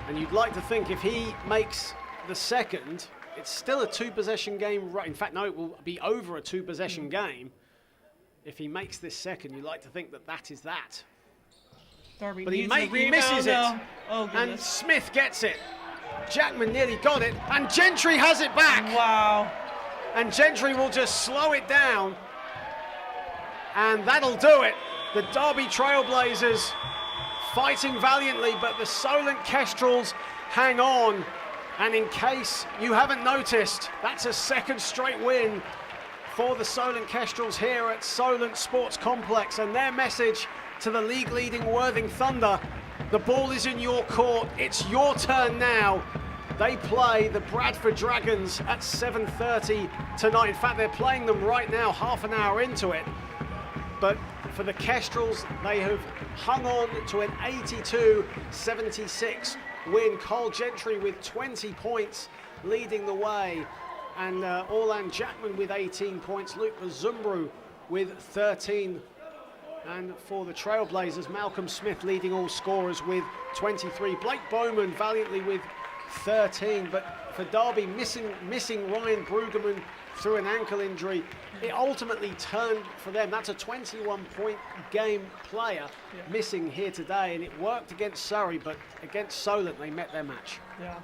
And you'd like to think if he makes the second, it's still a 2-possession game. In fact, no, it will be over a 2-possession game. If he makes this second, you'd like to think that is that.
Darby
but he misses it.
Oh,
and Smith gets it. Jackman nearly got it, and Gentry has it back.
Wow.
And Gentry will just slow it down. And that'll do it. The Derby Trailblazers fighting valiantly, but the Solent Kestrels hang on. And in case you haven't noticed, that's a second straight win for the Solent Kestrels here at Solent Sports Complex. And their message to the league-leading Worthing Thunder: the ball is in your court, it's your turn now. They play the Bradford Dragons at 7:30 tonight. In fact, they're playing them right now, half an hour into it. But for the Kestrels, they have hung on to an 82-76 win. Cole Gentry with 20 points leading the way. And Orlan Jackman with 18 points. Luke Bazumbru with 13. And for the Trailblazers, Malcolm Smith leading all scorers with 23. Blake Bowman valiantly with 13. But for Derby, missing Ryan Brueggemann through an ankle injury, it ultimately turned for them. That's a 21-point game player missing here today, and it worked against Surrey, but against Solent, they met their match.
Yeah.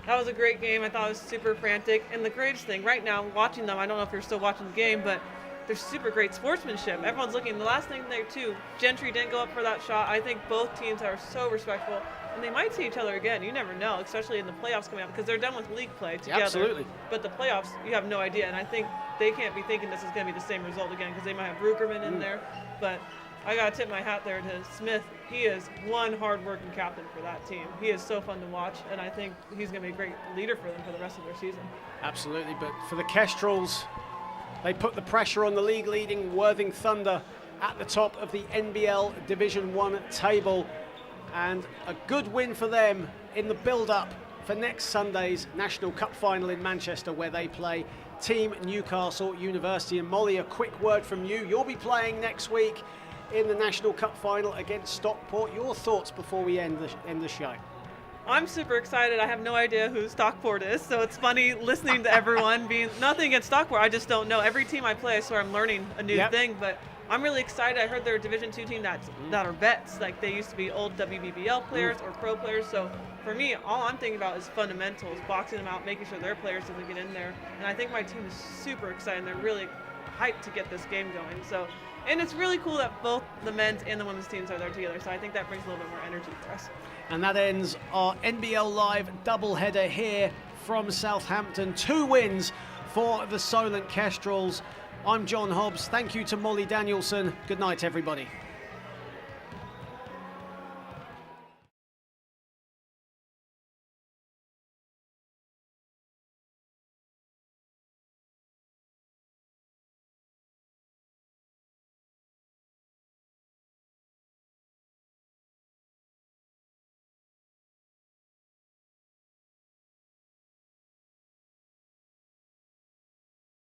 That was a great game. I thought it was super frantic. And the greatest thing, right now, watching them, I don't know if you're still watching the game, but there's super great sportsmanship. Everyone's looking. The last thing there, too, Gentry didn't go up for that shot. I think both teams are so respectful. And they might see each other again. You never know, especially in the playoffs coming up, because they're done with league play together.
Yeah, absolutely.
But the playoffs, you have no idea. And I think they can't be thinking this is going to be the same result again, because they might have Brueggemann in there. But I got to tip my hat there to Smith. He is one hard-working captain for that team. He is so fun to watch, and I think he's going to be a great leader for them for the rest of their season.
Absolutely. But for the Kestrels, they put the pressure on the league-leading Worthing Thunder at the top of the NBL Division 1 table. And a good win for them in the build-up for next Sunday's National Cup final in Manchester, where they play Team Newcastle University. And Molly, a quick word from you. You'll be playing next week in the National Cup final against Stockport. Your thoughts before we end the show?
I'm super excited. I have no idea who Stockport is, so it's funny listening to everyone. Being nothing against Stockport, I just don't know. Every team I play, I swear I'm learning a new thing, but I'm really excited. I heard they're a Division II team that are vets, like they used to be old WBBL players or pro players. So for me, all I'm thinking about is fundamentals, boxing them out, making sure their players doesn't get in there. And I think my team is super excited. They're really hyped to get this game going. So, and it's really cool that both the men's and the women's teams are there together. So I think that brings a little bit more energy for us.
And that ends our NBL Live doubleheader here from Southampton. 2 wins for the Solent Kestrels. I'm John Hobbs. Thank you to Molly Danielson. Good night, everybody.